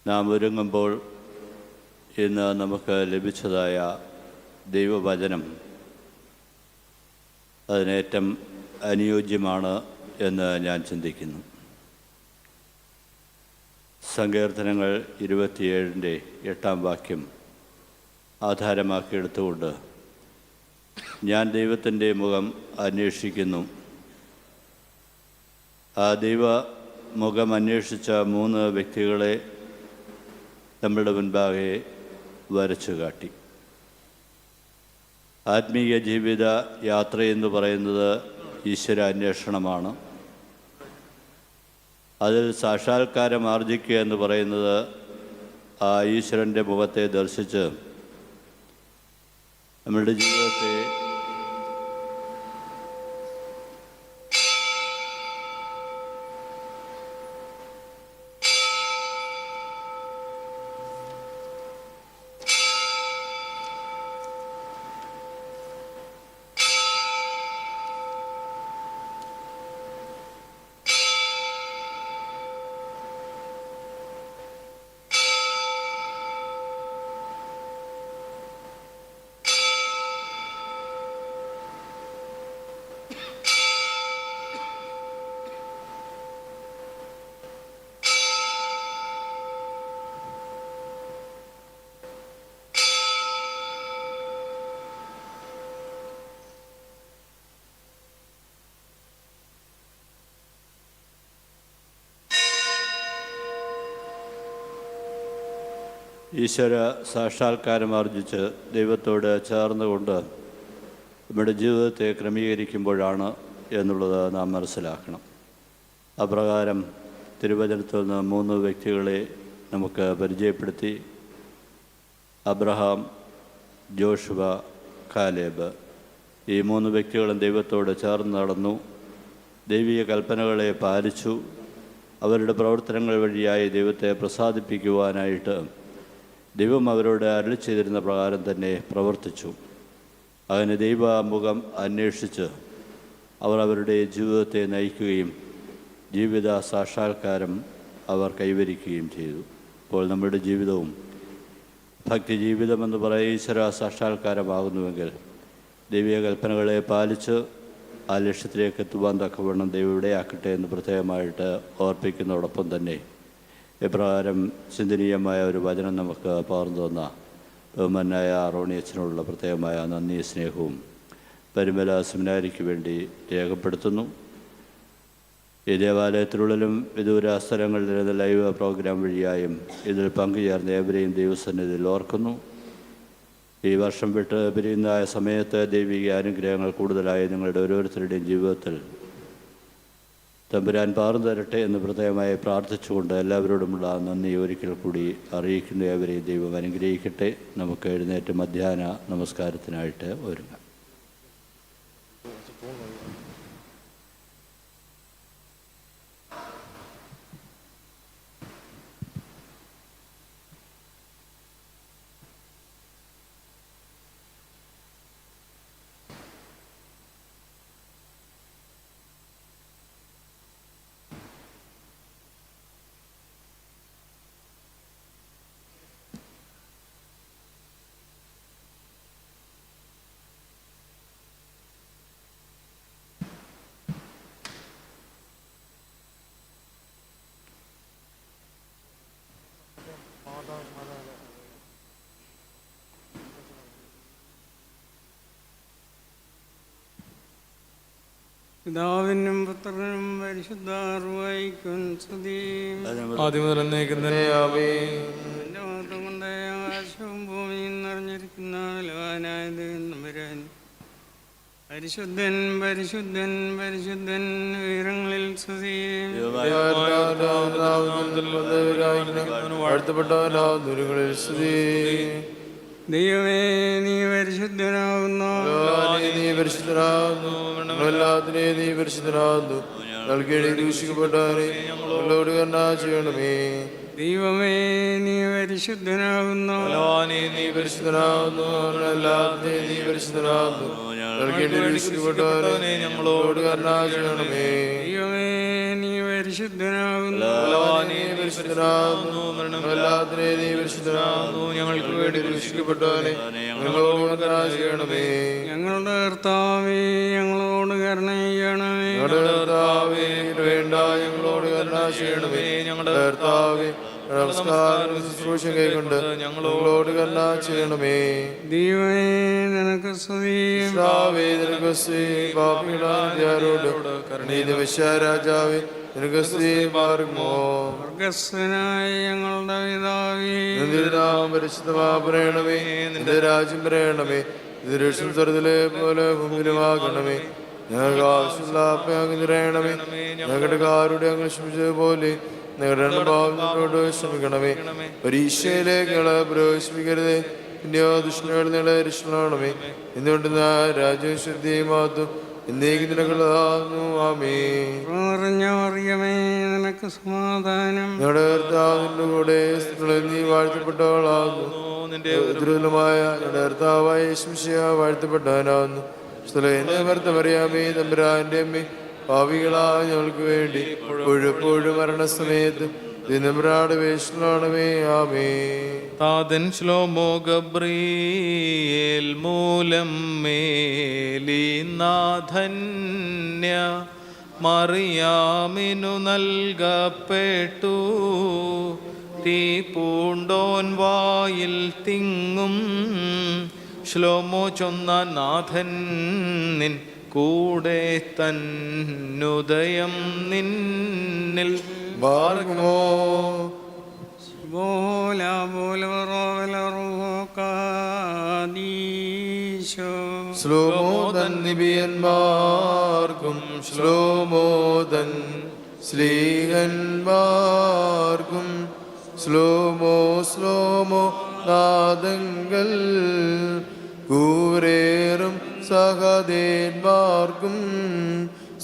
നാം ഒരുങ്ങുമ്പോൾ ഇന്ന് നമുക്ക് ലഭിച്ചതായ ദൈവവചനം അതിനേറ്റം അനുയോജ്യമാണ് എന്ന് ഞാൻ ചിന്തിക്കുന്നു. സങ്കീർത്തനങ്ങൾ 27-8 വാക്യം ആധാരമാക്കിയെടുത്തുകൊണ്ട് ഞാൻ ദൈവത്തിൻ്റെ മുഖം അന്വേഷിക്കുന്നു. ആ ദൈവ മുഖം അന്വേഷിച്ച 3 വ്യക്തികളെ നമ്മളുടെ മുൻപാകെ വരച്ചു കാട്ടി. ആത്മീയ ജീവിത യാത്രയെന്ന് പറയുന്നത് ഈശ്വരാന്വേഷണമാണ്. അതിൽ സാക്ഷാത്കാരം ആർജിക്കുക എന്ന് പറയുന്നത് ആ ഈശ്വരൻ്റെ മുഖത്തെ ദർശിച്ച് നമ്മളുടെ ജീവിതത്തെ ഈശ്വര സാക്ഷാത്കാരം ആർജിച്ച് ദൈവത്തോട് ചേർന്നുകൊണ്ട് നമ്മുടെ ജീവിതത്തെ ക്രമീകരിക്കുമ്പോഴാണ് എന്നുള്ളത് നാം മനസ്സിലാക്കണം. അപ്രകാരം തിരുവചനത്തിൽ നിന്ന് 3 വ്യക്തികളെ നമുക്ക് പരിചയപ്പെടുത്തി. Abraham, Joshua, Caleb. ഈ 3 വ്യക്തികളും ദൈവത്തോട് ചേർന്ന് നടന്നു, ദൈവിക കൽപ്പനകളെ പാലിച്ചു. അവരുടെ പ്രവർത്തനങ്ങൾ വഴിയായി ദൈവത്തെ പ്രസാദിപ്പിക്കുവാനായിട്ട് ദൈവം അവരോട് അരുളി ചെയ്തിരുന്ന പ്രകാരം തന്നെ പ്രവർത്തിച്ചു. അങ്ങനെ ദൈവമുഖം അന്വേഷിച്ച് അവർ അവരുടെ ജീവിതത്തെ നയിക്കുകയും ജീവിത സാക്ഷാത്കാരം അവർ കൈവരിക്കുകയും ചെയ്തു. ഇപ്പോൾ നമ്മുടെ ജീവിതവും ഭക്തി ജീവിതമെന്ന് പറയുന്ന ഈശ്വര സാക്ഷാത്കാരമാകുന്നുവെങ്കിൽ ദൈവിക കൽപ്പനകളെ പാലിച്ച് ആ ലക്ഷ്യത്തിലേക്ക് എത്തുവാൻ തക്കവണ്ണം ദൈവം ഇടയാക്കട്ടെ എന്ന് പ്രത്യേകമായിട്ട് ഓർപ്പിക്കുന്നതോടൊപ്പം തന്നെ ഇപ്രകാരം ചിന്തനീയമായ ഒരു വചനം നമുക്ക് പകർന്നു തന്ന ബഹുമാനായ റോണിയച്ചനോടുള്ള പ്രത്യേകമായ നന്ദി സ്നേഹവും പരിമല സെമിനാരിക്ക് വേണ്ടി രേഖപ്പെടുത്തുന്നു. ഈ ദേവാലയത്തിനുള്ളിലും വിദൂര സ്ഥലങ്ങളിലെ ലൈവ് പ്രോഗ്രാം വഴിയായും ഇതിൽ പങ്കുചേർന്ന ഏവരെയും ദൈവസന്നിധിയിൽ ഓർക്കുന്നു. ഈ വർഷം വിട്ട് പിരിയുന്നതായ സമയത്ത് ദൈവിക അനുഗ്രഹങ്ങൾ കൂടുതലായി നിങ്ങളുടെ ഓരോരുത്തരുടെയും ജീവിതത്തിൽ തമ്പുരാൻ പകർന്നു തരട്ടെ എന്ന് പ്രത്യേകമായി പ്രാർത്ഥിച്ചുകൊണ്ട് എല്ലാവരോടുമുള്ള നന്ദി ഒരിക്കൽ കൂടി അറിയിക്കുന്ന ഏവരെയും ദൈവം അനുഗ്രഹിക്കട്ടെ. നമുക്ക് എഴുന്നേറ്റ് മധ്യാഹ്ന നമസ്കാരത്തിനായിട്ട് ഒരുങ്ങാം. പിതാവിനും പുത്രനും പരിശുദ്ധാർവായിക്കും സ്തുതി. ആദ്യം മുതൽ എന്നേക്കും തന്നെ ആമേൻ. എൻ്റെ മഹത്വം കൊണ്ട് ആകാശവും ഭൂമിയും നിറഞ്ഞിരിക്കുന്ന ബലവാനായ ദൈവം തമ്പുരാൻ പരിശുദ്ധൻ പരിശുദ്ധൻ പരിശുദ്ധൻ ഉയരങ്ങളിൽ സ്തുതി. വാഴ്ത്തപ്പെട്ടവനാകുന്നു സ്തുതി. ദൈവമേ നീ പരിശുദ്ധനാകുന്നു, നീ പരിശുദ്ധനാകുന്നു, എല്ലാത്തിനെയും നീ പരിശുദ്ധനാകുന്നു. നൽകിയ ദൂഷിക്കപ്പെട്ടവരെ ഞങ്ങളോട് കരുണ ചെയ്യണമേ. ദൈവമേ നീ പരിശുദ്ധനാകുന്നു, നീ പരിശുദ്ധനാകുന്നു, എല്ലാത്തിനെയും നീ പരിശുദ്ധനാകുന്നു. നൽകിയ ദൂഷിക്കപ്പെട്ടവരെ ഞങ്ങളോട് കരുണ ചെയ്യണമേ. ദൈവമേ നീ പരിശുദ്ധനാകുന്നു, നീ പരിശുദ്ധനാകുന്നു, എല്ലാത്തിനെയും നീ പരിശുദ്ധനാകുന്നു. ഞങ്ങൾക്ക് വേണ്ടി ദൂഷിക്കപ്പെട്ടവരെ ഞങ്ങളോട് കരുണ ചെയ്യണമേ. ഞങ്ങളുടെ കർത്താവേ ഞങ്ങളോട് കരുണ ചെയ്യണമേ. ഞങ്ങളുടെ കർത്താവേ വേണ്ട ഞങ്ങളോട് കരുണ ചെയ്യണമേ. ഞങ്ങളുടെ കർത്താവേ നമസ്കാരം ശുശ്രൂഷ കൈക്കൊണ്ട് ഞങ്ങളോട് കരുണ ചെയ്യണമേ. ദൈവമേ നിനക്ക് സ്തുതി. നിനക്ക് സ്തുതി. പാപികളാരോട് കരുണീയ രാജാവേ നിനക്ക് സ്തുതി. മാറുമോ സ്വർഗസ്ഥനായ ഞങ്ങളുടെ പിതാവേ, നിന്റെ നാമം പരിശുദ്ധമാകണമേ. നിന്റെ രാജ്യം പറയണമേ. നിന്റെ സ്വരത്തിലെ പോലെ ഭൂമിയിലുമാകണമേ. ഞങ്ങൾക്ക് ആവശ്യമുള്ള അങ്ങ് നിറയണമേ. ഞങ്ങളുടെ കാരുടെ അങ്ങ് ക്ഷമിച്ചതുപോലെ ഞങ്ങളുടെ ഭാവങ്ങളോട് ക്ഷമിക്കണമേ. പരീക്ഷയിലേക്ക് ഞങ്ങളെ പ്രവേശിപ്പിക്കരുതേ, പിന്നെയോ ദുഷ്ടനോട് ഞങ്ങളെ രക്ഷണമേ. എന്തുകൊണ്ട് രാജ്യവും ശ്രദ്ധയും മാത്തും എന്നേക്കും നിനക്കുള്ളതാകുന്നു. ആമേൻ. അറിയമേ നിനക്ക് സമാധാനം. ഞങ്ങളുടെ കർത്താവിന്റെ കൂടെ സ്ത്രീകളിൽ നീ വാഴ്ത്തപ്പെട്ടവളാകുന്നു. നിന്റെ ദുർബലമായ ഞങ്ങളുടെ കർത്താവായ യേശുമിശിഹാ വാഴ്ത്തപ്പെട്ടവനാകുന്നു. ഭർത്തമറിയാമേ തമ്പുരാന്റെ അമ്മേ, പാപികളായ ഞങ്ങൾക്ക് വേണ്ടി എപ്പോഴും മരണസമയത്ത് ദിനമ്രാട് വേഷണമേ. ആമേൻ. താതൻ ശ്ലോമോ ഗബ്രിയേൽ മൂലം മേലിനാഥന്യ മറിയാമിനു നൽകപ്പെട്ടു. തീ പൂണ്ടോൻ വായിൽ തിങ്ങും ശ്ലോമോ ചൊന്ന നാഥൻ നിൻ കൂടെ തന്നുദയം നിന്നിൽ ഭാർഗമോ ബോല ശ്ലോമോദൻ നിബിയന്മാർക്കും ശ്ലോമോദൻ സ്ലീഹന്മാർക്കും ശ്ലോമോ നാദങ്ങൾ കൂരേറും സഹദേന്മാർക്കും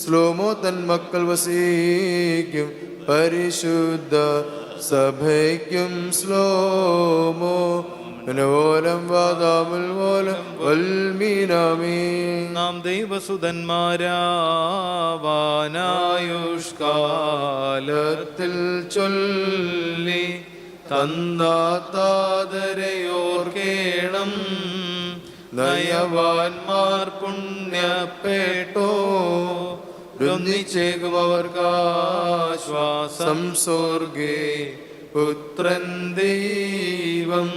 ശ്ലോമോ തൻ മക്കൾ വസിക്കും പരിശുദ്ധ സഭയ്ക്കും ശ്ലോമോ മനോലം വാദാമുൽ മോലം വൽമീനാമീ. നാം ദൈവസുതന്മാരാവാനായുഷ്കാലത്തിൽ ചൊല്ലി തന്താതാദരയോർക്കേണം നയവാന്മാർ പുണ്യപ്പെട്ടോ ഒന്നിച്ചേക്കും അവർക്കാശ്വാസം സ്വർഗേ പുത്രൻ ദൈവം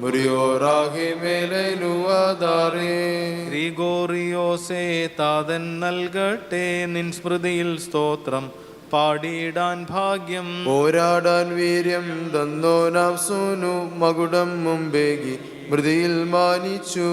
മുറിയോറാകെ മേലുവാദാറേ. ഗ്രിഗോറിയോസേ താതൻ നൽകട്ടെ നിൻ സ്മൃതിയിൽ സ്തോത്രം പാടിയിടാൻ ഭാഗ്യം. പോരാടാൻ വീര്യം തന്നോനാം സോനു മകുടം മുമ്പേകി മൃതിയിൽ മാനിച്ചു.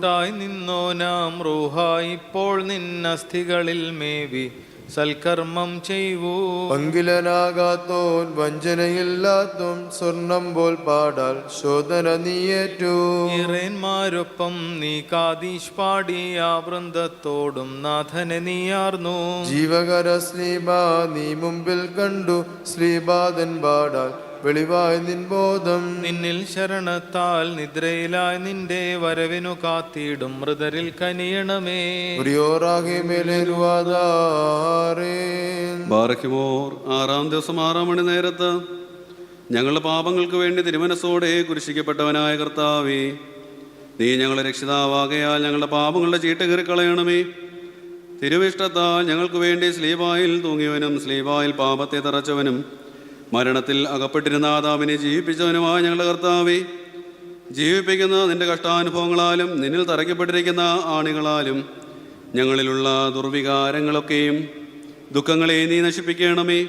ായി നിന്നോ നാം റൂഹ ഇപ്പോൾ നിന്നസ്ഥികളിൽ മേവി സൽക്കർമ്മം ചെയ്വൂ. പങ്കിലനാകാത്തോൻ വഞ്ചനയില്ലാത്തോൻ സ്വർണം പോൽ പാടാൽ ശോധന നീയേറ്റു. ഇറേന്മാരൊപ്പം നീ കാദീഷ് പാടിയ വൃന്ദത്തോടും നാഥനെ നീയാർന്നു. ജീവകര ശ്രീബാ നീ മുമ്പിൽ കണ്ടു ശ്രീബാദൻ പാടാൽ വെളിവായി നിൻ ബോധം. നിന്നിൽ ശരണത്താൽ നിദ്രയിലായി നിന്റെ വരവിനു കാത്തിടും മൃതരിൽ കനിയണമേ. മുറിയോറാകെ മേലുവാദാറേ. ബാറയ്ക്കുമോർ 6-ാം ദിവസം 6-ാം മണി നേരത്ത് ഞങ്ങളുടെ പാപങ്ങൾക്ക് വേണ്ടി തിരുമനസ്സോടെ കുരിശിക്കപ്പെട്ടവനായ കർത്താവേ, നീ ഞങ്ങളെ രക്ഷിതാവാകയാൽ ഞങ്ങളുടെ പാപങ്ങളുടെ ചീട്ട് കീറിക്കളയണമേ. തിരുവിഷ്ടത്താൽ ഞങ്ങൾക്ക് വേണ്ടി സ്ലീബായിൽ തൂങ്ങിയവനും സ്ലീബായിൽ പാപത്തെ തറച്ചവനും മരണത്തിൽ അകപ്പെട്ടിരുന്ന ആദാമിനെ ജീവിപ്പിച്ചവനുമായ ഞങ്ങളുടെ കർത്താവേ, ജീവിപ്പിക്കുന്ന നിന്റെ കഷ്ടാനുഭവങ്ങളാലും നിന്നിൽ തറയ്ക്കപ്പെട്ടിരിക്കുന്ന ആണികളാലും ഞങ്ങളിലുള്ള ദുർവികാരങ്ങളൊക്കെയും ദുഃഖങ്ങളെയും നീ നശിപ്പിക്കണമേ.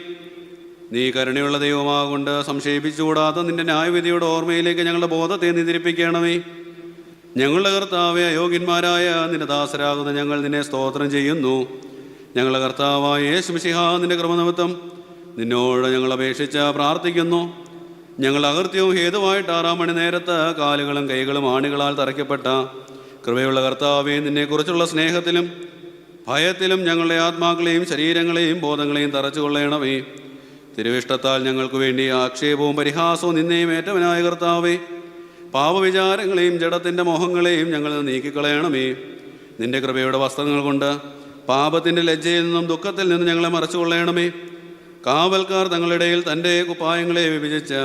നീ കരുണയുള്ള ദൈവമാകൊണ്ട് സംശയിപ്പിച്ചുകൂടാത്ത നിന്റെ ന്യായവിധിയുടെ ഓർമ്മയിലേക്ക് ഞങ്ങളുടെ ബോധത്തെ നീ തിരിപ്പിക്കണമേ. ഞങ്ങളുടെ കർത്താവെ, അയോഗ്യന്മാരായ നിന്റെ ദാസരാകുന്ന ഞങ്ങൾ നിന്നെ സ്തോത്രം ചെയ്യുന്നു. ഞങ്ങളുടെ കർത്താവായ യേശു മിശിഹാ, നിന്റെ കൃപനിമിത്തം നിന്നോട് ഞങ്ങൾ അപേക്ഷിച്ച് പ്രാർത്ഥിക്കുന്നു. ഞങ്ങൾ അകൃത്യവും ഹേതുവായിട്ട് 6-ാം മണി നേരത്ത് കാലുകളും കൈകളും ആണികളാൽ തറയ്ക്കപ്പെട്ട കൃപയുള്ള കർത്താവെ, നിന്നെക്കുറിച്ചുള്ള സ്നേഹത്തിലും ഭയത്തിലും ഞങ്ങളുടെ ആത്മാക്കളെയും ശരീരങ്ങളെയും ബോധങ്ങളെയും തറച്ചുകൊള്ളണമേ. തിരുവിഷ്ടത്താൽ ഞങ്ങൾക്ക് വേണ്ടി ആക്ഷേപവും പരിഹാസവും നിന്നെയും ഏറ്റവനായ കർത്താവെ, പാപവിചാരങ്ങളെയും ജഡത്തിൻ്റെ മോഹങ്ങളെയും ഞങ്ങൾ നീക്കിക്കളയണമേ. നിന്റെ കൃപയുടെ വസ്ത്രങ്ങൾ കൊണ്ട് പാപത്തിൻ്റെ ലജ്ജയിൽ നിന്നും ദുഃഖത്തിൽ നിന്നും ഞങ്ങളെ മറച്ചുകൊള്ളണമേ. കാവൽക്കാർ തങ്ങളുടെ ഇടയിൽ തൻ്റെ കുപ്പായങ്ങളെ വിഭജിച്ച്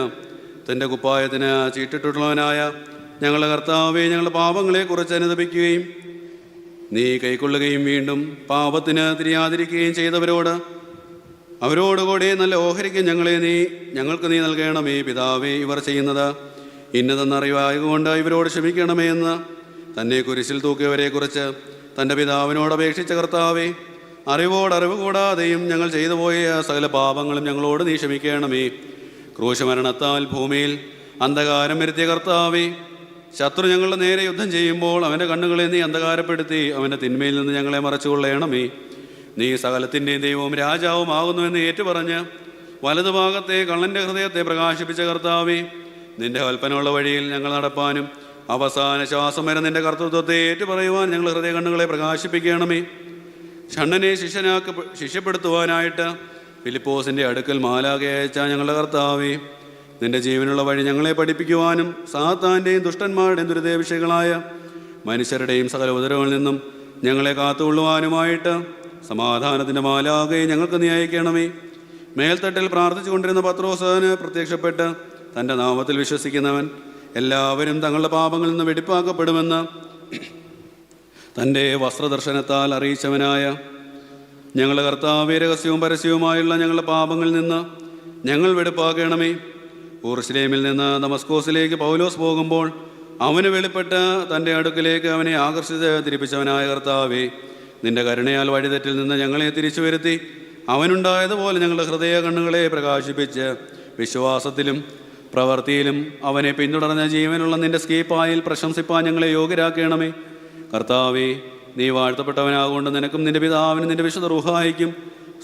തൻ്റെ കുപ്പായത്തിന് ചീട്ടിട്ടുള്ളവനായ ഞങ്ങളുടെ കർത്താവെ, ഞങ്ങളുടെ പാപങ്ങളെക്കുറിച്ച് അനുദപിക്കുകയും നീ കൈക്കൊള്ളുകയും വീണ്ടും പാപത്തിന് തിരിയാതിരിക്കുകയും ചെയ്തവരോട് അവരോടുകൂടി നല്ല ഓഹരിക്ക് ഞങ്ങൾക്ക് നീ നൽകണമേ. പിതാവേ, ഇവർ ചെയ്യുന്നത് ഇന്നതെന്നറിവായതുകൊണ്ട് ഇവരോട് ക്ഷമിക്കണമേ എന്ന് തന്നെ കുരിശിൽ തൂക്കിയവരെക്കുറിച്ച് തൻ്റെ പിതാവിനോട് അപേക്ഷിച്ച കർത്താവേ, അറിവ് കൂടാതെയും ഞങ്ങൾ ചെയ്തു പോയ സകല പാപങ്ങളും ഞങ്ങളോട് നീ ക്ഷമിക്കണമേ. ക്രൂശമരണത്താൽ ഭൂമിയിൽ അന്ധകാരം വരുത്തിയ കർത്താവേ, ശത്രു ഞങ്ങളുടെ നേരെ യുദ്ധം ചെയ്യുമ്പോൾ അവൻ്റെ കണ്ണുകളെ നീ അന്ധകാരപ്പെടുത്തി അവൻ്റെ തിന്മയിൽ നിന്ന് ഞങ്ങളെ മറച്ചുകൊള്ളണമേ. നീ സകലത്തിൻ്റെയും ദൈവവും രാജാവുമാകുന്നുവെന്ന് ഏറ്റുപറഞ്ഞ് വലതുഭാഗത്തെ കള്ളൻ്റെ ഹൃദയത്തെ പ്രകാശിപ്പിച്ച കർത്താവേ, നിന്റെ കൽപ്പനയുള്ള വഴിയിൽ ഞങ്ങൾ നടപ്പാനും അവസാന ശ്വാസം വരെ നിന്റെ കർത്തൃത്വത്തെ ഏറ്റുപറയുവാൻ ഞങ്ങൾ ഹൃദയ കണ്ണുകളെ പ്രകാശിപ്പിക്കണമേ. ഷണ്ണനെ ശിഷ്യപ്പെടുത്തുവാനായിട്ട് ഫിലിപ്പോസിൻ്റെ അടുക്കൽ മാലാഖയെ അയച്ച ഞങ്ങളുടെ കർത്താവേ, നിന്റെ ജീവനുള്ള വഴി ഞങ്ങളെ പഠിപ്പിക്കുവാനും സാത്താൻ്റെയും ദുഷ്ടന്മാരുടെയും ദുരിതവിഷയങ്ങളായ മനുഷ്യരുടെയും സകല ഉപദ്രവങ്ങളിൽ നിന്നും ഞങ്ങളെ കാത്തുകൊള്ളുവാനുമായിട്ട് സമാധാനത്തിൻ്റെ മാലാഖയെ ഞങ്ങൾക്ക് നീ അയക്കണമേ. മേൽത്തട്ടിൽ പ്രാർത്ഥിച്ചു കൊണ്ടിരുന്ന പത്രോസിന് പ്രത്യക്ഷപ്പെട്ട് തൻ്റെ നാമത്തിൽ വിശ്വസിക്കുന്നവൻ എല്ലാവരും തങ്ങളുടെ പാപങ്ങളിൽ നിന്ന് വെടിപ്പാക്കപ്പെടുമെന്ന് തൻ്റെ വസ്ത്രദർശനത്താൽ അറിയിച്ചവനായ ഞങ്ങളുടെ കർത്താവേ, രഹസ്യവും പരസ്യവുമായുള്ള ഞങ്ങളുടെ പാപങ്ങളിൽ നിന്ന് ഞങ്ങൾ വെടിപ്പാക്കണമേ. യെരൂശലേമിൽ നിന്ന് ദമസ്കോസിലേക്ക് പൗലോസ് പോകുമ്പോൾ അവന് വെളിപ്പെട്ട് തൻ്റെ അടുക്കിലേക്ക് അവനെ ആകർഷിച്ച് തിരിപ്പിച്ചവനായ കർത്താവേ, നിന്റെ കരുണയാൽ വഴിതെറ്റിൽ നിന്ന് ഞങ്ങളെ തിരിച്ചു വരുത്തി അവനുണ്ടായതുപോലെ ഞങ്ങളുടെ ഹൃദയ കണ്ണുകളെ പ്രകാശിപ്പിച്ച് വിശ്വാസത്തിലും പ്രവൃത്തിയിലും അവനെ പിന്തുടർന്ന ജീവനുള്ള നിന്റെ സ്കീപ്പായിൽ പ്രശംസിപ്പാൻ ഞങ്ങളെ യോഗ്യരാക്കണമേ. കർത്താവേ, നീ വാഴ്ത്തപ്പെട്ടവനാകൊണ്ട് നിനക്കും നിന്റെ പിതാവിനും നിന്റെ വിശുദ്ധ റൂഹായിക്കും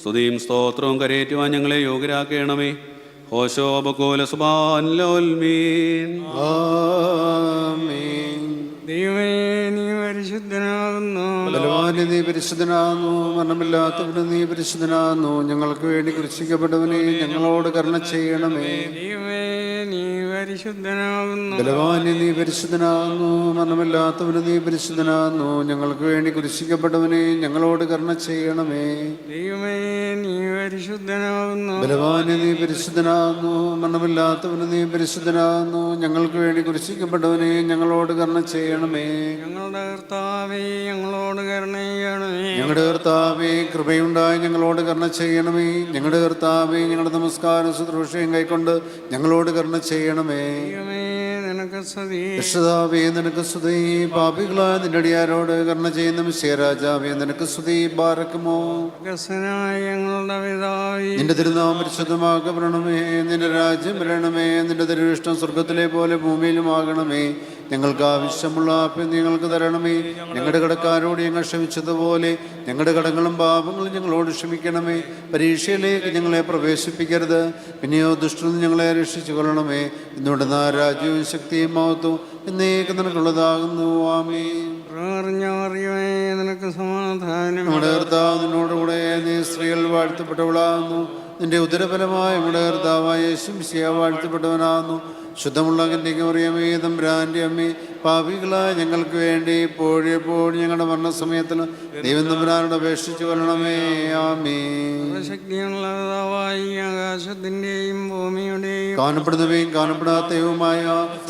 സ്തുതിയും സ്തോത്രവും കരയേറ്റുവാൻ ഞങ്ങളെ യോഗ്യരാക്കണമേ. ഹോശോ ബക്കോല സുബാൻ ലോൽമീൻ. ദൈവമേ, നീ പരിശുദ്ധനാകുന്നു. ബലവാനെ നീ പരിശുദ്ധനാകുന്നു. മരണമില്ലാത്തവന് നീ പരിശുദ്ധനാകുന്നു. ഞങ്ങൾക്ക് വേണ്ടി ക്രൂശിക്കപ്പെട്ടവനെ ഞങ്ങളോട് കരുണ ചെയ്യണമേ. ദൈവമേ, നീ പരിശുദ്ധനാകുന്നു. ബലവാനെ നീ പരിശുദ്ധനാകുന്നു. മരണമില്ലാത്തവന് നീ പരിശുദ്ധനാകുന്നു. ഞങ്ങൾക്ക് വേണ്ടി ക്രൂശിക്കപ്പെട്ടവനെ ഞങ്ങളോട് കരുണ ചെയ്യണമേ. ദൈവമേ, നീ പരിശുദ്ധനാകുന്നു. ബലവാനെ നീ പരിശുദ്ധനാകുന്നു. മരണമില്ലാത്തവന് നീ പരിശുദ്ധനാകുന്നു. ഞങ്ങൾക്ക് വേണ്ടി ക്രൂശിക്കപ്പെട്ടവനെ ഞങ്ങളോട് കരുണ ചെയ്യണമേ. ഞങ്ങളുടെ കർത്താവേ, ഞങ്ങളോട് കരുണ ചെയ്യണമേ. ഞങ്ങളുടെ കർത്താവേ, കൃപയുണ്ടായി ഞങ്ങളോട് കരുണ ചെയ്യണമേ. ഞങ്ങളുടെ കർത്താവേ, ഞങ്ങളുടെ നമസ്കാരം ശുശ്രൂഷയും കൈക്കൊണ്ട് ഞങ്ങളോട് കരുണ ചെയ്യണമേ. ദൈവമേ, നിനക്ക് സ്തുതി. രക്ഷിതാവേ, നിനക്ക് സ്തുതി. പാപികളായ നിന്റെ അടിയാരോട് കരുണ ചെയ്യുന്ന മിശിഹാരാജാവേ, നിനക്ക് സ്തുതി. ബാറക്കുമോ. സ്വർഗ്ഗസ്ഥനായ ഞങ്ങളുടെ പിതാവേ, നിന്റെ തിരുനാമം പരിശുദ്ധമാക്കപ്പെടണമേ. നിന്റെ രാജ്യം വരണമേ. നിന്റെ തിരുവിഷ്ടം സ്വർഗത്തിലെ പോലെ ഭൂമിയിലുമാകണമേ. ഞങ്ങൾക്ക് ആവശ്യമുള്ള ആപ്യം ഞങ്ങൾക്ക് തരണമേ. ഞങ്ങളുടെ കടക്കാരോട് ഞങ്ങൾ ക്ഷമിച്ചതുപോലെ ഞങ്ങളുടെ കടങ്ങളും പാപങ്ങളും ഞങ്ങളോട് ക്ഷമിക്കണമേ. പരീക്ഷയിലേക്ക് ഞങ്ങളെ പ്രവേശിപ്പിക്കരുത്, പിന്നെയോ ദുഷ്ടനും ഞങ്ങളെ രക്ഷിച്ചു കൊള്ളണമേ. ഇന്നുകൊണ്ട് രാജ്യവും ശക്തിയും മഹത്വവും എന്നേക്ക് നിനക്കുള്ളതാകുന്നു. ആമേൻ. അറിയമേ, നിനക്ക് സമാധാനം. നമ്മുടെ കർത്താവ് നിന്നോടുകൂടെ, നീ സ്ത്രീകൾ വാഴ്ത്തപ്പെട്ടവളാകുന്നു. നിന്റെ ഉദരഫലമായ നമ്മുടെ കർത്താവായ യേശു മിശിഹാ വാഴ്ത്തപ്പെട്ടവനാകുന്നു. ശുദ്ധമുള്ള കന്യകമറിയമേ, തമ്പുരാന്റെ അമ്മേ, പാപികളായ ഞങ്ങൾക്ക് വേണ്ടി ഇപ്പോഴും ഞങ്ങളുടെ മരണസമയത്തിൽ ദൈവം തമ്പുരാനോട് അപേക്ഷിച്ചു കൊള്ളണമേ. ആമേൻ. ശക്തിയുള്ള പിതാവായി ആകാശത്തിന്റെയും ഭൂമിയുടെയും കാണപ്പെടുന്നവയും കാണപ്പെടാത്തവുമായ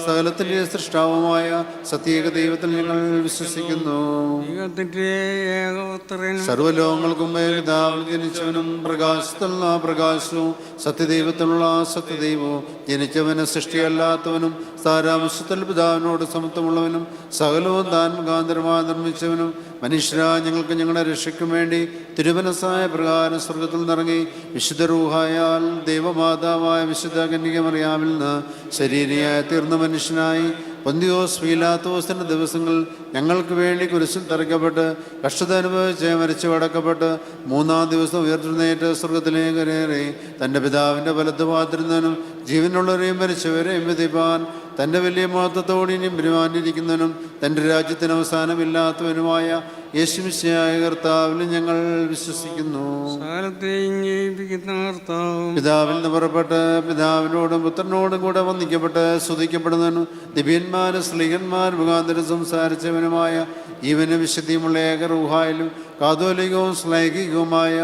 സകലത്തിന്റെ സൃഷ്ടാവുമായ സത്യേക ദൈവത്തിൽ ഞങ്ങൾ വിശ്വസിക്കുന്നു. ദൈവത്തിന്റെ ഏകപുത്രനും സർവ്വലോകങ്ങൾക്കും പിതാവിൽ ജനിച്ചവനും പ്രകാശത്തിലുള്ള പ്രകാശവും സത്യദൈവത്തിലുള്ള സത്യദൈവവും ജനിച്ചവന് സൃഷ്ടിയല്ലാത്തവനും സാരാംശത്തിൽ പിതാവിനോട് സമത്വമുള്ളവനും സകലവും താൻ മുഖാന്തരമായി നിർമ്മിച്ചവനും മനുഷ്യരായ ഞങ്ങൾക്ക് ഞങ്ങളുടെ രക്ഷയ്ക്കും വേണ്ടി തിരുമനസ്സായ പ്രകാരം സ്വർഗത്തിൽ നിറങ്ങി വിശുദ്ധ റൂഹായാൽ ദൈവമാതാവായ വിശുദ്ധ കന്യകമറിയാമിൽ നിന്ന് ശരീരിയായി തീർന്ന മനുഷ്യനായി പൊന്തിയോസ് പീലാത്തോസിന്റെ ദിവസങ്ങൾ ഞങ്ങൾക്ക് വേണ്ടി കുരിശിൽ തറയ്ക്കപ്പെട്ട് കഷ്ടത അനുഭവിച്ച് മരിച്ചു അടക്കപ്പെട്ട് മൂന്നാം ദിവസം ഉയർത്തുന്നേറ്റ് സ്വർഗത്തിലേക്ക് കയറി തൻ്റെ പിതാവിൻ്റെ വലത്തുഭാഗത്തിരുന്നവനും ജീവനുള്ളവരെയും മരിച്ചവരെയും വിധിപ്പാൻ തൻ്റെ വലിയ മഹത്വത്തോടെ ഇനിയും പെരുമാനിരിക്കുന്നവനും തൻ്റെ രാജ്യത്തിന് അവസാനമില്ലാത്തവനുമായ യേശുമിശിഹായ കർത്താവിൽ ഞങ്ങൾ വിശ്വസിക്കുന്നു. സകലത്തെയും ജയിപ്പിക്കുന്ന കർത്താവും പിതാവിൽ നിന്ന് പുറപ്പെട്ട് പിതാവിനോടും പുത്രനോടും കൂടെ വന്ദിക്കപ്പെട്ട് സ്തുതിക്കപ്പെടുന്നവനും ദിവ്യന്മാരും സ്ലീഹന്മാർ മുഖാന്തരം സംസാരിച്ചവനുമായ ജീവനും വിശുദ്ധിയുമുള്ള ഏക റൂഹായിലും കാതോലികവും ശ്ലൈഹികവുമായ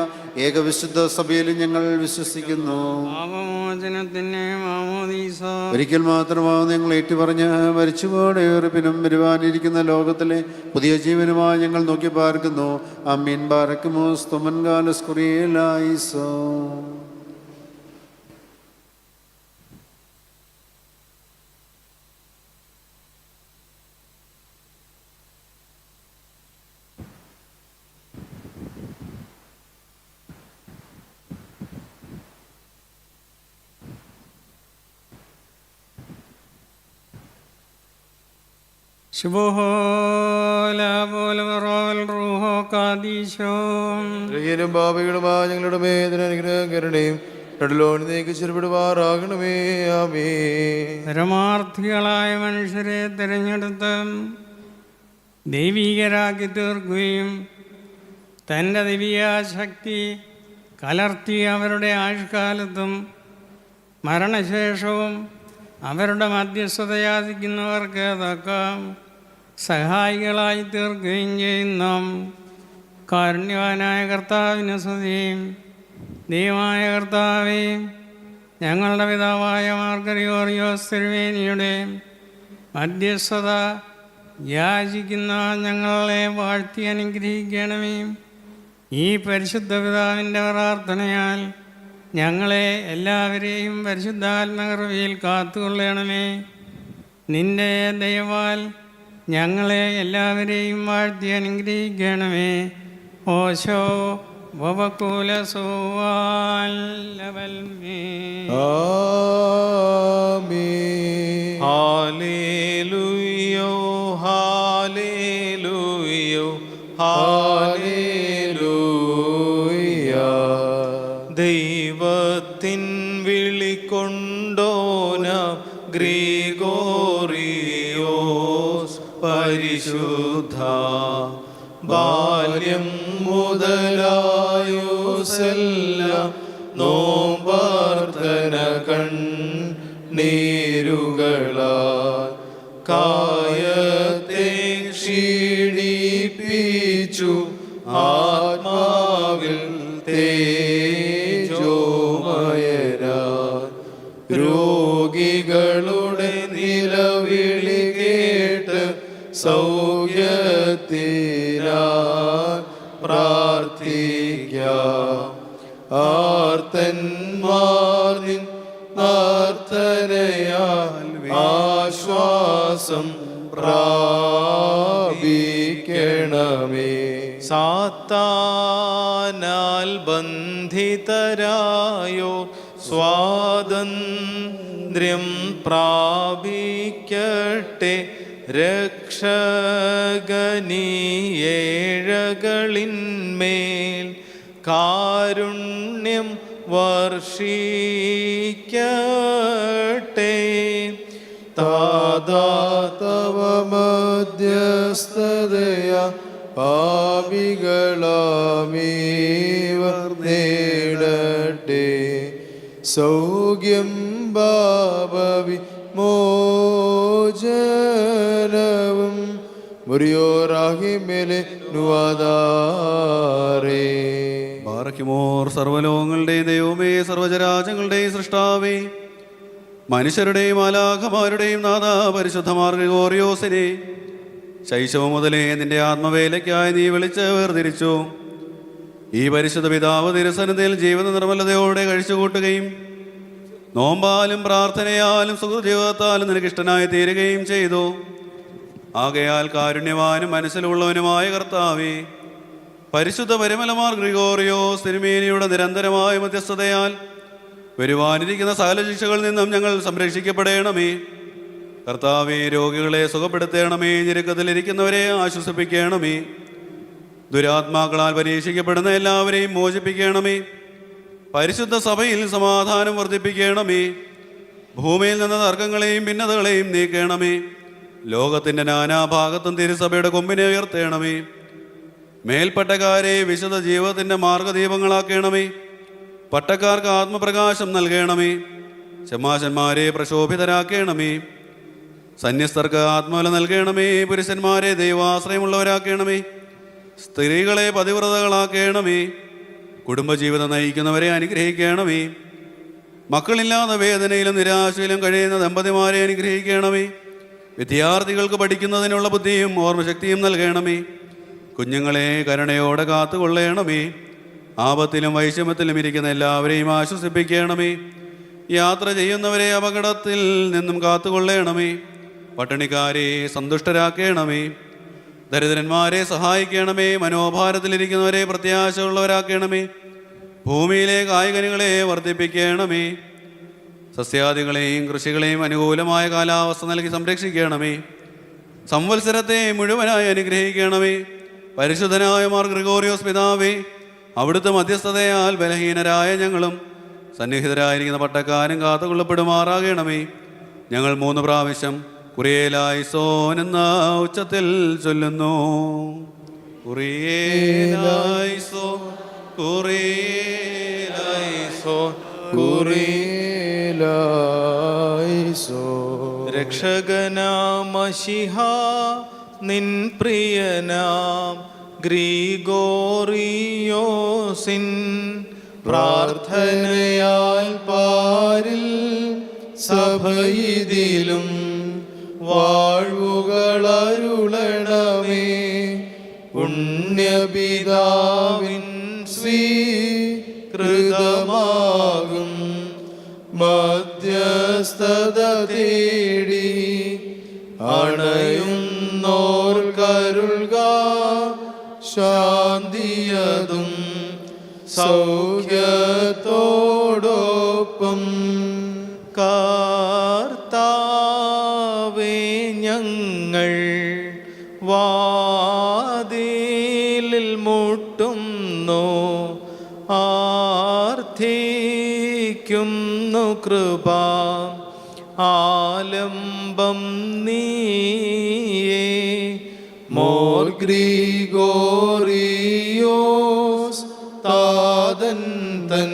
ഏകവിശുദ്ധ സഭയിലും ഞങ്ങൾ വിശ്വസിക്കുന്നു. പാപമോചനത്തിന് മാമോദീസ ഒരിക്കൽ മാത്രമാവും ഞങ്ങൾ ഏറ്റുപറഞ്ഞ് മരിച്ചുപോടെയേറിപ്പിനും വരുവാനിരിക്കുന്ന ലോകത്തിലെ പുതിയ ജീവനുമായി ഞങ്ങൾ നോക്കി പാർക്കുന്നു. അമ്മീൻ ബാരക്കുമോ സ്തുമൻ കാലസ് കുറിയേലായിസോ. ശുഭോലും പാപികളുമായ ഞങ്ങളുടെ മേദന അനുഗ്രഹം കരുണയും കടലോൺ നീക്കി ചെറുപിടുവാറാകണമേ. ആമേൻ. പരമാർത്ഥികളായ മനുഷ്യരെ തിരഞ്ഞെടുത്ത് ദൈവീകരാക്കി തീർക്കുകയും തൻ്റെ ദിവ്യാശക്തി കലർത്തി അവരുടെ ആയുഷ്കാലത്തും മരണശേഷവും അവരുടെ മധ്യസ്ഥതയാചിക്കുന്നവർക്ക് തക്ക സഹായികളായി തീർക്കുകയും ചെയ്യുന്ന കാരുണ്യവാനായ കർത്താവിന് സ്തുതിയും. ദൈവമായ കർത്താവേ, ഞങ്ങളുടെ പിതാവായ മാർഗരിയോറിയോസ് തിരുമേനിയുടെ മധ്യസ്ഥത യാചിക്കുന്ന ഞങ്ങളെ വാഴ്ത്തി അനുഗ്രഹിക്കണമേ. ഈ പരിശുദ്ധ പിതാവിൻ്റെ പ്രാർത്ഥനയാൽ ഞങ്ങളെ എല്ലാവരെയും പരിശുദ്ധാത്മകൃപയിൽ കാത്തുകൊള്ളണമേ. നിന്റെ ദയവാൽ ഞങ്ങളെ എല്ലാവരെയും വാഴ്ത്തി അനുഗ്രഹിക്കണമേ. ഓശോ وبكول سوال والمين ആമീൻ. ഹാലേലുയോ ഹാലേലുയോ ഹല്ലേലൂയ. ദൈവത്തിൻ വിളിക്കൊണ്ടോന ഗ്രിഗോറിയോസ് പരിശുദ്ധ ബാല്യം മുതലായുസെല്ലാം നോമ്പർത്തന കണ്ണീരുകളാൽ കായത്തെ ക്ഷീണിപ്പിച്ചു ആത്മാവിൽ തേജോമയരാ രോഗികളുടെ നിലവിളി കേട്ട് സൗഖ്യത്തിനാ പ്രാർത്ഥിക്കാം. ആർത്തന്മാർ നിൻ പ്രാർത്ഥനയാൽ ആശ്വാസം പ്രാപിക്കണമേ. സാത്താനാൽ ബന്ധിതരായോ സ്വാതന്ത്ര്യം പ്രാപിക്കട്ടെ. രക്ഷകനീയേഴകളിന്മേൽ കാരുണ്യം വർഷിക്കട്ടെ. തവ മധ്യസ്ഥതയ പാപികളാമീവർ നേടട്ടെ സൗഖ്യം പാപവി മോചനവും മുറിയോറാഹിമേലെ നുവാദാരേ. ബാറക്കിമോർ സർവ്വലോകങ്ങളുടെയും ദൈവമേ, സർവ്വചരാചങ്ങളുടെയും സൃഷ്ടാവേ, മനുഷ്യരുടെയും മാലാഖമാരുടെയും നാഥ പരിശുദ്ധമാർ ഗ്രിഗോറിയോസിനെ ശൈശവം മുതലേ നിന്റെ ആത്മവേലയ്ക്കായി നീ വിളിച്ച് വേർതിരിച്ചു. ഈ പരിശുദ്ധ പിതാവ് തിരുസന്നിധിയിൽ ജീവിത നിർമ്മലതയോടെ കഴിച്ചുകൂട്ടുകയും നോമ്പാലും പ്രാർത്ഥനയാലും സുഹൃജീവിതത്താലും നിനക്കിഷ്ടനായി തീരുകയും ചെയ്തു. ആകയാൽ കാരുണ്യവാനും മനസ്സിലുള്ളവനുമായ കർത്താവേ, പരിശുദ്ധ പരിമലമാർ ഗ്രിഗോറിയോസ് തിരുമേനിയുടെ നിരന്തരമായ മധ്യസ്ഥതയാൽ വരുവാനിരിക്കുന്ന സകല ശിക്ഷകളിൽ നിന്നും ഞങ്ങൾ സംരക്ഷിക്കപ്പെടണമേ. കർത്താവേ, രോഗികളെ സുഖപ്പെടുത്തണമേ, ഞെരുക്കത്തിലിരിക്കുന്നവരെ ആശ്വസിപ്പിക്കണമേ. ദുരാത്മാക്കളാൽ പരീക്ഷിക്കപ്പെടുന്ന എല്ലാവരെയും മോചിപ്പിക്കണമേ. പരിശുദ്ധ സഭയിൽ സമാധാനം വർദ്ധിപ്പിക്കണമേ. ഭൂമിയിൽ നിന്ന് തർക്കങ്ങളെയും ഭിന്നതകളെയും നീക്കണമേ. ലോകത്തിൻ്റെ നാനാഭാഗത്തും തിരുസഭയുടെ കൊമ്പിനെ ഉയർത്തണമേ. മേൽപ്പട്ടക്കാരെ വിശുദ്ധ ജീവിതത്തിൻ്റെ മാർഗദീപങ്ങളാക്കണമേ. പട്ടക്കാർക്ക് ആത്മപ്രകാശം നൽകണമേ. ശമാശന്മാരെ പ്രശോഭിതരാക്കണമേ. സന്യസ്തർക്ക് ആത്മബല നൽകണമേ. പുരുഷന്മാരെ ദൈവാശ്രയമുള്ളവരാക്കണമേ. സ്ത്രീകളെ പതിവ്രതകളാക്കണമേ. കുടുംബജീവിതം നയിക്കുന്നവരെ അനുഗ്രഹിക്കണമേ. മക്കളില്ലാത്ത വേദനയിലും നിരാശയിലും കഴിയുന്ന ദമ്പതിമാരെ അനുഗ്രഹിക്കണമേ. വിദ്യാർത്ഥികൾക്ക് പഠിക്കുന്നതിനുള്ള ബുദ്ധിയും ഓർമ്മശക്തിയും നൽകണമേ. കുഞ്ഞുങ്ങളെ കരുണയോടെ കാത്തുകൊള്ളണമേ. ആപത്തിലും വൈഷമ്യത്തിലും ഇരിക്കുന്ന എല്ലാവരെയും ആശ്വസിപ്പിക്കണമേ. യാത്ര ചെയ്യുന്നവരെ അപകടത്തിൽ നിന്നും കാത്തുകൊള്ളണമേ. പട്ടിണിക്കാരെ സന്തുഷ്ടരാക്കണമേ. ദരിദ്രന്മാരെ സഹായിക്കണമേ. മനോഭാരത്തിലിരിക്കുന്നവരെ പ്രത്യാശയുള്ളവരാക്കണമേ. ഭൂമിയിലെ കായ്കനികളെ വർദ്ധിപ്പിക്കണമേ. സസ്യാദികളെയും കൃഷികളെയും അനുകൂലമായ കാലാവസ്ഥ നൽകി സംരക്ഷിക്കണമേ. സംവത്സരത്തെ മുഴുവനായി അനുഗ്രഹിക്കണമേ. പരിശുദ്ധനായ മാർ ഗ്രിഗോറിയോസ് പിതാവേ, അവിടുത്തെ മധ്യസ്ഥതയാൽ ബലഹീനരായ ഞങ്ങളും സന്നിഹിതരായിരിക്കുന്ന പട്ടക്കാരും കാത്തുകൊള്ളപ്പെടുമാറാകണമേ. ഞങ്ങൾ 3 പ്രാവശ്യം കുറിയേലായിസോൻ എന്ന ഉച്ചത്തിൽ ചൊല്ലുന്നു. കുറിയേലായിസോൻ, കുറിയേലായിസോൻ, കുറിയേലായിസോൻ. രക്ഷകനാമശിഹ നിൻ പ്രിയനാം ഗ്രിഗോറിയോസിൻ പ്രാർത്ഥനയാൽ പാരിൽ സഭയിതിലും വാഴ്വുകളരുളണമേ. പുണ്യപിതാവിൻ സ്വീകൃതമാകും മധ്യസ്ഥത തേടി അണയുന്നോർ കരുൾക ശാന്തിയതും സൗഖ്യത്തോടൊപ്പം കർത്താവേ ഞങ്ങൾ വാതിലിൽ മുട്ടുന്നു ആർത്തിക്കുന്നു കൃപ ആലംബം നീയേ മോർ ഗ്രിഗോറിയോസ് താതൻ തൻ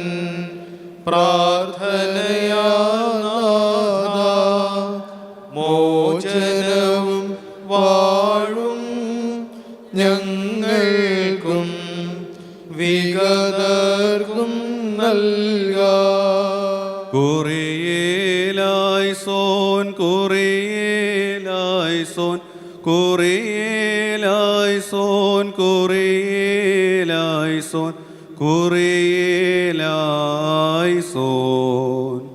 പ്രാർത്ഥനയാനാഥ മോചനവും വാഴും ഞങ്ങൾക്കും വിഗതർക്കും നൽക. കുറിയേലായിസോൻ കുറിയേലായിസോൻ കുറിയേലായിസോൻ കുറിയേലായിസോൻ കുറിയേലായിസോൻ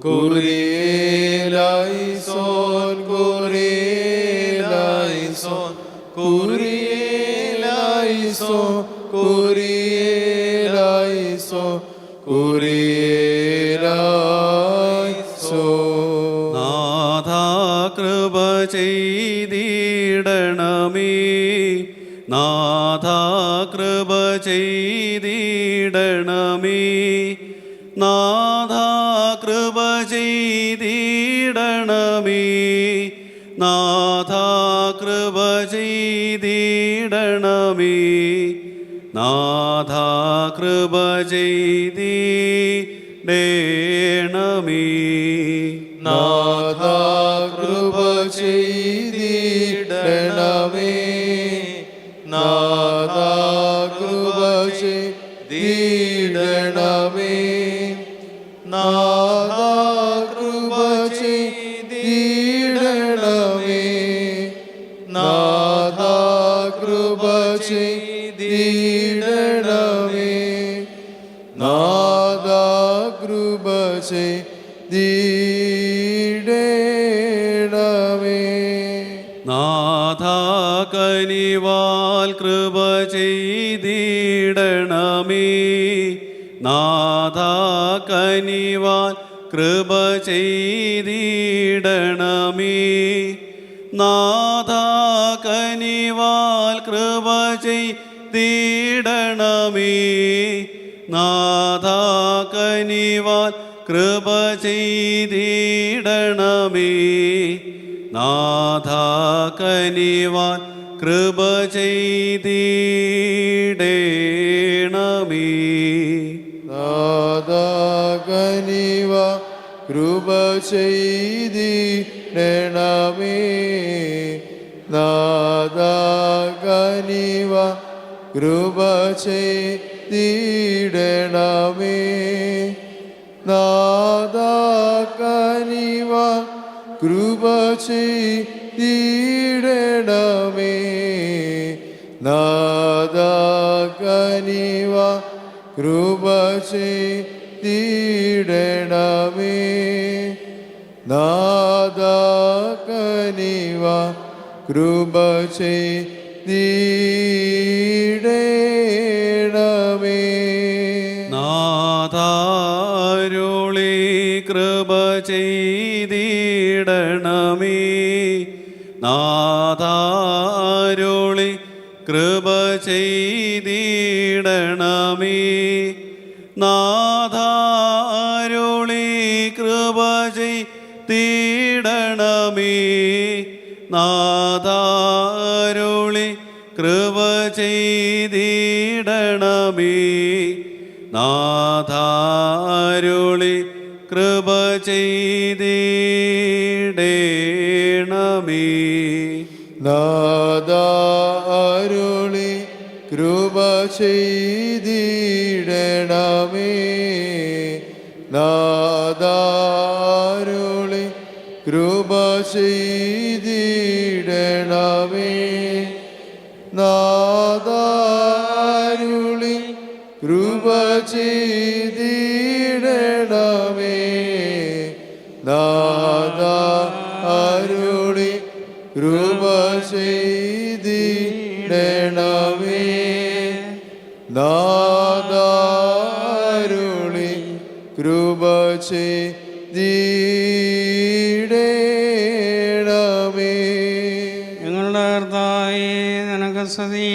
കുറിയേലായിസോൻ കുറിയേലായിസോൻ കുറിയേലായിസോൻ കുറിയേലായിസോൻ കുറിയേലായിസോൻ. നാഥാ കൃപ ചെയ്തിടണമേ നാഥാ കൃപ ചെയ്തിടണമേ നാഥാ കൃപ ചെയ്തിടണമേ നാഥാ കൃപ ചെയ്തിടണമേ നാഥാ കൃപ ചെയ്തിടണമേ നാഥാ കൃപ ചെയ്തിടണമേ നാഥാ കൃപ ചെയ്തിടണമേ നാഥാ കൃപ ചെയ്തിടണമേ നാഥാ കൃപ ചെയ്തിടണമേ നാഥാ കൃപ ചെയ്തിടണമേ. നാഥാ കനിവാൽ കൃപ ചെയ്തിടണമേ നാഥാ കനിവാൽ കൃപ ചെയ്തിടണമേ നാഥാ കനിവാൽ കൃപ ചെയ്തിടണമേ നാഥാ കനിവാൽ കൃപ ചെയ്തിടണമേ നാഥാ കനിവാൽ കൃപ ചെയ്തിടണമേ നാഥാ കനിവ കൃപ ചെയ്തിടണമേ നാഥാ കനിവ കൃപ ചെയ്തിടണമേ നാഥാ കനിവ കൃപ ചെയ്തിടണമേ നാഥാ കനിവ കൃപ ചെയ്തിടണമേ നാഥാ കനിവ കൃപ ചെയ്തിടണമേ. നാഥാരുളി കൃപ ചെയ്തിടണമേ നാഥാരുളി കൃപ ചെയ്തിടണമേ നാഥാരുളി കൃപ ചെയ്തിടണമേ നാഥാരുളി കൃപ ചെയ്തിടണമേ നാഥാരുളി കൃപ ചെയ്തിടണമേ നാഥാ അരുളി കൃപ ചെയ്തിടണമേ നാഥാ അരുളി കൃപ ചെയ്തിടണമേ നാഥാ അരുളി കൃപ ചെയ്തിടണമേ നാഥാ അരുളി കൃപ ചെയ്തിടണമേ നാഥാ കൃപ ചെയ്തിടണമേ. ഞങ്ങളുടെ കർത്താവേ നിനക്ക് സ്തുതി.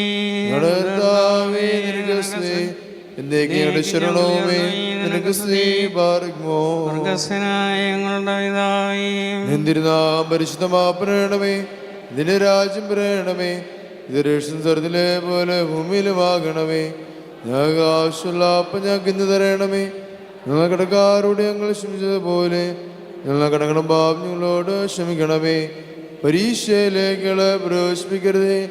കർത്താവേ നിനക്ക് സ്തുതി. എന്നേക്കും ശരണമേ നിനക്ക് സ്തുതി. പാർക്കുമോ സ്വർഗ്ഗസ്ഥനായ ഞങ്ങളുടെ പിതാവേ, നിന്തിരുനാം പരിശുദ്ധമാപ്പണമേ. നിന്റെ രാജ്യം വരണമേ. ദർശനം സ്വർഗ്ഗത്തിലെ പോലെ ഭൂമിയിലുമാകണമേ. ഞങ്ങൾക്ക് ആവശ്യമുള്ള അപ്പം ഞങ്ങൾക്ക് ഇന്ന് തരണമേ. ഞങ്ങൾ കടക്കാരോട് ഞങ്ങൾ ക്ഷമിച്ചതുപോലെ ഞങ്ങളെ കടക്കണം പാപം ഞങ്ങളോട് ക്ഷമിക്കണമേ. പരീക്ഷയിലേക്ക് പ്രവേശിപ്പിക്കരുതേ,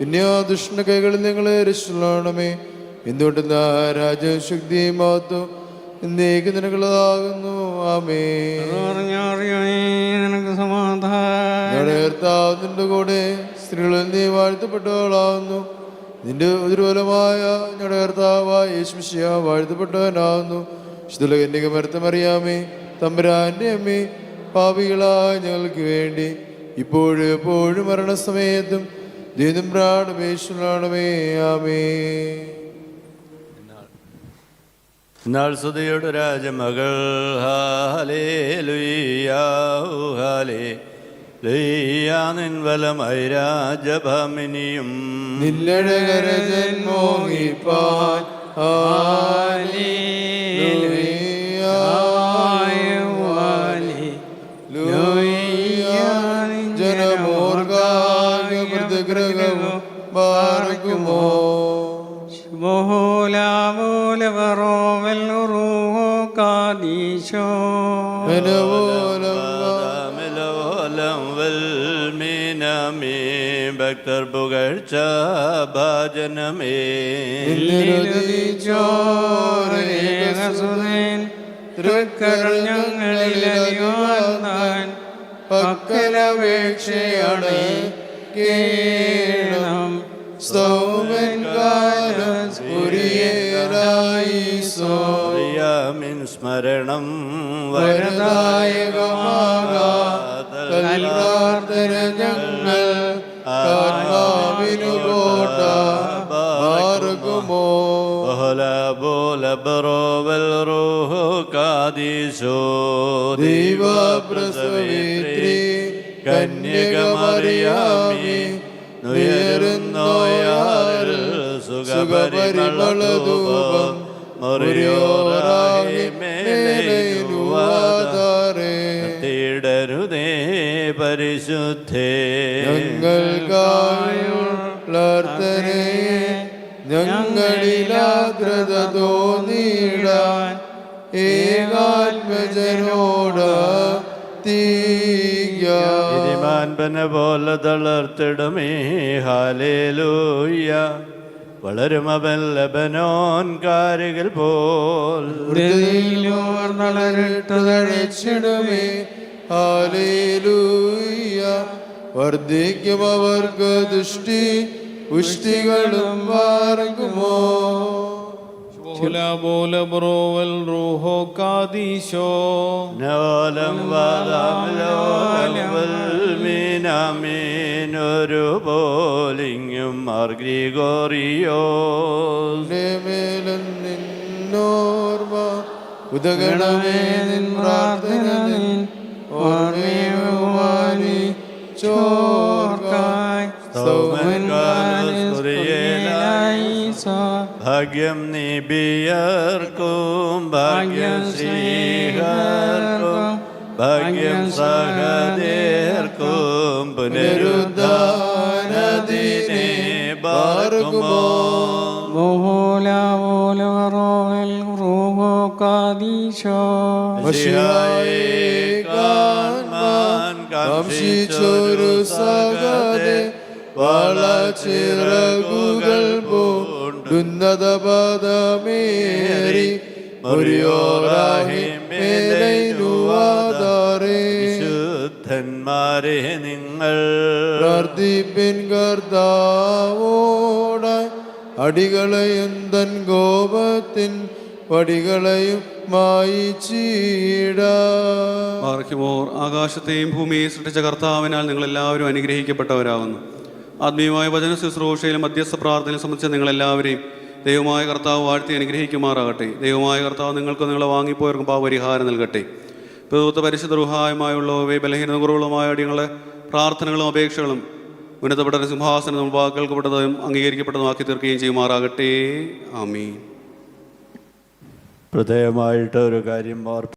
പിന്നെ ആ ദുഷ്ട കൈകളിൽ ഞങ്ങളെ രക്ഷിക്കണമേ. എന്തുകൊണ്ടെന്ന രാജശക്തി മഹത്വം എന്നേക്ക് നിനക്കുള്ളതാകുന്നു. ആമേൻ. നിനക്ക് സമാധാനം. ഞങ്ങളുടെ കർത്താവ് നിന്റെ കൂടെ സ്ത്രീകളിൽ നീ വാഴ്ത്തപ്പെട്ടവളാവുന്നു. നിന്റെ ഉദരഫലമായ ഞങ്ങളുടെ കർത്താവായ യേശുമിശിഹാ വാഴ്ത്തപ്പെട്ടവനാവുന്നു. ശുദ്ധ മരത്തമറിയാമേ, തമ്പുരാന്റെ അമ്മേ, പാപികളായ ഞങ്ങൾക്ക് വേണ്ടി ഇപ്പോഴും എപ്പോഴും മരണസമയത്തും ദൈവം പ്രാണമേശ്വരണമേ. ആമേൻ. നാൾ സുതയുടെ രാജമകൾ ഹാലേലുയ്യാ ഹാലേലുയ്യാ നിൻ വലമായി രാജഭമിനിയും നില്ലഴകരജൻ മോഹിപ്പാൻ ഹല്ലേലൂയ ഹല്ലേലൂയ. ജനമോർഗായ മൃതഗ്രഹവും പാർക്കുമോ. ഭക്തർ പുകഴ്ച ഭാജനമേ ഞങ്ങളിലറിയുവാൻ പക്കലപേക്ഷയാണ് കേണം. ിൻ സ്മരണം വരദായകമാകാതൽ ഞങ്ങൾ ആത്മാവിനു കോട്ട മാർഗമോ. ബറോവൽ റൂഹു കാദീശോ ദൈവപ്രസവിത്രി കന്യകമറിയാമി നുയരുന്നോയാറിൽ സുഖപരിമളധൂപം ിടരുതേ പരിശുദ്ധേ. ഞങ്ങൾക്കായുള്ളർത്തനെ ഞങ്ങളിലാദ്രത തോന്നിടാൻ ഏകാത്മജനോട് തിരുമാൻപന പോലെ തളർത്തിടുമേ. ഹാലേലൂയ. വളരും അവൻ ലബനോൻ കാരുകൾ പോൽ തളരിട്ടുതഴിച്ചിടുമേ. ഹാലേലൂയ. വർദ്ധിക്കും അവർക്ക് ദുഷ്ടി പുഷ്ടികളും മാർഗമോ. നോലം വാദാമീനൊരു പോലിങ്ങും മാർഗ്രിഗോറിയോ മേലും നിന്നോർമ്മ ഉദഗണമേ. നിൻ പ്രാർത്ഥന ഓർമ്മയുവാനി ചോർക്കായി ഭാഗ്യം നിബിയർക്കും ഭാഗ്യം ശ്രീഹർക്കും ഭാഗ്യം സഹദേർക്കും പുനരുദ്ധാനദിനെ ബാർക്കുമോ. കാംക്ഷിച്ചൊരു സഹദേ വളച്ചിറകുകൾ പൂണ്ടുന്നത പദമേറി ശുദ്ധന്മാരെ നിങ്ങൾ പ്രാർത്ഥിപ്പിൻ കർത്താവോടായി. അടികളെയും തൻ കോപത്തിൻ പടികളെയും മാർക്കിമോർ. ആകാശത്തെയും ഭൂമിയെയും സൃഷ്ടിച്ച കർത്താവിനാൽ നിങ്ങളെല്ലാവരും അനുഗ്രഹിക്കപ്പെട്ടവരാകുന്നു. ആത്മീയമായ വചന ശുശ്രൂഷയിലും മധ്യസ്ഥ പ്രാർത്ഥനയിലും സംബന്ധിച്ച നിങ്ങളെല്ലാവരെയും ദൈവമായ കർത്താവ് വാഴ്ത്തി അനുഗ്രഹിക്കുമാറാകട്ടെ. ദൈവമായ കർത്താവ് നിങ്ങൾക്ക് നിങ്ങളെ വാങ്ങിപ്പോയവർക്കും പാപപരിഹാരം നൽകട്ടെ. പുതുത്ത പരിശുദ്ധ റുഹായുമായുള്ളവയെ ബലഹീനത കുറവുകളുമായ അടിയങ്ങളെ പ്രാർത്ഥനകളും അപേക്ഷകളും ഉന്നതപ്പെട്ട സിംഹാസനം മുമ്പാകെ കേൾക്കപ്പെട്ടതും അംഗീകരിക്കപ്പെട്ടതും ആക്കി തീർക്കുകയും ചെയ്യുമാറാകട്ടെ. ആമീൻ. പ്രത്യേകമായിട്ട് ഒരു കാര്യം